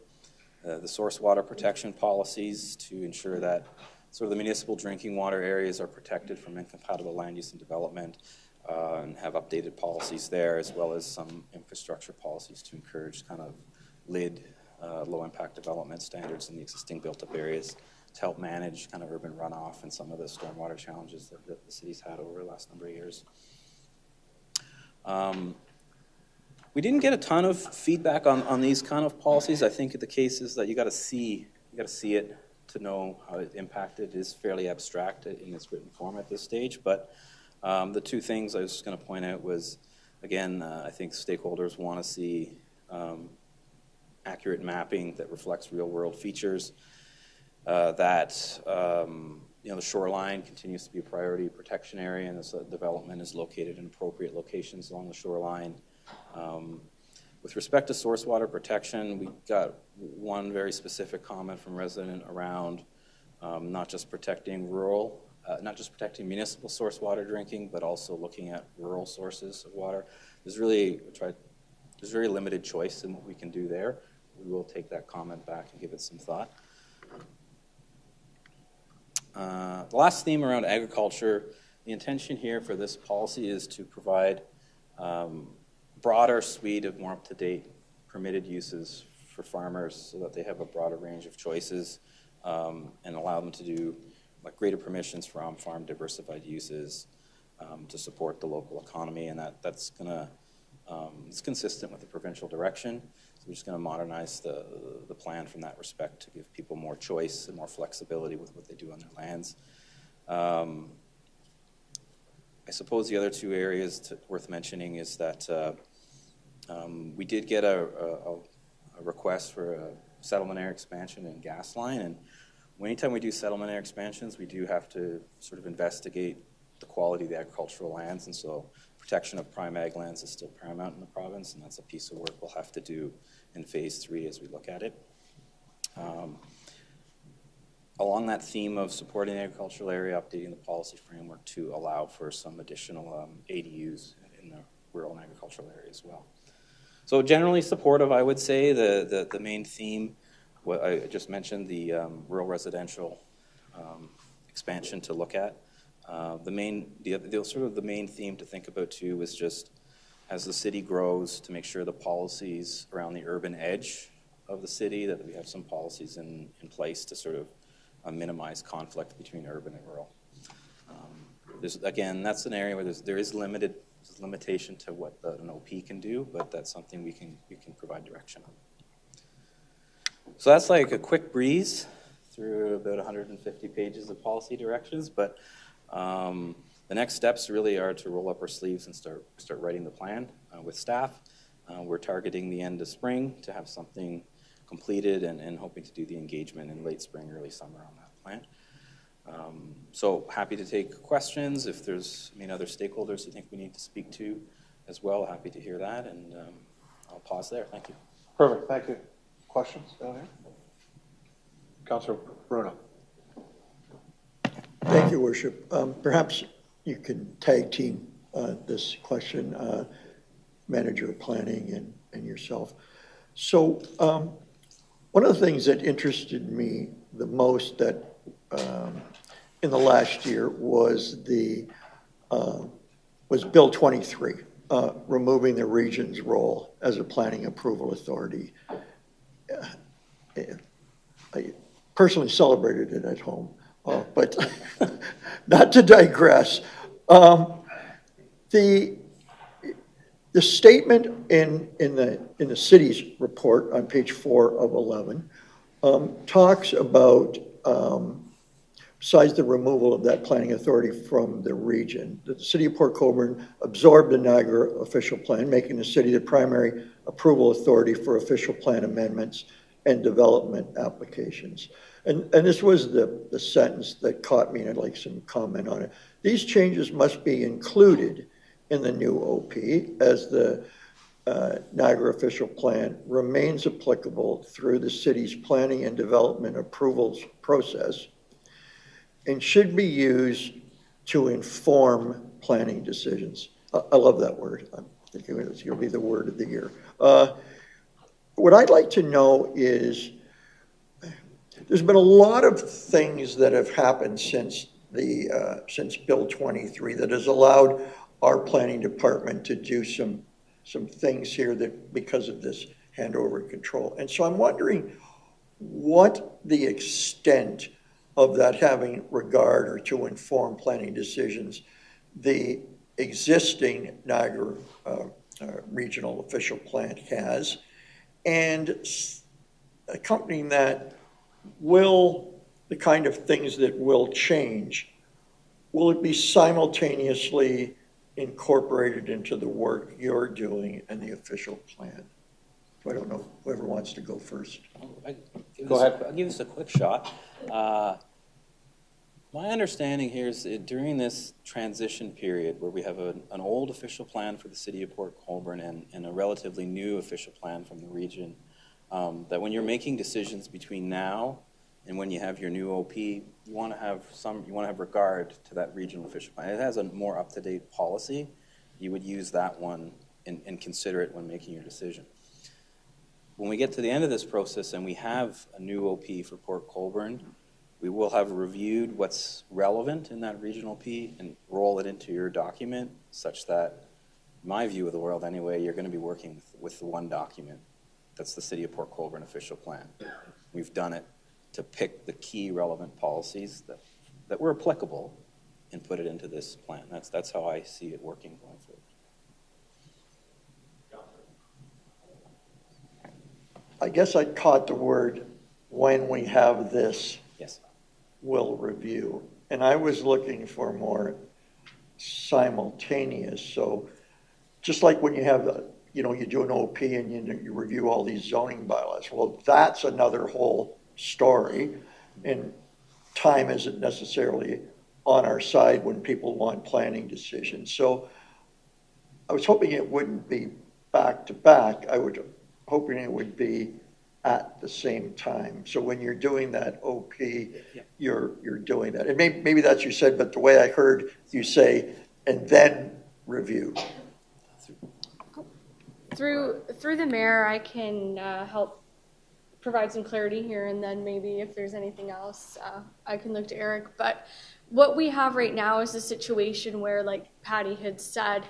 The source water protection policies to ensure that sort of the municipal drinking water areas are protected from incompatible land use and development, and have updated policies there, as well as some infrastructure policies to encourage kind of low impact development standards in the existing built up areas to help manage kind of urban runoff and some of the stormwater challenges that the city's had over the last number of years. We didn't get a ton of feedback on these kind of policies. I think the case is that you got to see it to know how it impacted. It is fairly abstract in its written form at this stage. But the two things I was just going to point out was, again, I think stakeholders want to see accurate mapping that reflects real world features, that the shoreline continues to be a priority protection area, and as development is located in appropriate locations along the shoreline. With respect to source water protection, we got one very specific comment from a resident around not just protecting municipal source water drinking, but also looking at rural sources of water. There's very limited choice in what we can do there. We will take that comment back and give it some thought. The last theme around agriculture, the intention here for this policy is to provide broader suite of more up-to-date permitted uses for farmers so that they have a broader range of choices, and allow them to do greater permissions for on-farm diversified uses to support the local economy, and that's gonna it's consistent with the provincial direction. So we're just going to modernize the plan from that respect to give people more choice and more flexibility with what they do on their lands. I suppose the other two areas worth mentioning is that we did get a request for a settlement area expansion and gas line, and anytime we do settlement area expansions, we do have to sort of investigate the quality of the agricultural lands, and so protection of prime ag lands is still paramount in the province, and that's a piece of work we'll have to do in phase 3 as we look at it. Along that theme of supporting the agricultural area, updating the policy framework to allow for some additional ADUs in the rural and agricultural area as well. So generally supportive, I would say. The main theme, what I just mentioned, the rural residential expansion to look at. The main theme to think about too was just as the city grows to make sure the policies around the urban edge of the city, that we have some policies in place to sort of minimize conflict between urban and rural. Again, that's an area where there is limitation to what an OP can do, but that's something we can provide direction on. So that's like a quick breeze through about 150 pages of policy directions, but the next steps really are to roll up our sleeves and start writing the plan with staff. We're targeting the end of spring to have something completed and hoping to do the engagement in late spring, early summer on that plan. So happy to take questions. If there's other stakeholders you think we need to speak to as well, happy to hear that. And I'll pause there. Thank you. Perfect, thank you. Questions down here? Councilor Bruno. Thank you, Worship. Perhaps you can tag team this question, Manager of Planning and yourself. So one of the things that interested me the most that in the last year was Bill 23, removing the region's role as a planning approval authority. I personally celebrated it at home, but not to digress. The statement in the city's report on page 4 of 11 talks about, besides the removal of that planning authority from the region, the city of Port Colborne absorbed the Niagara official plan, making the city the primary approval authority for official plan amendments and development applications. And this was the sentence that caught me, and I'd like some comment on it. These changes must be included in the new OP as the Niagara official plan remains applicable through the city's planning and development approvals process and should be used to inform planning decisions. I love that word. I'm thinking it's going to be the word of the year. What I'd like to know is, there's been a lot of things that have happened since Bill 23 that has allowed our planning department to do some things here that because of this handover control. And so I'm wondering what the extent of that having regard or to inform planning decisions the existing Niagara regional official plan has, and accompanying that, will the kind of things that will change, will it be simultaneously incorporated into the work you're doing and the official plan? I don't know, whoever wants to go first. Go ahead. I'll give this a quick shot. My understanding here is that during this transition period where we have an old official plan for the city of Port Colborne and a relatively new official plan from the region, that when you're making decisions between now and when you have your new OP, you want to have regard to that regional official plan. It has a more up-to-date policy. You would use that one and consider it when making your decision. When we get to the end of this process and we have a new OP for Port Colborne, we will have reviewed what's relevant in that regional P and roll it into your document such that, my view of the world anyway, you're going to be working with the one document. That's the City of Port Colborne official plan. We've done it to pick the key relevant policies that were applicable and put it into this plan. That's how I see it working going forward. I guess I caught the word when we have this. Yes. Will review. And I was looking for more simultaneous. So just like when you have, you do an OP and you review all these zoning bylaws. Well, that's another whole story. And time isn't necessarily on our side when people want planning decisions. So I was hoping it wouldn't be back to back. I was hoping it would be at the same time. So when you're doing that OP, you're doing that. And maybe that's you said, but the way I heard you say, and then review. Through the mayor, I can help provide some clarity here, and then maybe if there's anything else, I can look to Eric. But what we have right now is a situation where, like Patty had said,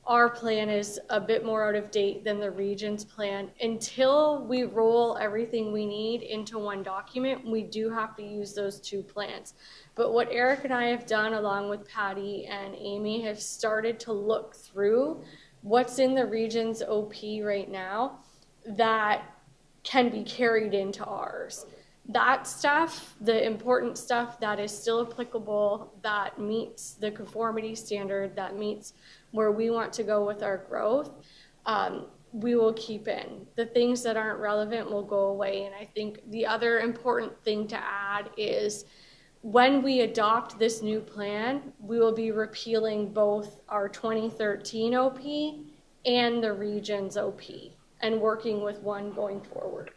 our plan is a bit more out of date than the region's plan. Until we roll everything we need into one document, we do have to use those two plans. But what Eric and I have done, along with Patty and Amy, have started to look through what's in the region's OP right now that can be carried into ours. That stuff, the important stuff that is still applicable, that meets the conformity standard, that meets where we want to go with our growth, we will keep in. The things that aren't relevant will go away. And I think the other important thing to add is when we adopt this new plan, we will be repealing both our 2013 OP and the region's OP and working with one going forward.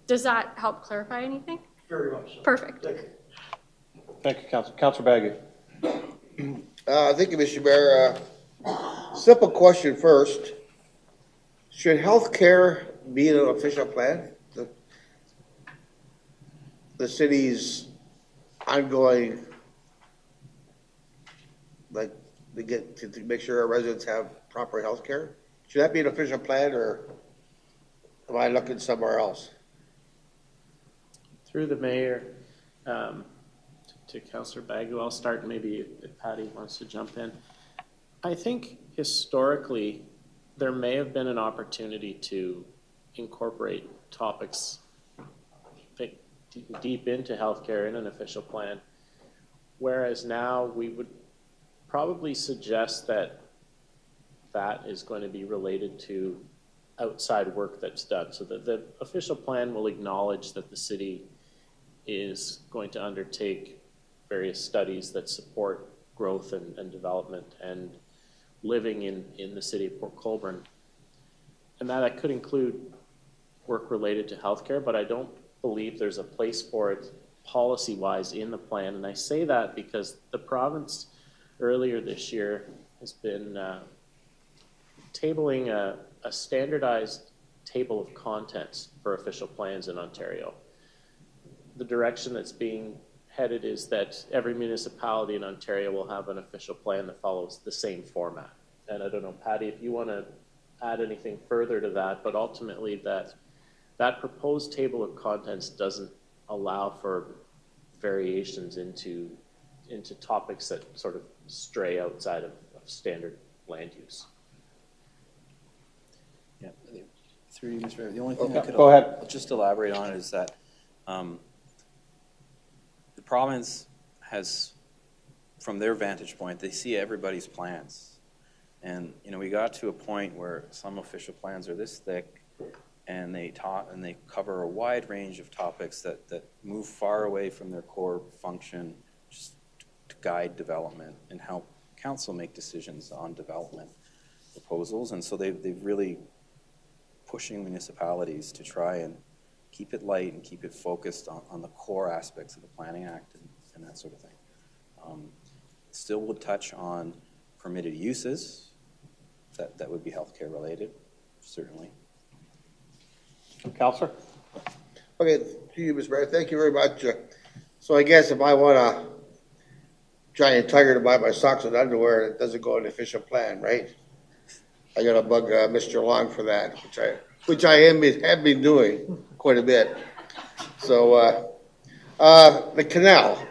Does that help clarify anything? Very much so. Perfect. Thank you, Councilor. Councilor Baggy. Thank you, Mr. Mayor. Simple question first. Should healthcare be in an official plan? The city's ongoing, like, to make sure our residents have proper health care? Should that be an official plan, or am I looking somewhere else? Through the mayor, to Councillor Bagu, I'll start, maybe if Patty wants to jump in. I think historically, there may have been an opportunity to incorporate topics deep into healthcare in an official plan, whereas now we would probably suggest that that is going to be related to outside work that's done. So that the official plan will acknowledge that the city is going to undertake various studies that support growth and development and living in the city of Port Colborne. And that could include work related to healthcare, but I don't believe there's a place for it policy-wise in the plan. And I say that because the province earlier this year has been tabling a standardized table of contents for official plans in Ontario. The direction that's being headed is that every municipality in Ontario will have an official plan that follows the same format. And I don't know, Patty, if you want to add anything further to that, but ultimately that proposed table of contents doesn't allow for variations into topics that sort of stray outside of standard land use. Yeah, through you, Mr. Mayor. The only thing I could go ahead. Just elaborate on is that the province has, from their vantage point, they see everybody's plans. And, you know, we got to a point where some official plans are this thick, and they cover a wide range of topics that move far away from their core function, just to guide development and help council make decisions on development proposals. And so they've really pushing municipalities to try and keep it light and keep it focused on the core aspects of the Planning Act and that sort of thing. Still would touch on permitted uses that would be healthcare related, certainly. Councillor? Okay, to you, Mr. Mayor. Thank you very much. So I guess if I want a giant tiger to buy my socks and underwear, it doesn't go in the official plan, right? I got to bug Mr. Long for that, which I have been doing quite a bit. So the canal,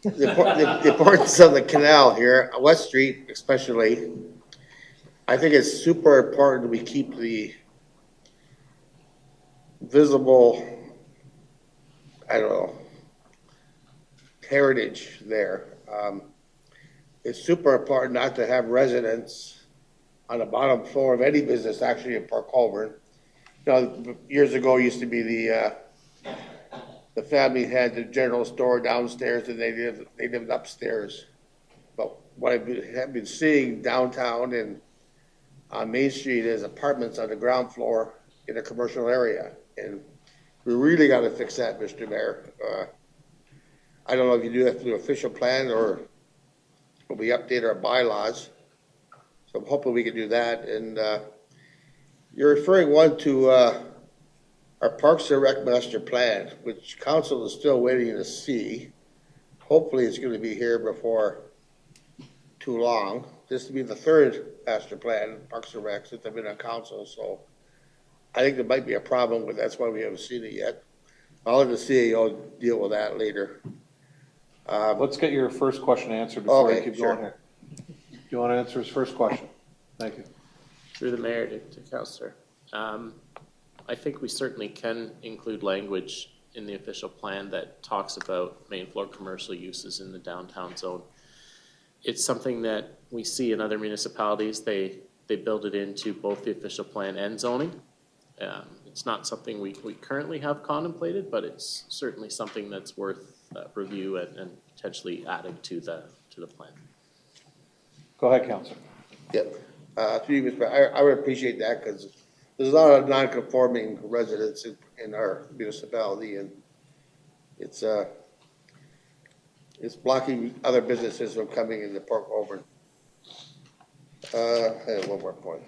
the importance of the canal here, West Street especially. I think it's super important we keep the visible, I don't know, heritage there. It's super important not to have residents on the bottom floor of any business actually in Port Colborne. You know, years ago used to be the family had the general store downstairs and they lived upstairs. But what have been seeing downtown and on Main Street is apartments on the ground floor in a commercial area. And we really got to fix that, Mr. Mayor. I don't know if you do that through official plan or we update our bylaws. So I'm hoping we can do that. And you're referring one to our Parks and Rec Master Plan, which council is still waiting to see. Hopefully it's going to be here before too long. This will be the third master plan, Parks and Rec, since I've been on council. So I think there might be a problem with that's why we haven't seen it yet. I'll let the CEO deal with that later. Let's get your first question answered before okay, you keep sure. going here. You want to answer his first question? Thank you. Through the mayor to Councillor. I think we certainly can include language in the official plan that talks about main floor commercial uses in the downtown zone. It's something that we see in other municipalities. They build it into both the official plan and zoning. It's not something we currently have contemplated, but it's certainly something that's worth review and potentially adding to the plan. Go ahead, Councillor. Yep. Through you, Mr. Mayor, I would appreciate that because there's a lot of non-conforming residents in our municipality, and it's blocking other businesses from coming into Port Colborne. I have one more point.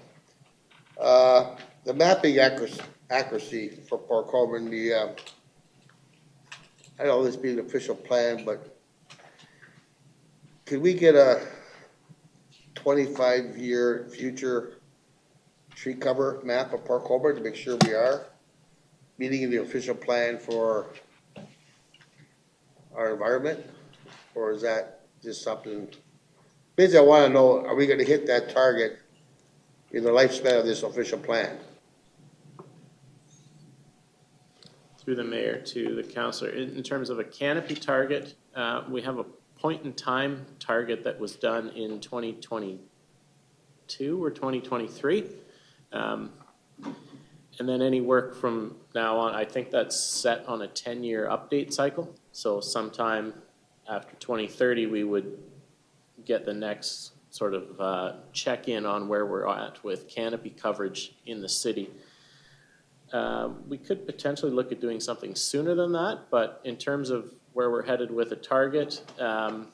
The mapping accuracy for Port Colborne, I know this being an official plan, but could we get a 25-year future tree cover map of Port Colborne to make sure we are meeting the official plan for our environment? Or is that just something, basically I want to know, are we going to hit that target in the lifespan of this official plan? Through the mayor to the councillor, in terms of a canopy target, we have a point in time target that was done in 2022 or 2023. And then any work from now on, I think that's set on a 10-year update cycle. So sometime after 2030, we would get the next sort of check-in on where we're at with canopy coverage in the city. We could potentially look at doing something sooner than that, but in terms of where we're headed with a target, I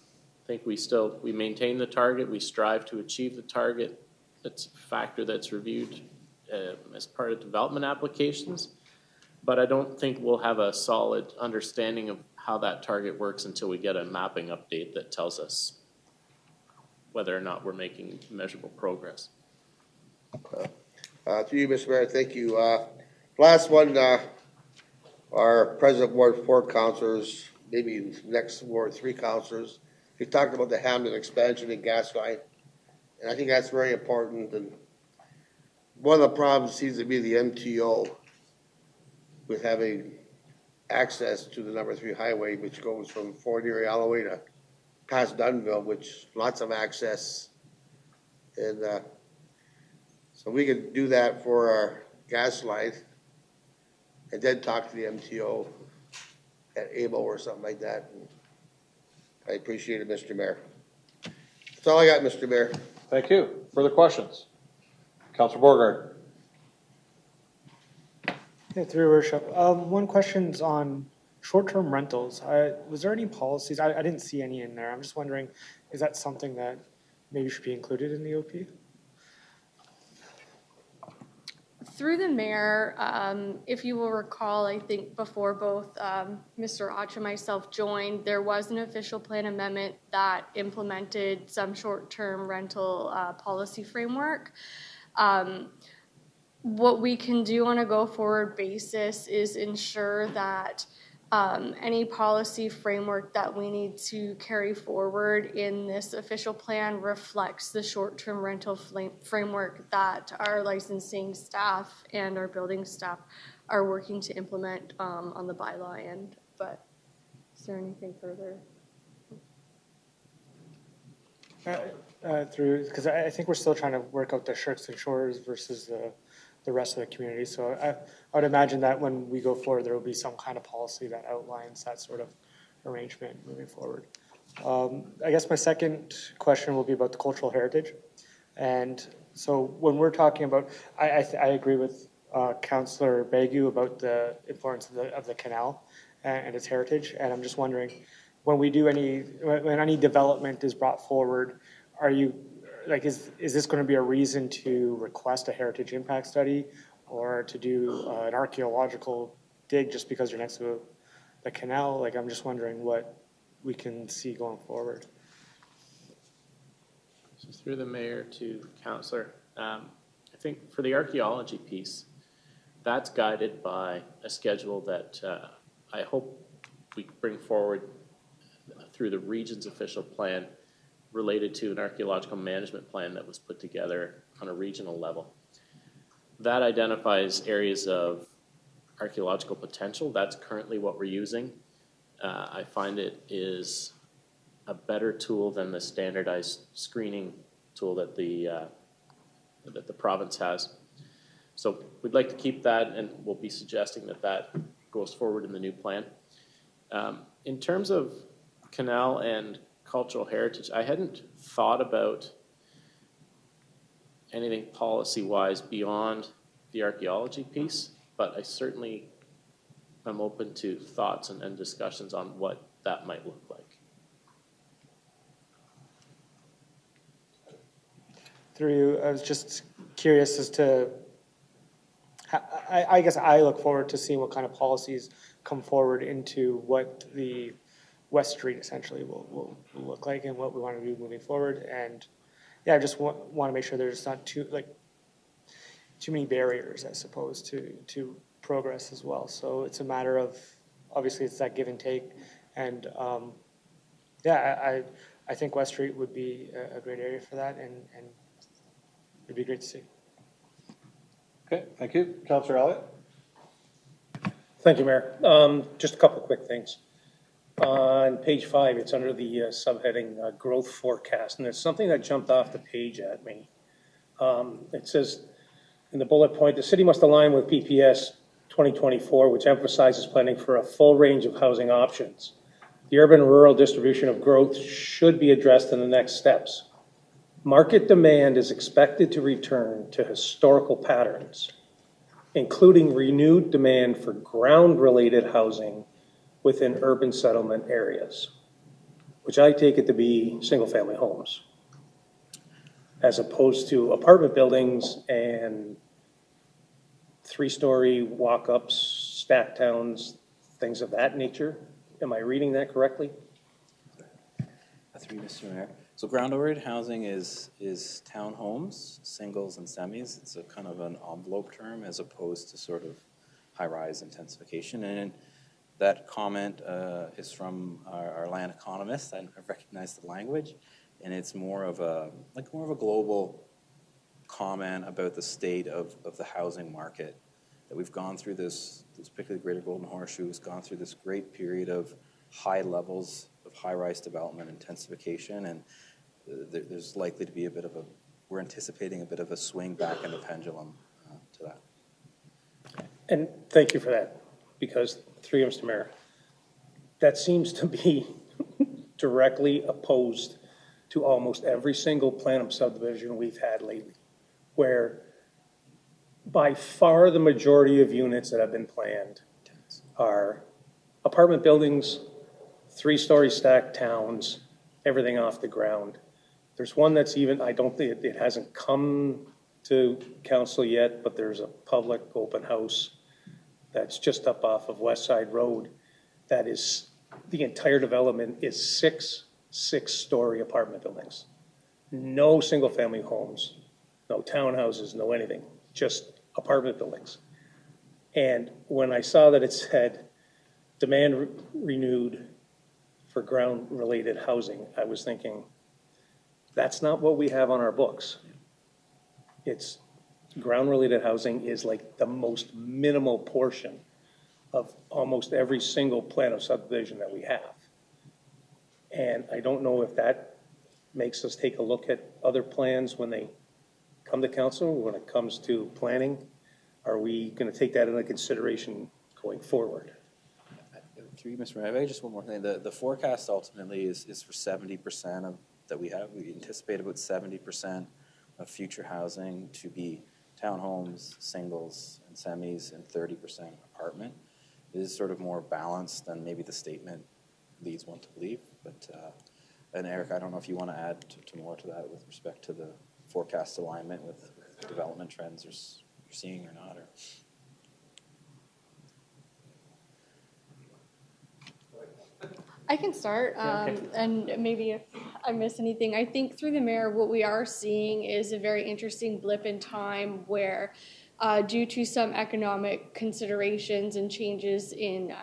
think we maintain the target. We strive to achieve the target. That's a factor that's reviewed as part of development applications, but I don't think we'll have a solid understanding of how that target works until we get a mapping update that tells us whether or not we're making measurable progress. To you, Mr. Mayor, thank you. Last one, our President Ward 4 councillors, maybe next Ward 3 councillors, we talked about the Hamden expansion and gas line, and I think that's very important. And one of the problems seems to be the MTO with having access to the number 3 highway, which goes from Fort Erie all the way to past Dunville, which lots of access. And so we could do that for our gas line and then talk to the MTO at ABO or something like that. And I appreciate it, Mr. Mayor. That's all I got, Mr. Mayor. Thank you. Further questions? Councillor Borgard. Yeah, through your worship. One question's on short-term rentals. Was there any policies? I didn't see any in there. I'm just wondering, is that something that maybe should be included in the OP? Through the mayor, if you will recall, I think before both Mr. Otch and myself joined, there was an official plan amendment that implemented some short-term rental policy framework. What we can do on a go-forward basis is ensure that any policy framework that we need to carry forward in this official plan reflects the short-term rental framework that our licensing staff and our building staff are working to implement on the bylaw end. But is there anything further? Because I think we're still trying to work out the shirks and shores versus the rest of the community. So I would imagine that when we go forward, there will be some kind of policy that outlines that sort of arrangement moving forward. I guess my second question will be about the cultural heritage. And so when we're talking about, I agree with Councillor Bagu about the importance of the canal and its heritage. And I'm just wondering, when any development is brought forward, are you, like, is this going to be a reason to request a heritage impact study or to do an archaeological dig just because you're next to the canal? Like, I'm just wondering what we can see going forward. So through the mayor to councillor, I think for the archaeology piece, that's guided by a schedule that I hope we bring forward through the region's official plan related to an archaeological management plan that was put together on a regional level. That identifies areas of archaeological potential. That's currently what we're using. I find it is a better tool than the standardized screening tool that the province has. So we'd like to keep that, and we'll be suggesting that that goes forward in the new plan. In terms of canal and cultural heritage, I hadn't thought about anything policy-wise beyond the archaeology piece, but I certainly am open to thoughts and discussions on what that might look like. Through you, I was just curious as to, I guess I look forward to seeing what kind of policies come forward into what the West Street essentially will look like and what we want to do moving forward. And yeah, I just want to make sure there's not too many barriers, I suppose, to progress as well. So it's a matter of, obviously it's that give and take. And yeah, I think West Street would be a great area for that, and it'd be great to see. Okay, thank you. Councillor Elliott? Thank you, Mayor. Just a couple of quick things. On page 5, it's under the subheading growth forecast, and there's something that jumped off the page at me. It says in the bullet point, the city must align with PPS 2024, which emphasizes planning for a full range of housing options. The urban-rural distribution of growth should be addressed in the next steps. Market demand is expected to return to historical patterns, including renewed demand for ground-related housing within urban settlement areas, which I take it to be single-family homes, as opposed to apartment buildings and 3-story walk-ups, stack towns, things of that nature. Am I reading that correctly? Through you, Mr. Mayor. So ground-oriented housing is townhomes, singles, and semis. It's a kind of an envelope term as opposed to sort of high-rise intensification. And that comment is from our land economist. I recognize the language, and it's more of a global comment about the state of the housing market. That we've gone through this particularly Greater Golden Horseshoe has gone through this great period of high levels of high-rise development intensification, and there's likely to be we're anticipating a bit of a swing back in the pendulum to that. And thank you for that, because through you, Mr. Mayor, that seems to be directly opposed to almost every single plan of subdivision we've had lately, where by far the majority of units that have been planned are apartment buildings, 3-story stacked towns, everything off the ground. There's one that's even, I don't think it hasn't come to council yet, but there's a public open house that's just up off of West Side Road. That is, the entire development is 6-story apartment buildings. No single family homes, no townhouses, no anything, just apartment buildings. And when I saw that it said demand renewed for ground related housing, I was thinking, that's not what we have on our books. It's ground-related housing is like the most minimal portion of almost every single plan of subdivision that we have. And I don't know if that makes us take a look at other plans when they come to council, when it comes to planning. Are we going to take that into consideration going forward? Through you, Mr. Mayor, just one more thing. The forecast ultimately is for 70% of that we have. We anticipate about 70% of future housing to be townhomes, singles, and semis, and 30% apartment. It is sort of more balanced than maybe the statement leads one to believe. But and Eric, I don't know if you want to add to more to that with respect to the forecast alignment with development trends you're seeing or not. Or I can start, and maybe if I miss anything, I think through the mayor, what we are seeing is a very interesting blip in time where, due to some economic considerations and changes in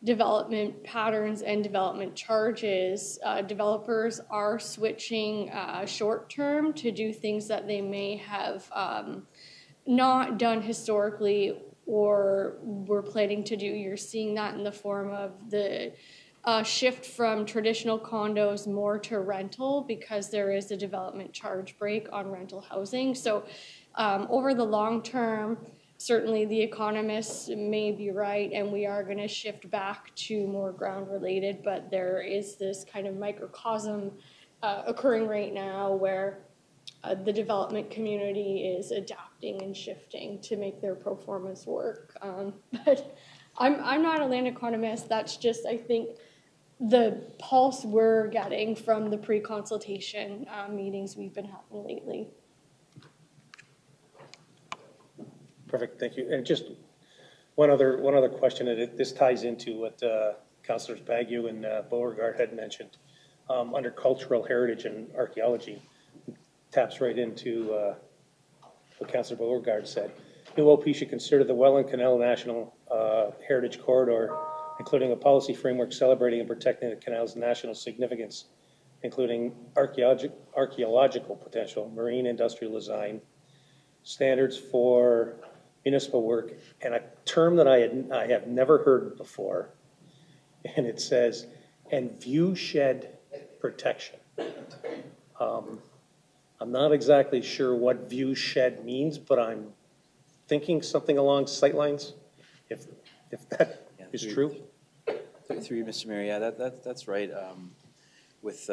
development patterns and development charges, developers are switching short term to do things that they may have not done historically or were planning to do. You're seeing that in the form of the shift from traditional condos more to rental because there is a development charge break on rental housing. So Over the long term, certainly the economists may be right, and we are going to shift back to more ground related, but there is this kind of microcosm occurring right now where the development community is adapting and shifting to make their performance work. But I'm not a land economist. That's just, I think, the pulse we're getting from the pre-consultation meetings we've been having lately. Perfect, thank you. And just one other question, and this ties into what Councillors Bagu and Beauregard had mentioned. Under cultural heritage and archaeology, taps right into what Councillor Beauregard said. New OP should consider the Welland Canal National Heritage Corridor, including a policy framework celebrating and protecting the canal's national significance, including archaeological potential, marine industrial design, standards for municipal work, and a term that I have never heard before, and it says, and view shed protection. I'm not exactly sure what view shed means, but I'm thinking something along sight lines, if that is true. Through you, Mr. Mayor, yeah, that's right. With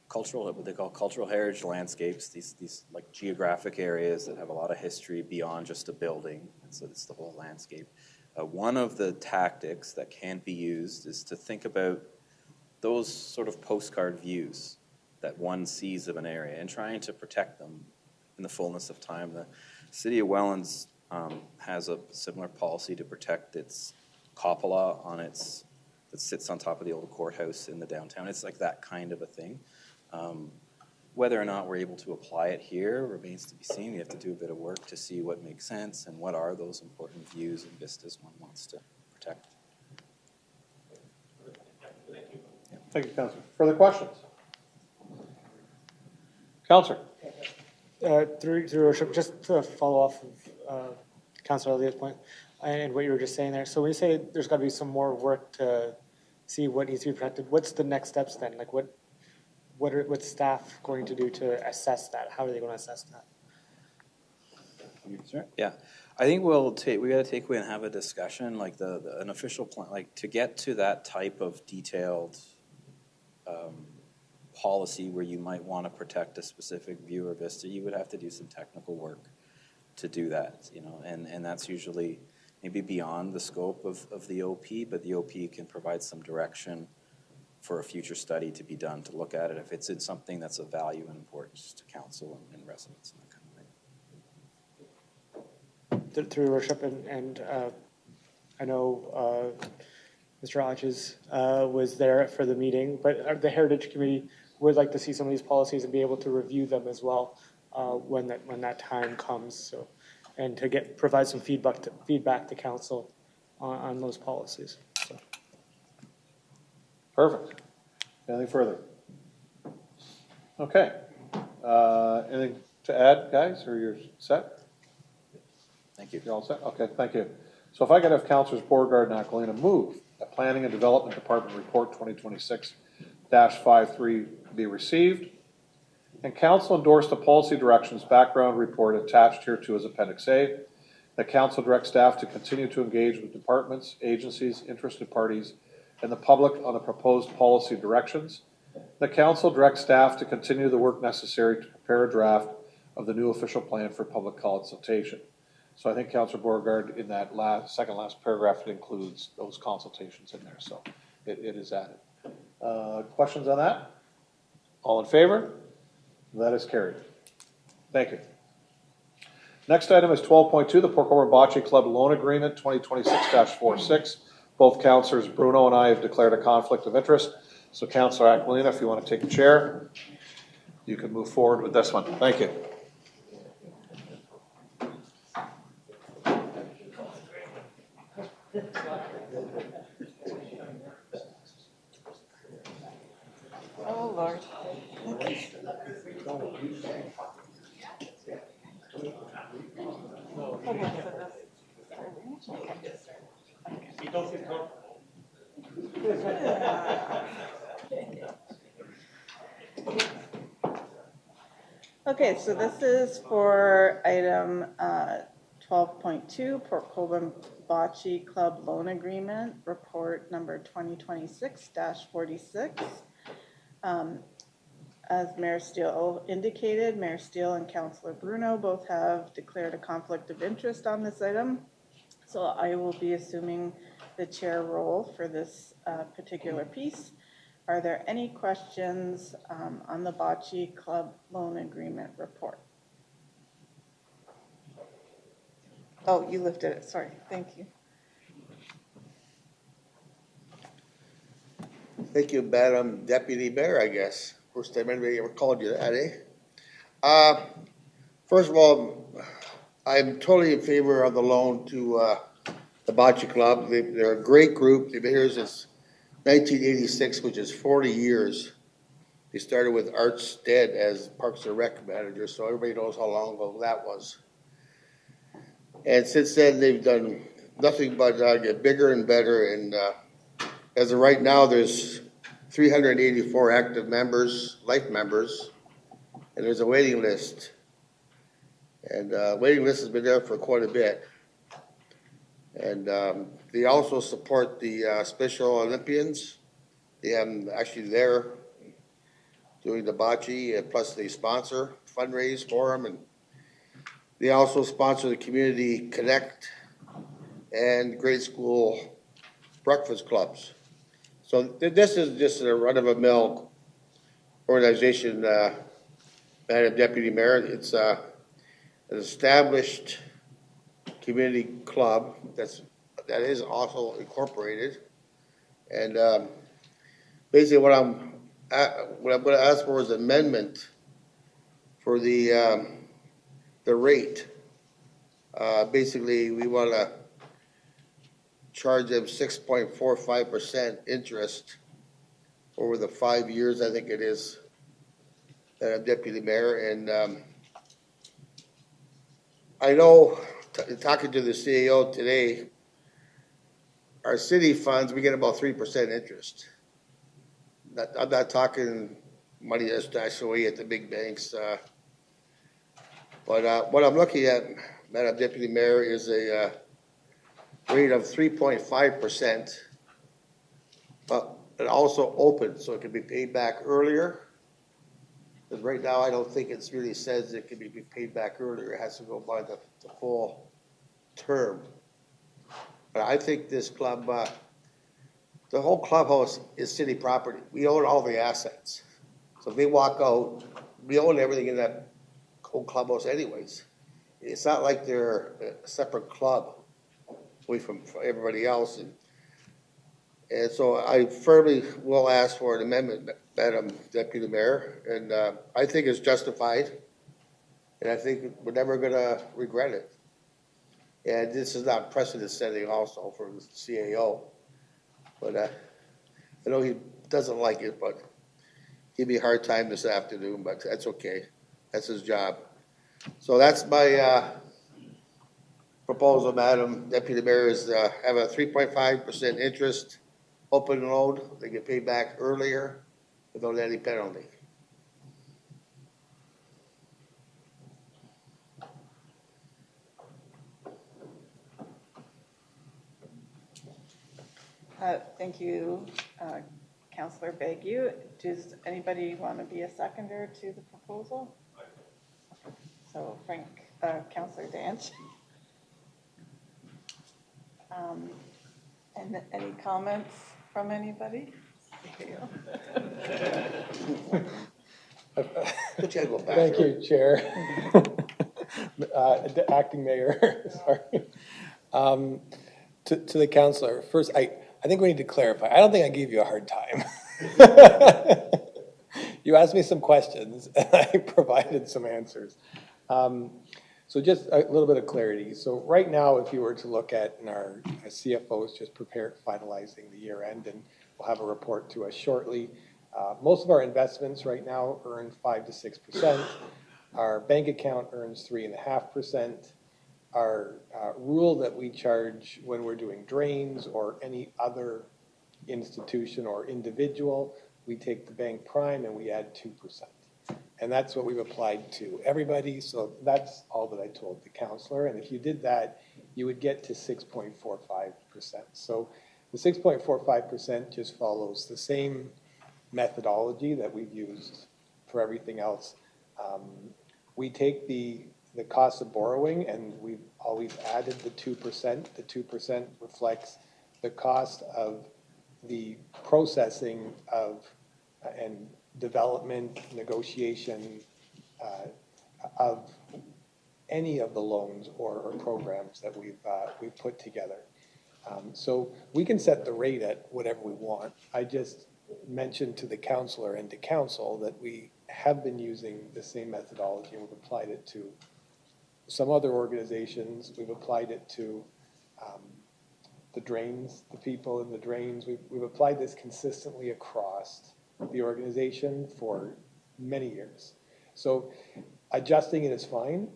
cultural, what they call cultural heritage landscapes, these like geographic areas that have a lot of history beyond just a building, and so it's the whole landscape. One of the tactics that can be used is to think about those sort of postcard views that one sees of an area and trying to protect them in the fullness of time. The City of Welland's has a similar policy to protect its cupola that sits on top of the old courthouse in the downtown. It's like that kind of a thing. Whether or not we're able to apply it here remains to be seen. We have to do a bit of work to see what makes sense and what are those important views and vistas one wants to protect. Thank you, Councillor. Further questions? Councillor. Through your worship, just to follow off of Councillor Elliott's point and what you were just saying there. So when you say there's got to be some more work to see what needs to be protected, what's the next steps then? Like what's staff going to do to assess that? How are they going to assess that? Yeah, I think we got to take away and have a discussion, like an official plan, like to get to that type of detailed policy where you might want to protect a specific view or vista. You would have to do some technical work to do that, and that's usually maybe beyond the scope of the OP, but the OP can provide some direction for a future study to be done to look at it if it's in something that's of value and importance to council and residents and that kind of thing. Through your worship, and I know Mr. Hodges was there for the meeting, but the Heritage Committee would like to see some of these policies and be able to review them as well when that time comes. So, and to provide some feedback to council on those policies. So. Perfect. Anything further? Okay. Anything to add, guys, or you're set? Thank you. You're all set? Okay, thank you. So if I could have Councillors Beauregard and Aquilina move that Planning and Development Department Report 2026-53 be received, and Council endorse the policy directions background report attached here to as Appendix A. That Council directs staff to continue to engage with departments, agencies, interested parties, and the public on the proposed policy directions. The Council directs staff to continue the work necessary to prepare a draft of the new official plan for public consultation. So I think Councillor Beauregard, in that second last paragraph, it includes those consultations in there, so it is added. Questions on that? All in favor? That is carried. Thank you. Next item is 12.2, the Port Colborne Bocce Club Loan Agreement 2026-46. Both Councillors Bruno and I have declared a conflict of interest. So Councillor Aquilina, if you want to take a chair, you can move forward with this one. Thank you. Oh, Lord. Okay, so this is for item 12.2, Port Colborne Bocce Club Loan Agreement, report number 2026-46. As Mayor Steele indicated, Mayor Steele and Councillor Bruno both have declared a conflict of interest on this item. So I will be assuming the chair role for this particular piece. Are there any questions on the Bocce Club Loan Agreement report? Oh, you lifted it. Sorry. Thank you. Thank you, Madam Deputy Mayor, I guess. First time anybody ever called you that, eh? First of all, I'm totally in favor of the loan to the Bocce Club. They're a great group. They've been here since 1986, which is 40 years. They started with Art Stead as Parks and Rec manager, so everybody knows how long ago that was. And since then, they've done nothing but get bigger and better. And as of right now, there's 384 active members, life members, and there's a waiting list. And waiting list has been there for quite a bit. And they also support the Special Olympians. They have them actually there doing the bocce, and plus they sponsor, fundraise for them. And they also sponsor the Community Connect and grade school breakfast clubs. So this is just a run-of-the-mill organization, Madam Deputy Mayor. It's an established community club that is also incorporated. And basically what I'm going to ask for is amendment for the rate. Basically, we want to charge them 6.45% interest over the 5 years, I think it is, Deputy Mayor. And I know, talking to the CEO today, our city funds, we get about 3% interest. I'm not talking money that's stashed away at the big banks. But what I'm looking at, Madam Deputy Mayor, is a rate of 3.5%, but it also open, so it can be paid back earlier. Because right now, I don't think it really says it can be paid back earlier. It has to go by the full term. But I think this club, the whole clubhouse is city property. We own all the assets. So if they walk out, we own everything in that whole clubhouse anyways. It's not like they're a separate club away from everybody else. And so I firmly will ask for an amendment, Madam Deputy Mayor, and I think it's justified, and I think we're never going to regret it. And this is not precedent setting also for the CAO, but I know he doesn't like it, but give me a hard time this afternoon, but that's okay. That's his job. So that's my proposal, Madam Deputy Mayor, is have a 3.5% interest open loan. They get paid back earlier without any penalty. Thank you, Councillor Bagu. Does anybody want to be a seconder to the proposal? So Frank, Councillor Danch. And any comments from anybody? Thank you, Chair. Acting Mayor, sorry. To the councillor, first, I think we need to clarify. I don't think I gave you a hard time. You asked me some questions, and I provided some answers. So just a little bit of clarity. So right now, if you were to look at, and our CFO is just finalizing the year end, and we'll have a report to us shortly. Most of our investments right now earn 5 to 6%. Our bank account earns 3.5%. Our rule that we charge when we're doing drains or any other institution or individual, we take the bank prime and we add 2%. And that's what we've applied to everybody. So that's all that I told the counselor. And if you did that, you would get to 6.45%. So the 6.45% just follows the same methodology that we've used for everything else. We take the cost of borrowing, and we've always added the 2%. The 2% reflects the cost of the processing of and development, negotiation of any of the loans or programs that we've put together. So we can set the rate at whatever we want. I just mentioned to the counselor and to council that we have been using the same methodology, and we've applied it to some other organizations. We've applied it to the drains, the people in the drains. We've applied this consistently across the organization for many years. So adjusting it is fine,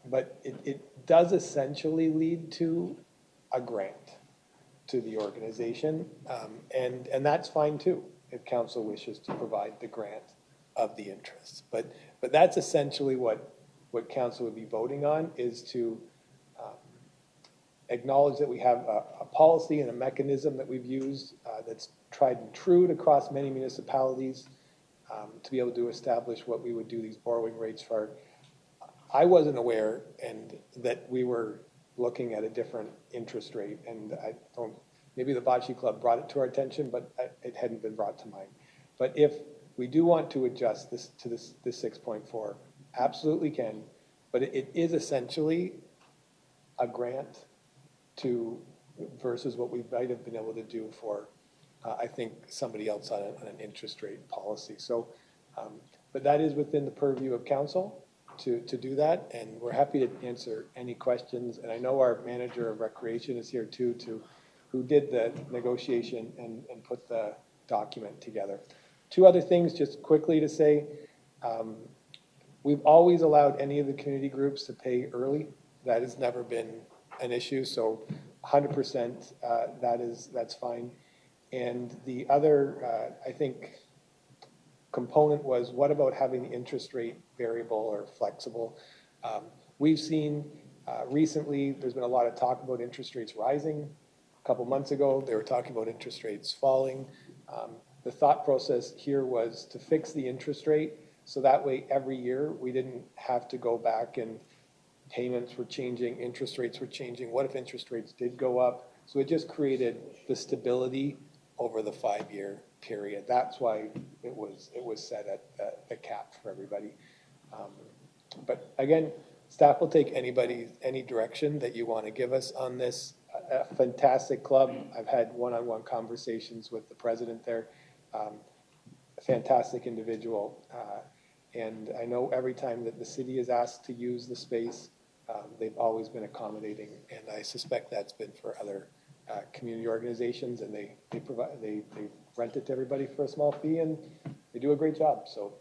but it does essentially lead to a grant to the organization. And that's fine too, if council wishes to provide the grant of the interest. But that's essentially what council would be voting on, is to acknowledge that we have a policy and a mechanism that we've used that's tried and true across many municipalities to be able to establish what we would do these borrowing rates for. I wasn't aware and that we were looking at a different interest rate, and I don't, maybe the Bocce Club brought it to our attention, but it hadn't been brought to mind. But if we do want to adjust this to this 6.4, absolutely can, but it is essentially a grant to versus what we might have been able to do for I think somebody else on an interest rate policy. So, but that is within the purview of council to do that, and we're happy to answer any questions. And I know our manager of recreation is here too, who did the negotiation and put the document together. Two other things just quickly to say. We've always allowed any of the community groups to pay early. That has never been an issue, so 100% that's fine. And the other, I think, component was, what about having the interest rate variable or flexible? We've seen recently, there's been a lot of talk about interest rates rising. A couple months ago, they were talking about interest rates falling. The thought process here was to fix the interest rate, so that way every year we didn't have to go back and payments were changing, interest rates were changing. What if interest rates did go up? So it just created the stability over the 5-year period. That's why it was set at the cap for everybody. But again, staff will take any direction that you want to give us on this. A fantastic club. I've had one-on-one conversations with the president there. A fantastic individual. And I know every time that the city is asked to use the space, they've always been accommodating, and I suspect that's been for other community organizations, and they rent it to everybody for a small fee, and they do a great job. So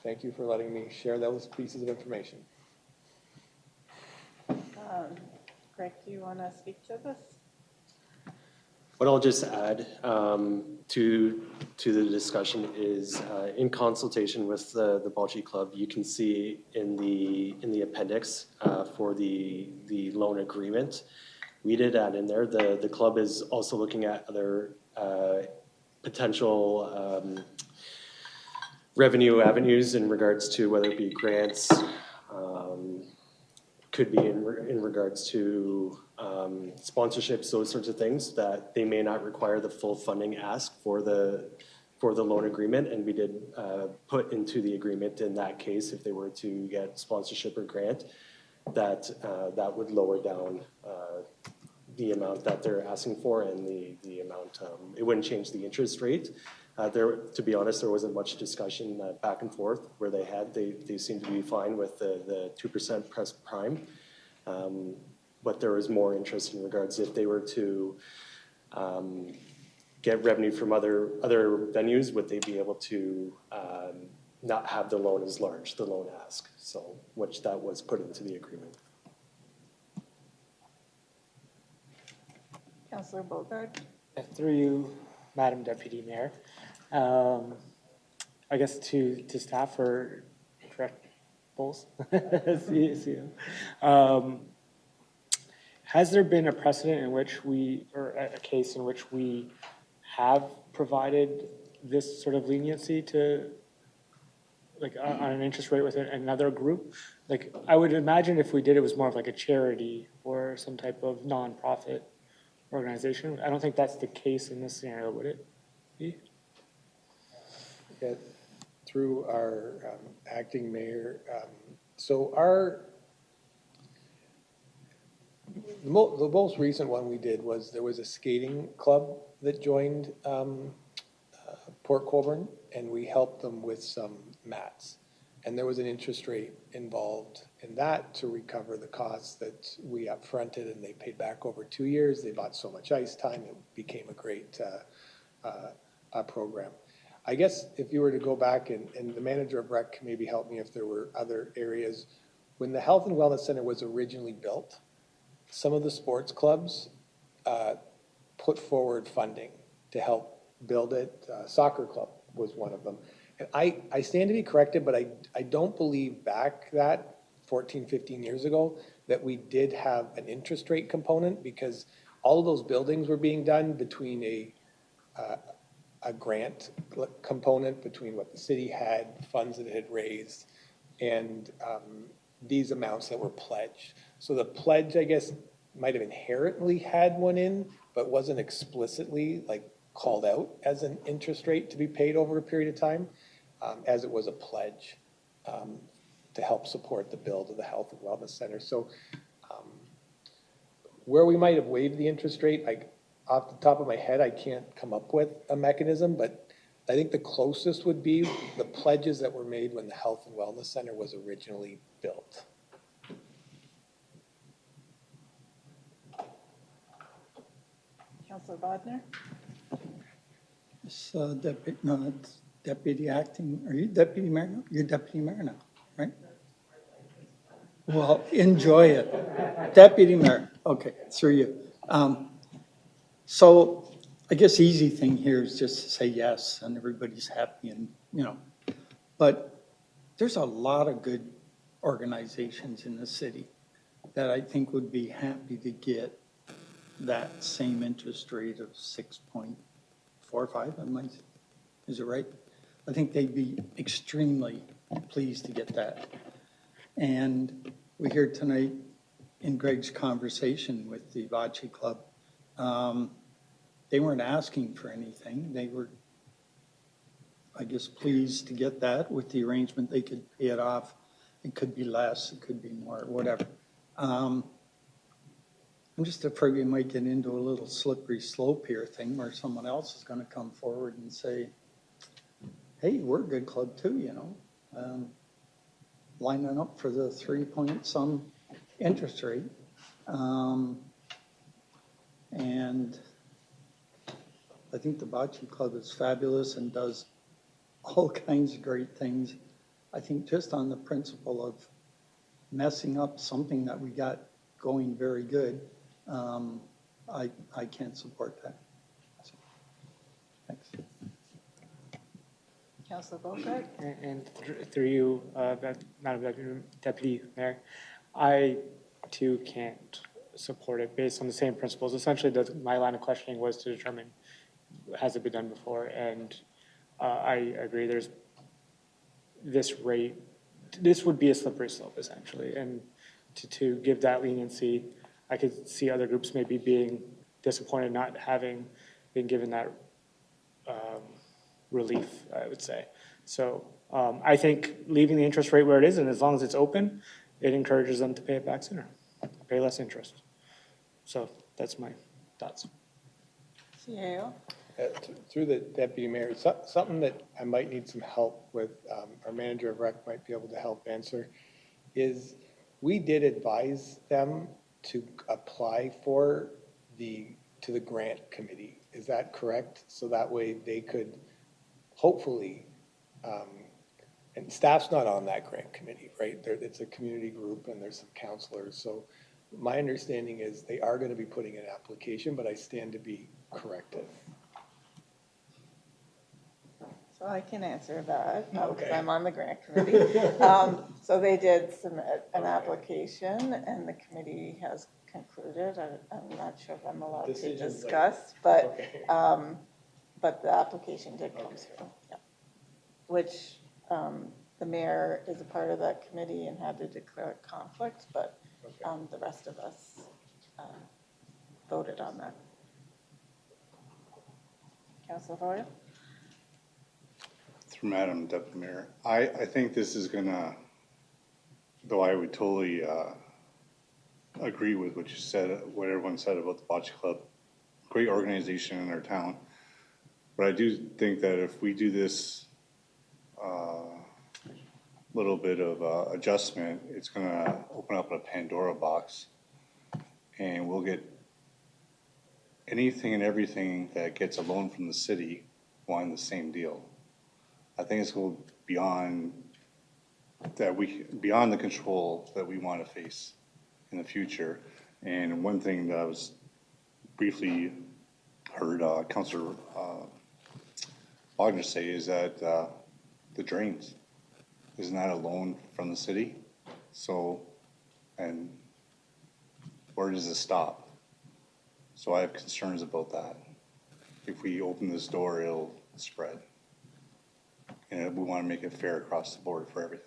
thank you for letting me share those pieces of information. Greg, do you want to speak to this? What I'll just add to the discussion is, in consultation with the Bocce Club, you can see in the appendix for the loan agreement, we did add in there. The club is also looking at other potential revenue avenues in regards to whether it be grants, could be in regards to sponsorships, those sorts of things, that they may not require the full funding ask for the loan agreement. And we did put into the agreement in that case, if they were to get sponsorship or grant, that would lower down the amount that they're asking for, and the amount, it wouldn't change the interest rate. To be honest, there wasn't much discussion back and forth where they seemed to be fine with the 2% press prime. But there was more interest in regards if they were to get revenue from other venues, would they be able to not have the loan as large, the loan ask, so which that was put into the agreement. Councillor Bogart. Through you, Madam Deputy Mayor. I guess to staff or direct Bowles. Has there been a precedent in which or a case in which we have provided this sort of leniency to, like, on an interest rate with another group? Like, I would imagine if we did, it was more of like a charity or some type of nonprofit organization. I don't think that's the case in this scenario, would it be? Yeah, through our acting mayor, so the most recent one we did was there was a skating club that joined Port Colborne, and we helped them with some mats. And there was an interest rate involved in that to recover the costs that we upfronted, and they paid back over 2 years. They bought so much ice time, it became a great program. I guess if you were to go back, and the manager of rec can maybe help me if there were other areas, when the Health and Wellness Center was originally built, some of the sports clubs put forward funding to help build it. Soccer club was one of them. And I stand to be corrected, but I don't believe back that 14, 15 years ago that we did have an interest rate component, because all of those buildings were being done between a grant component between what the city had, funds that it had raised, and these amounts that were pledged. So the pledge, I guess, might have inherently had one in, but wasn't explicitly like called out as an interest rate to be paid over a period of time, as it was a pledge to help support the build of the Health and Wellness Center. So where we might have waived the interest rate, off the top of my head, I can't come up with a mechanism, but I think the closest would be the pledges that were made when the Health and Wellness Center was originally built. Councillor Bodnar? It's deputy acting, are you deputy mayor now? You're deputy mayor now, right? Well, enjoy it. Deputy mayor, okay, through you. So I guess the easy thing here is just to say yes and everybody's happy and, but there's a lot of good organizations in the city that I think would be happy to get that same interest rate of 6.45, is it right? I think they'd be extremely pleased to get that. And we hear tonight in Greg's conversation with the Bocce Club, they weren't asking for anything. They were, I guess, pleased to get that with the arrangement. They could pay it off. It could be less, it could be more, whatever. I'm just afraid we might get into a little slippery slope here thing where someone else is going to come forward and say, hey, we're a good club too, lining up for the 3-point-some interest rate. And I think the Bocce Club is fabulous and does all kinds of great things. I think just on the principle of messing up something that we got going very good, I can't support that. So, thanks. Councillor Beauclerk? And through you, Madam Deputy Mayor, I too can't support it based on the same principles. Essentially, my line of questioning was to determine, has it been done before? And I agree, there's this rate, this would be a slippery slope essentially. And to give that leniency, I could see other groups maybe being disappointed not having been given that relief, I would say. So I think leaving the interest rate where it is, and as long as it's open, it encourages them to pay it back sooner, pay less interest. So that's my thoughts. CAO? Through the deputy mayor, something that I might need some help with, our manager of rec might be able to help answer, is we did advise them to apply to the grant committee. Is that correct? So that way they could hopefully, and staff's not on that grant committee, right? It's a community group and there's some counselors. So my understanding is they are going to be putting an application, but I stand to be corrected. So I can answer that, because Okay. I'm on the grant committee. So they did submit an application, and the committee has concluded. I'm not sure if I'm allowed to Decisions later. discuss, but, Okay. but the application did come through, yeah. Which, the mayor is a part of that committee and had to declare a conflict, but, the rest of us, voted on that. Councilor Hoyle? Through Madam Deputy Mayor, I think this is gonna, though I would totally agree with what you said, what everyone said about the Bocce Club, great organization in our town. But I do think that if we do this little bit of adjustment, it's gonna open up a Pandora box, and we'll get anything and everything that gets a loan from the city wanting the same deal. I think it's going beyond beyond the control that we want to face in the future. And one thing that I was briefly heard Councillor Wagner say is that the drains, isn't that a loan from the city? So, and where does it stop? So I have concerns about that. If we open this door, it'll spread. And we want to make it fair across the board for everything.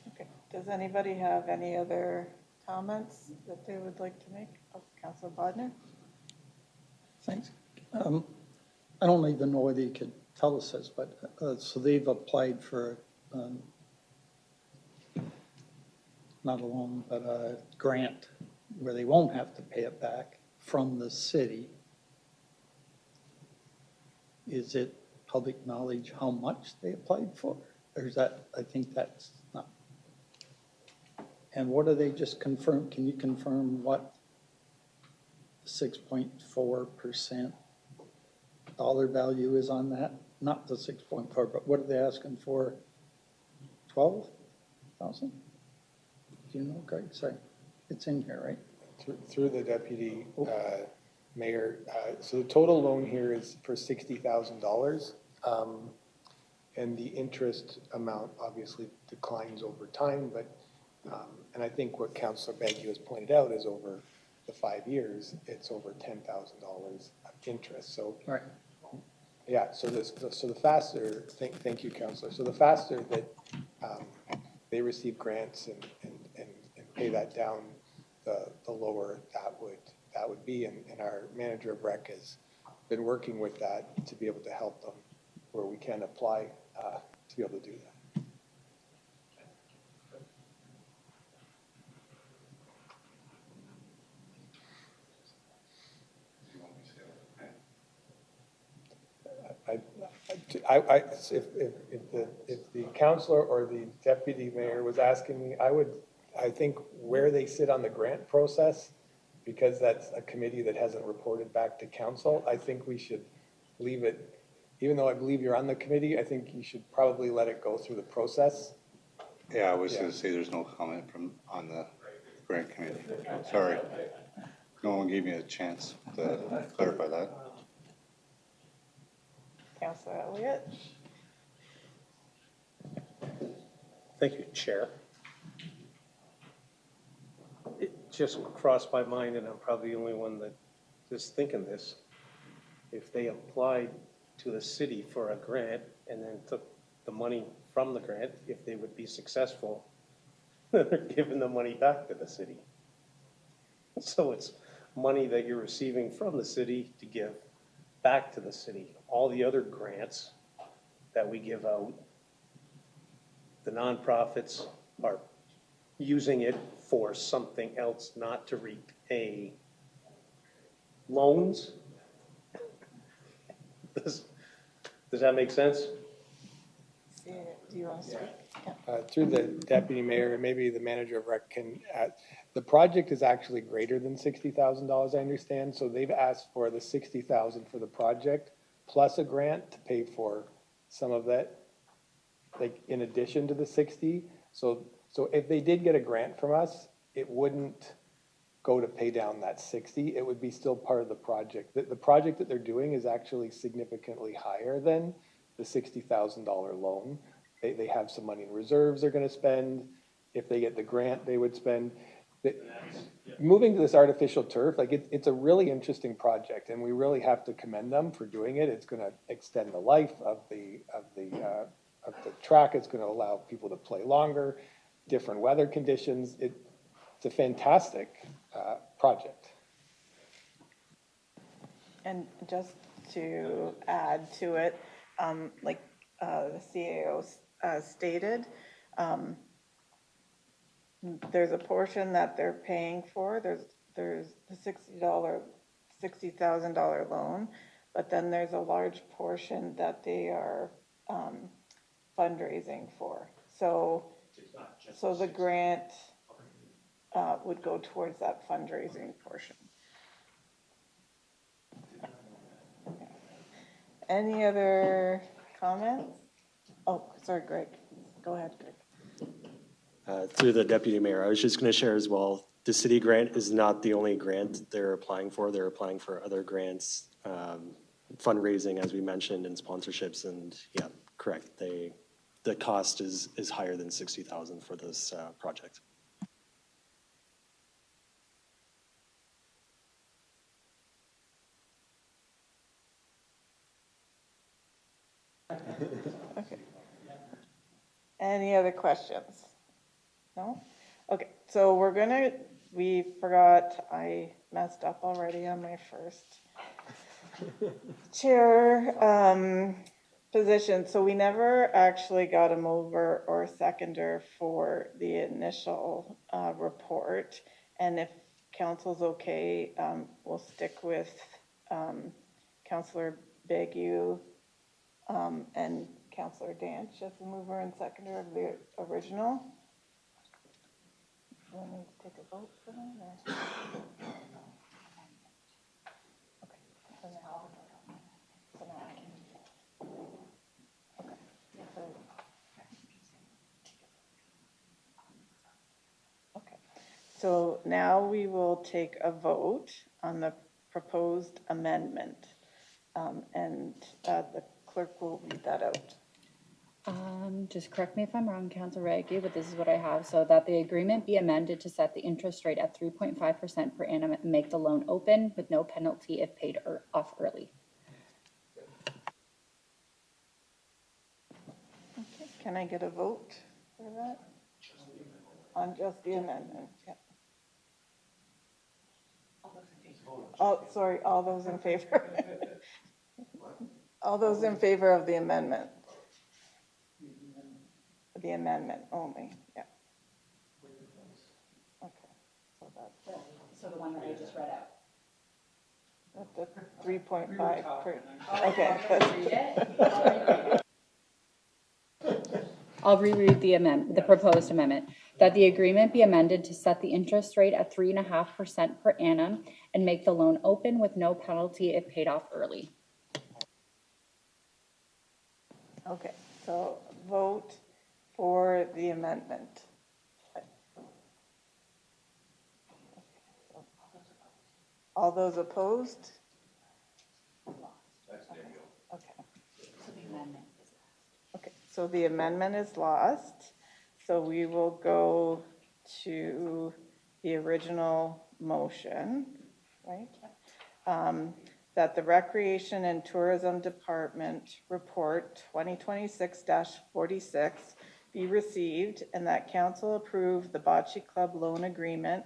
Okay, does anybody have any other comments that they would like to make? Oh, Councilor Bodnar? Thanks. I don't even know whether you could tell us this, but so they've applied for not a loan, but a grant where they won't have to pay it back from the city. Is it public knowledge how much they applied for? Or is that, I think that's not. And what do they just confirm? Can you confirm what 6.4% dollar value is on that? Not the 6.4, but what are they asking for? 12,000? Do you know, Greg? Sorry, it's in here, right? Through the deputy mayor, so the total loan here is for $60,000. And the interest amount obviously declines over time, but, and I think what Councillor Baggy has pointed out is over the 5 years, it's over $10,000 of interest. So, right. Yeah, so the faster, thank you, Councillor. So the faster that they receive grants and pay that down, the lower that would be. And our manager of rec has been working with that to be able to help them where we can apply to be able to do that. If the councillor or the deputy mayor was asking me, I think where they sit on the grant process, because that's a committee that hasn't reported back to council, I think we should leave it, even though I believe you're on the committee, I think you should probably let it go through the process. Yeah, I was going to say there's no comment on the grant committee. Sorry. No one gave me a chance to clarify that. Councilor Elliott? Thank you, Chair. It just crossed my mind, and I'm probably the only one that is thinking this. If they applied to the city for a grant and then took the money from the grant, if they would be successful, they're giving the money back to the city. So it's money that you're receiving from the city to give back to the city. All the other grants that we give out, the nonprofits are using it for something else, not to repay loans. Does that make sense? Do you want to speak? Yeah. Through the deputy mayor, and maybe the manager of rec can add, the project is actually greater than $60,000, I understand. So they've asked for the $60,000 for the project plus a grant to pay for some of that, like in addition to the 60. So if they did get a grant from us, it wouldn't go to pay down that 60. It would be still part of the project. The project that they're doing is actually significantly higher than the $60,000 loan. They have some money in reserves they're going to spend. If they get the grant, they would spend. Moving to this artificial turf, like it's a really interesting project, and we really have to commend them for doing it. It's going to extend the life of the track. It's going to allow people to play longer, different weather conditions. It's a fantastic project. And just to add to it, like the CAO stated, there's a portion that they're paying for. There's the $60,000 loan, but then there's a large portion that they are fundraising for. So the grant would go towards that fundraising portion. Any other comments? Oh, sorry, Greg. Go ahead, Greg. Through the deputy mayor, I was just going to share as well, the city grant is not the only grant they're applying for. They're applying for other grants, fundraising, as we mentioned, and sponsorships. And yeah, correct. The cost is higher than $60,000 for this project. Okay. Any other questions? No? Okay, so we forgot, I messed up already on my first chair position. So we never actually got a mover or seconder for the initial report. And if council's okay, we'll stick with Councillor Bagu and Councillor Danch as the mover and seconder of the original. Do I need to take a vote for that? Or? Okay, so now I can. Okay. Okay. So now we will take a vote on the proposed amendment, and the clerk will read that out. Just correct me if I'm wrong, Councillor Raggy, but this is what I have. So that the agreement be amended to set the interest rate at 3.5% per annum and make the loan open with no penalty if paid off early. Okay. Can I get a vote for that? On just the amendment, yeah. Oh, sorry, all those in favor? All those in favor of the amendment? The amendment only, yeah. Okay, so that's. So the one that I just read out. The 3.5. Okay. I'll reread the proposed amendment. That the agreement be amended to set the interest rate at 3.5% per annum and make the loan open with no penalty if paid off early. Okay, so vote for the amendment. All those opposed? Okay. Okay, so the amendment is lost. So we will go to the original motion, right? That the Recreation and Tourism Department Report 2026-46 be received and that council approve the Bocce Club loan agreement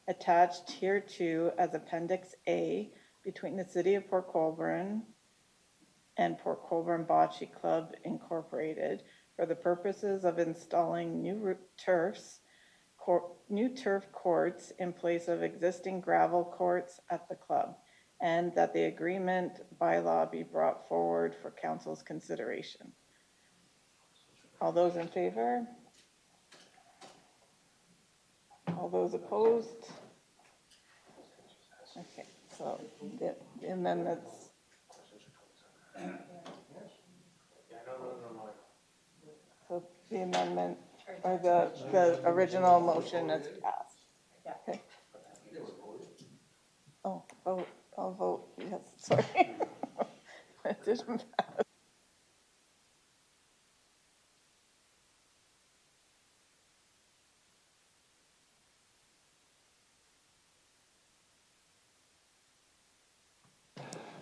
attached hereto as Appendix A between the City of Port Colborne and Port Colborne Bocce Club Incorporated for the purposes of installing new turf courts in place of existing gravel courts at the club, and that the agreement by law be brought forward for council's consideration. All those in favor? All those opposed? Okay, so the amendments. So the amendment, or the original motion is passed. Okay. Oh, vote, I'll vote, yes, sorry. It didn't pass.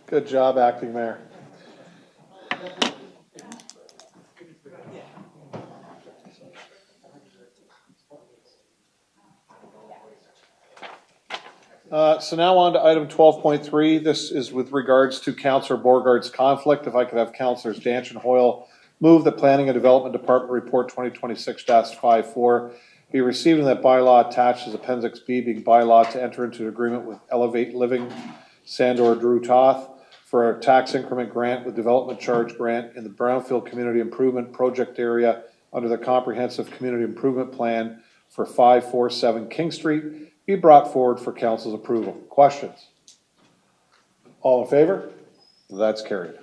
Good job, acting mayor. So now on to item 12.3. This is with regards to Councillor Borgard's conflict. If I could have Councillors Danch and Hoyle move the Planning and Development Department Report 2026-54 be received, and that bylaw attached as Appendix B being bylaw to enter into an agreement with Elevate Living Sandor Drew Toth for a tax increment grant with development charge grant in the Brownfield Community Improvement Project area under the Comprehensive Community Improvement Plan for 547 King Street be brought forward for council's approval. Questions? All in favor? That's carried.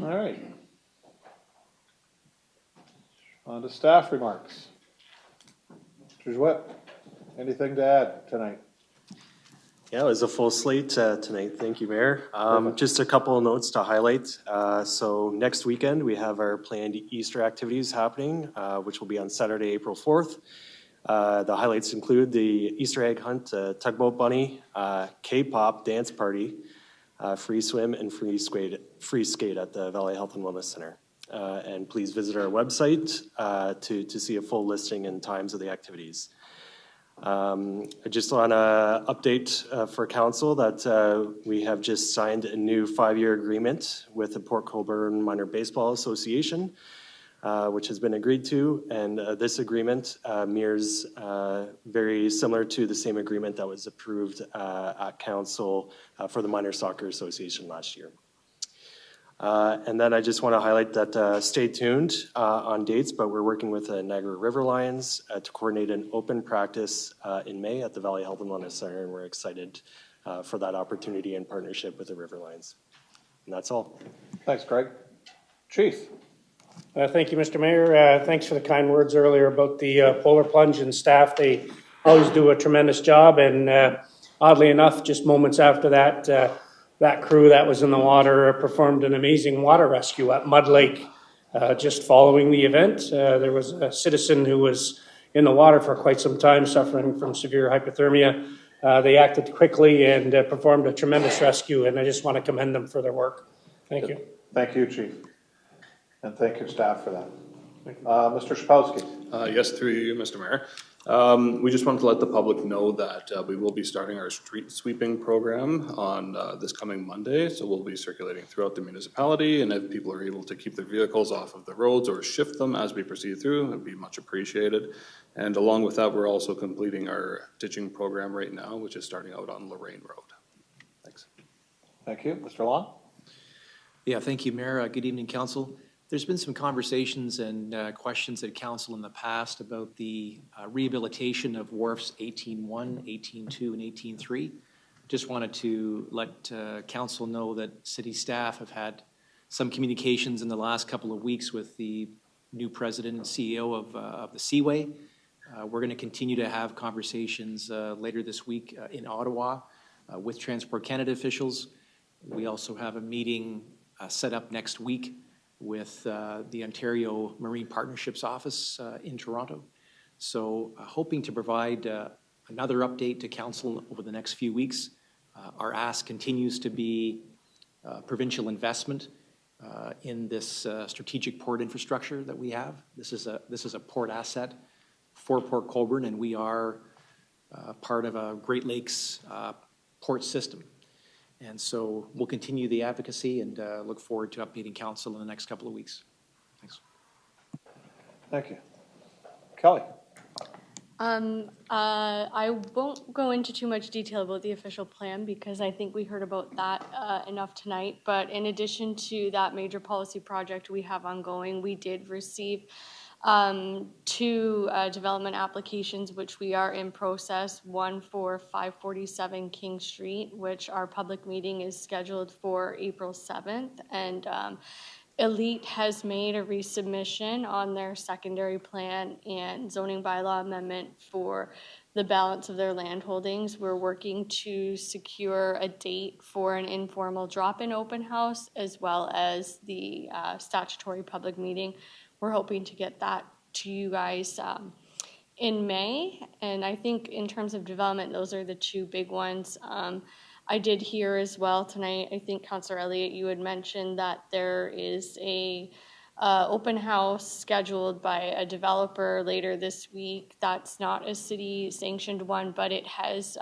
All right. On to staff remarks. Mr. Jewett, anything to add tonight? Yeah, it was a full slate tonight. Thank you, Mayor. Just a couple of notes to highlight. So next weekend, we have our planned Easter activities happening, which will be on Saturday, April 4th. The highlights include the Easter egg hunt, tugboat bunny, K-pop dance party, free swim, and free skate at the Valley Health and Wellness Center. And please visit our website to see a full listing and times of the activities. I just want to update for council that we have just signed a new 5-year agreement with the Port Colborne Minor Baseball Association, which has been agreed to, and this agreement mirrors very similar to the same agreement that was approved at council for the Minor Soccer Association last year. And then I just want to highlight that stay tuned on dates, but we're working with the Niagara River Lions to coordinate an open practice in May at the Valley Health and Wellness Center, and we're excited for that opportunity in partnership with the River Lions. And that's all. Thanks, Greg. Chief. Thank you, Mr. Mayor. Thanks for the kind words earlier about the Polar Plunge and staff. They always do a tremendous job, and oddly enough, just moments after that, that crew that was in the water performed an amazing water rescue at Mud Lake just following the event. There was a citizen who was in the water for quite some time suffering from severe hypothermia. They acted quickly and performed a tremendous rescue, and I just want to commend them for their work. Thank you. Thank you, Chief. And thank your staff for that. Mr. Szpowski. Yes, through you, Mr. Mayor. We just wanted to let the public know that we will be starting our street sweeping program on this coming Monday. So we'll be circulating throughout the municipality, and if people are able to keep their vehicles off of the roads or shift them as we proceed through, it would be much appreciated. And along with that, we're also completing our ditching program right now, which is starting out on Lorraine Road. Thanks. Thank you. Mr. Long? Yeah, thank you, Mayor. Good evening, Council. There's been some conversations and questions at Council in the past about the rehabilitation of wharfs 18.1, 18.2, and 18.3. Just wanted to let Council know that City staff have had some communications in the last couple of weeks with the new president and CEO of the Seaway. We're going to continue to have conversations later this week in Ottawa with Transport Canada officials. We also have a meeting set up next week with the Ontario Marine Partnerships Office in Toronto. So hoping to provide another update to Council over the next few weeks. Our ask continues to be provincial investment in this strategic port infrastructure that we have. This is a port asset for Port Colborne, and we are part of a Great Lakes port system. And so we'll continue the advocacy and look forward to updating Council in the next couple of weeks. Thanks. Thank you. Kelly. I won't go into too much detail about the official plan because I think we heard about that enough tonight. But in addition to that major policy project we have ongoing, we did receive two development applications, which we are in process. One for 547 King Street, which our public meeting is scheduled for April 7th. And Elite has made a resubmission on their secondary plan and zoning bylaw amendment for the balance of their land holdings. We're working to secure a date for an informal drop-in open house as well as the statutory public meeting. We're hoping to get that to you guys in May. And I think in terms of development, those are the two big ones. I did hear as well tonight, I think Councillor Elliott, you had mentioned that there is a open house scheduled by a developer later this week. That's not a city sanctioned one, but it has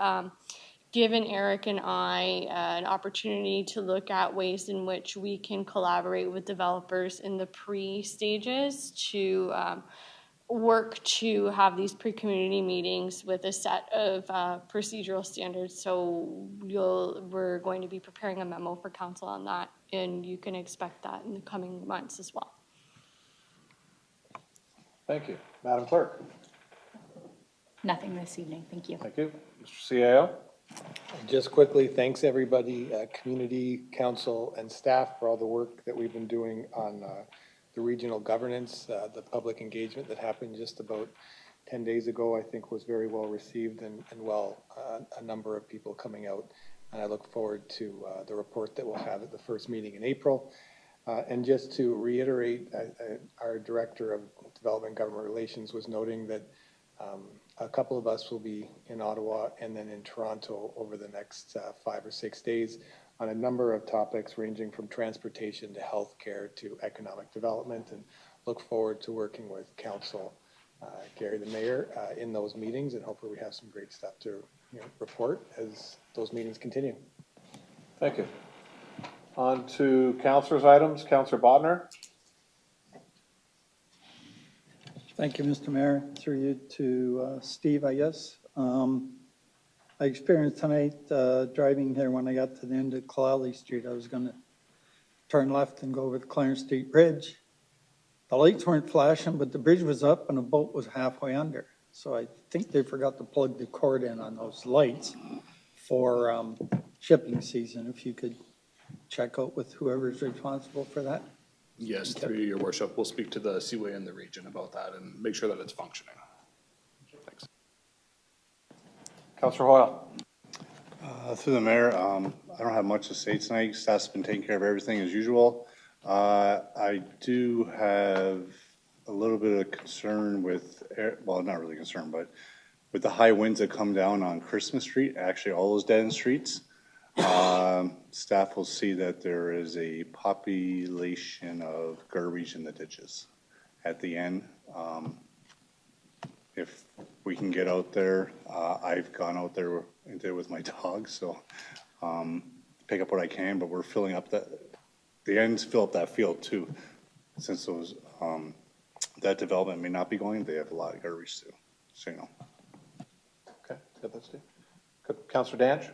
given Eric and I an opportunity to look at ways in which we can collaborate with developers in the pre-stages to work to have these pre-community meetings with a set of procedural standards. So we're going to be preparing a memo for council on that, and you can expect that in the coming months as well. Thank you. Madam Clerk. Nothing this evening, thank you. Thank you. Mr. CAO. Just quickly, thanks everybody, community, council, and staff for all the work that we've been doing on the regional governance. The public engagement that happened just about 10 days ago, I think was very well received and a number of people coming out. And I look forward to the report that we'll have at the first meeting in April. And just to reiterate, our Director of Development and Government Relations was noting that a couple of us will be in Ottawa and then in Toronto over the next 5 or 6 days on a number of topics ranging from transportation to healthcare to economic development, and look forward to working with Council, Gary the Mayor, in those meetings, and hopefully we have some great stuff to report as those meetings continue. Thank you. On to Councillors' items. Councillor Bodnar. Thank you, Mr. Mayor. Through you to Steve, I guess. I experienced tonight driving here when I got to the end of Colali Street. I was going to turn left and go over the Clarence Street Bridge. The lights weren't flashing, but the bridge was up and the boat was halfway under. So I think they forgot to plug the cord in on those lights for shipping season. If you could check out with whoever's responsible for that. Yes, through your worship, we'll speak to the Seaway in the region about that and make sure that it's functioning. Thanks. Councillor Hoyle. Through the mayor, I don't have much to say tonight. Staff's been taking care of everything as usual. I do have a little bit of concern with, well, not really concern, but with the high winds that come down on Christmas Street, actually all those dead end streets. Staff will see that there is a population of garbage in the ditches at the end. If we can get out there, I've gone out there and did it with my dog, so pick up what I can, but we're filling up the ends fill up that field too. Since those that development may not be going, they have a lot of garbage too, so you know. Okay, got that, Steve. Good. Councillor Danch.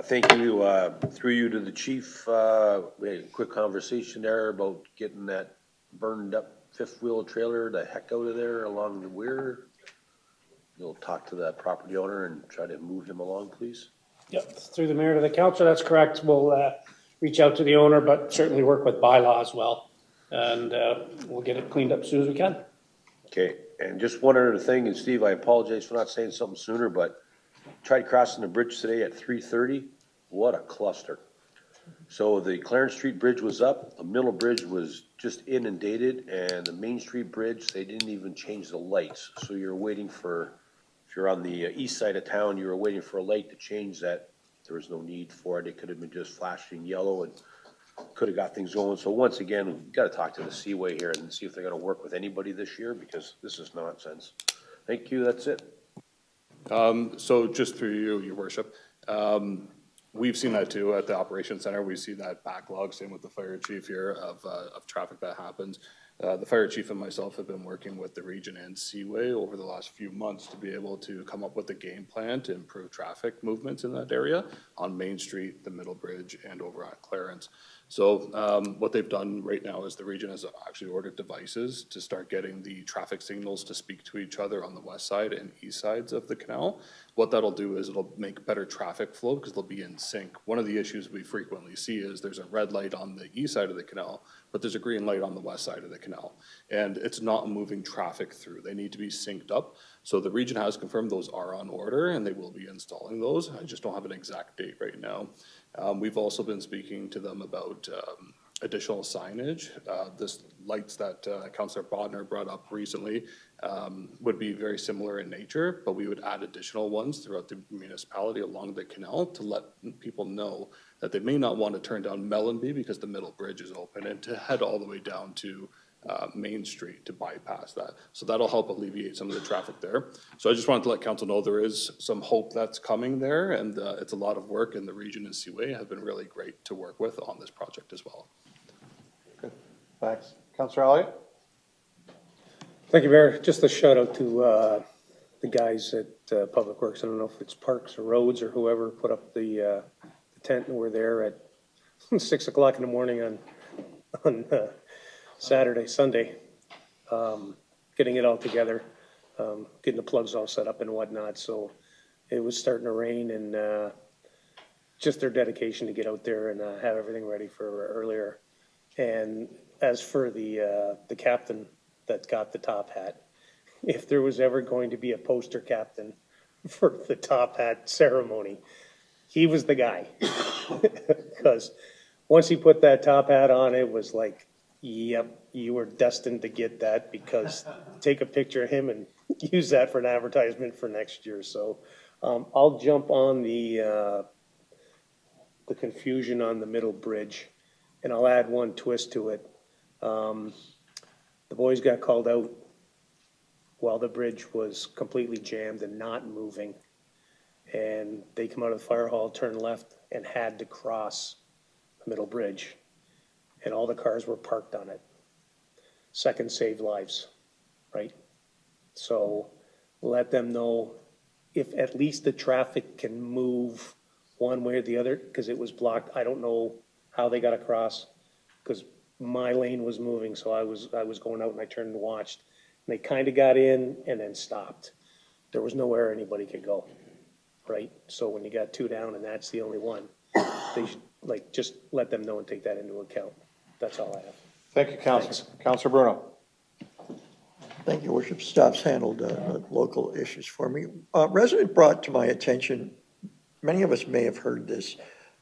Thank you. Through you to the chief, we had a quick conversation there about getting that burned up fifth wheel trailer the heck out of there along the weir. You'll talk to that property owner and try to move him along, please. Yep, through the mayor to the council, that's correct. We'll reach out to the owner, but certainly work with bylaw as well. And we'll get it cleaned up as soon as we can. Okay, and just one other thing, and Steve, I apologize for not saying something sooner, but tried crossing the bridge today at 3:30. What a cluster. So the Clarence Street Bridge was up, the middle bridge was just inundated, and the Main Street Bridge, they didn't even change the lights. So you're waiting for, if you're on the east side of town, you were waiting for a light to change that. There was no need for it. It could have been just flashing yellow and could have got things going. So once again, we've got to talk to the Seaway here and see if they're going to work with anybody this year, because this is nonsense. Thank you, that's it. So just through you, your worship, we've seen that too at the operations center. We see that backlog, same with the fire chief here, of traffic that happens. The fire chief and myself have been working with the region and Seaway over the last few months to be able to come up with a game plan to improve traffic movements in that area on Main Street, the Middle Bridge, and over at Clarence. So what they've done right now is the region has actually ordered devices to start getting the traffic signals to speak to each other on the west side and east sides of the canal. What that'll do is it'll make better traffic flow because they'll be in sync. One of the issues we frequently see is there's a red light on the east side of the canal, but there's a green light on the west side of the canal. And it's not moving traffic through. They need to be synced up. So the region has confirmed those are on order and they will be installing those. I just don't have an exact date right now. We've also been speaking to them about additional signage. This lights that Councillor Bodner brought up recently would be very similar in nature, but we would add additional ones throughout the municipality along the canal to let people know that they may not want to turn down Mellenby because the middle bridge is open and to head all the way down to Main Street to bypass that. So that'll help alleviate some of the traffic there. So I just wanted to let council know there is some hope that's coming there, and it's a lot of work, and the region and Seaway have been really great to work with on this project as well. Good, thanks. Councillor Elliott? Thank you, Mayor. Just a shout out to the guys at Public Works. I don't know if it's Parks or Roads or whoever put up the tent, and we're there at 6 o'clock in the morning on Saturday, Sunday, getting it all together, getting the plugs all set up and whatnot. So it was starting to rain, and just their dedication to get out there and have everything ready for earlier. And as for the captain that got the top hat, if there was ever going to be a poster captain for the top hat ceremony, he was the guy. Because once he put that top hat on, it was like, yep, you were destined to get that, because take a picture of him and use that for an advertisement for next year. So I'll jump on the confusion on the middle bridge, and I'll add one twist to it. The boys got called out while the bridge was completely jammed and not moving. And they come out of the fire hall, turn left, and had to cross the middle bridge. And all the cars were parked on it. Second, saved lives, right? So let them know if at least the traffic can move one way or the other, because it was blocked. I don't know how they got across, because my lane was moving, so I was going out and I turned and watched. And they kind of got in and then stopped. There was nowhere anybody could go, right? So when you got two down and that's the only one, they should just let them know and take that into account. That's all I have. Thank you, Councillor. Councillor Bruno. Thank you, Worship. Staff's handled local issues for me. Resident brought to my attention, many of us may have heard this.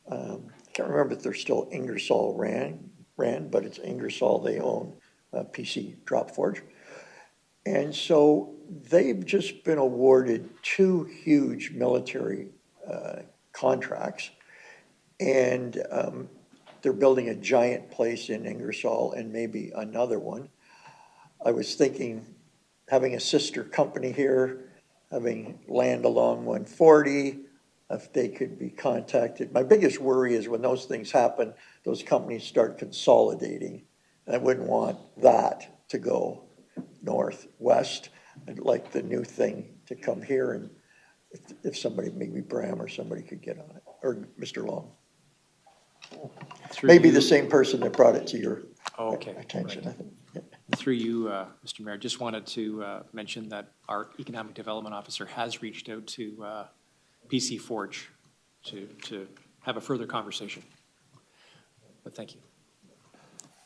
Can't remember if they're still Ingersoll Rand, but it's Ingersoll. They own PC Drop Forge. And so they've just been awarded 2 huge military contracts. And they're building a giant place in Ingersoll and maybe another one. I was thinking having a sister company here, having land along 140, if they could be contacted. My biggest worry is when those things happen, those companies start consolidating. And I wouldn't want that to go northwest. I'd like the new thing to come here, and if somebody, maybe Bram or somebody could get on it, or Mr. Long. Maybe the same person that brought it to your attention, right. I think. Yeah. Through you, Mr. Mayor, just wanted to mention that our Economic Development Officer has reached out to PC Forge to have a further conversation. But thank you.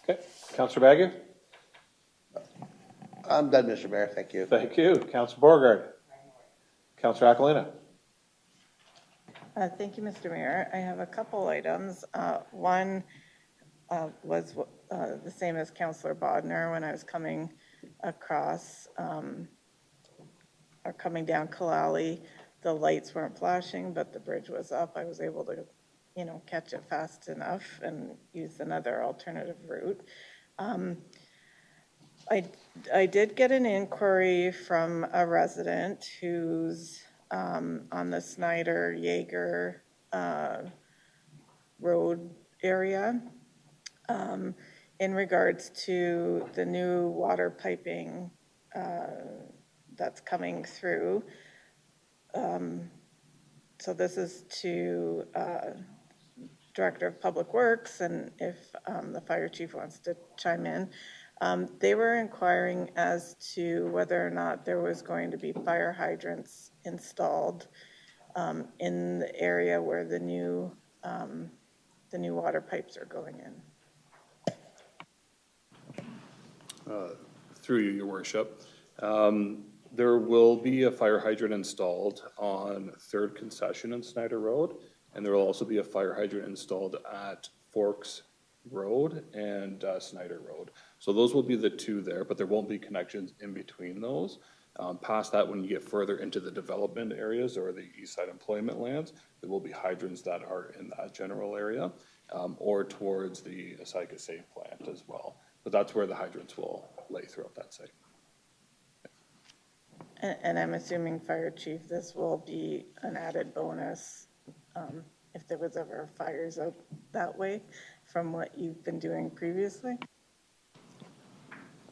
Okay, Councillor Bagu? I'm done, Mr. Mayor, thank you. Thank you. Councillor Beauregard? Councillor Aquilina? Thank you, Mr. Mayor. I have a couple items. One was the same as Councillor Bodner when I was coming across or coming down Kalali. The lights weren't flashing, but the bridge was up. I was able to, catch it fast enough and use another alternative route. I did get an inquiry from a resident who's on the Snyder Yeager Road area. in regards to the new water piping that's coming through. So this is to Director of Public Works, and if the fire chief wants to chime in. They were inquiring as to whether or not there was going to be fire hydrants installed in the area where the new water pipes are going in. Through you, Your Worship. There will be a fire hydrant installed on 3rd Concession and Snyder Road, and there will also be a fire hydrant installed at Forks Road and Snyder Road. So those will be the two there, but there won't be connections in between those. Past that, when you get further into the development areas or the east side employment lands, there will be hydrants that are in that general area or towards the Asika Safe plant as well. But that's where the hydrants will lay throughout that site. And I'm assuming, Fire Chief, this will be an added bonus if there was ever fires out that way from what you've been doing previously?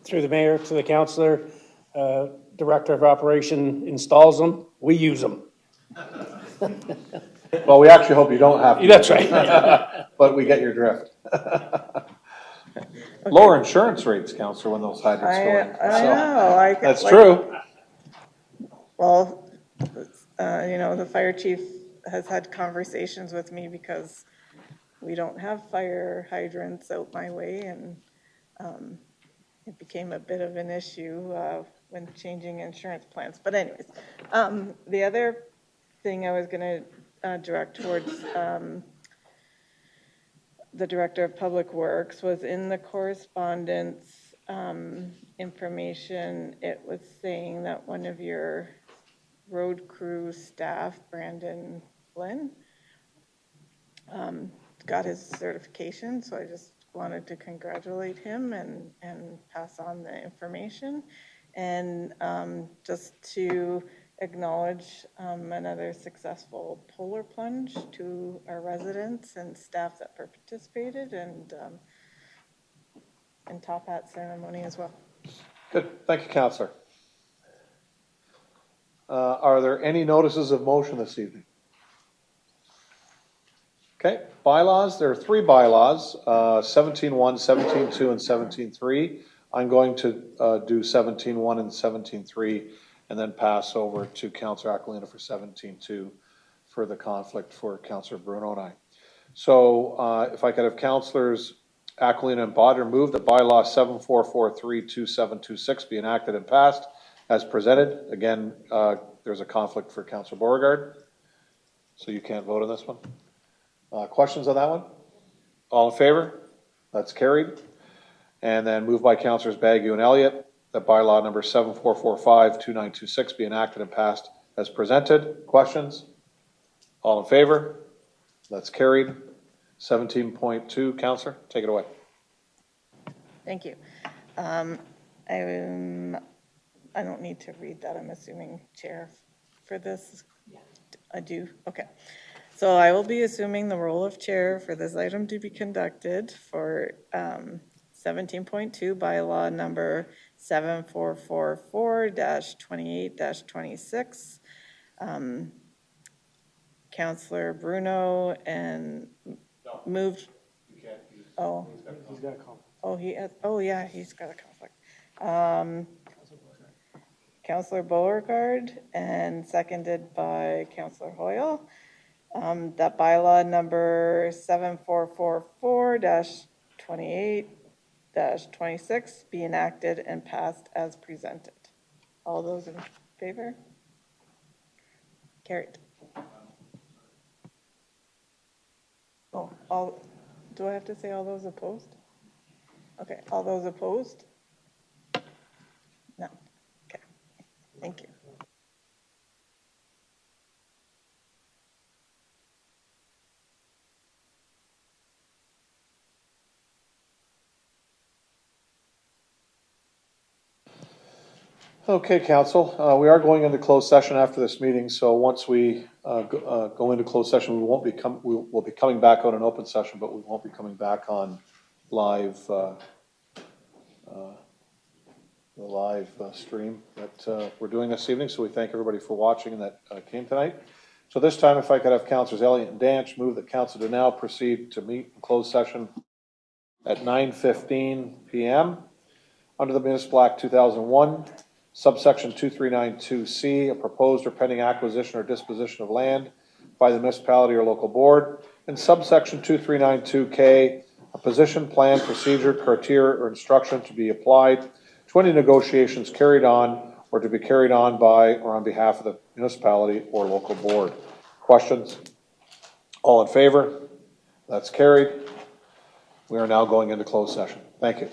Through the mayor to the councillor, director of operation installs them, we use them. Well, we actually hope you don't have to. That's right. But we get your drift. Lower insurance rates, Councillor, when those hydrants go in. I know. That's true. Well, the fire chief has had conversations with me because we don't have fire hydrants out my way, and it became a bit of an issue when changing insurance plans. But anyways, the other thing I was going to direct towards the Director of Public Works was in the correspondence information. It was saying that one of your road crew staff, Brandon Flynn, got his certification. So I just wanted to congratulate him and pass on the information, and just to acknowledge another successful polar plunge to our residents and staff that participated, and top hat ceremony as well. Good, thank you, Councillor. Are there any notices of motion this evening? Okay, bylaws, there are 3 bylaws, 17.1, 17.2, and 17.3. I'm going to do 17.1 and 17.3 and then pass over to Councillor Aquilina for 17.2 for the conflict for Councillor Bruno and I. So if I could have Councillors Aquilina and Bodger move that bylaw 74432726 be enacted and passed as presented. Again, there's a conflict for Councillor Beauregard, so you can't vote on this one. Questions on that one? All in favor? That's carried. And then moved by Councillors Bagu and Elliott that bylaw number 74452926 be enacted and passed as presented. Questions? All in favor? That's carried. 17.2, Councillor, take it away. Thank you. I don't need to read that, I'm assuming, Chair, for this? Yeah. I do? Okay. So I will be assuming the role of Chair for this item to be conducted for 17.2 bylaw number 7444-28-26. Councillor Bruno and moved. Oh. He's got a conflict. Oh, he has, oh yeah, he's got a conflict. Councillor Beauregard and seconded by Councillor Hoyle. That bylaw number 7444-28-26 be enacted and passed as presented. All those in favor? Carried. Oh, do I have to say all those opposed? Okay, all those opposed? No. Okay, thank you. Okay, Council, we are going into closed session after this meeting, so once we go into closed session, we'll be coming back on an open session, but we won't be coming back on live the live stream that we're doing this evening. So we thank everybody for watching that came tonight. So this time, if I could have Councilors Elliott and Danch move that council to now proceed to meet in closed session at 9:15 p.m. under the Municipal Act 2001, subsection 2392C, a proposed or pending acquisition or disposition of land by the municipality or local board, and subsection 2392K, a position, plan, procedure, criteria, or instruction to be applied to any negotiations carried on or to be carried on by or on behalf of the municipality or local board. Questions? All in favor? That's carried. We are now going into closed session. Thank you.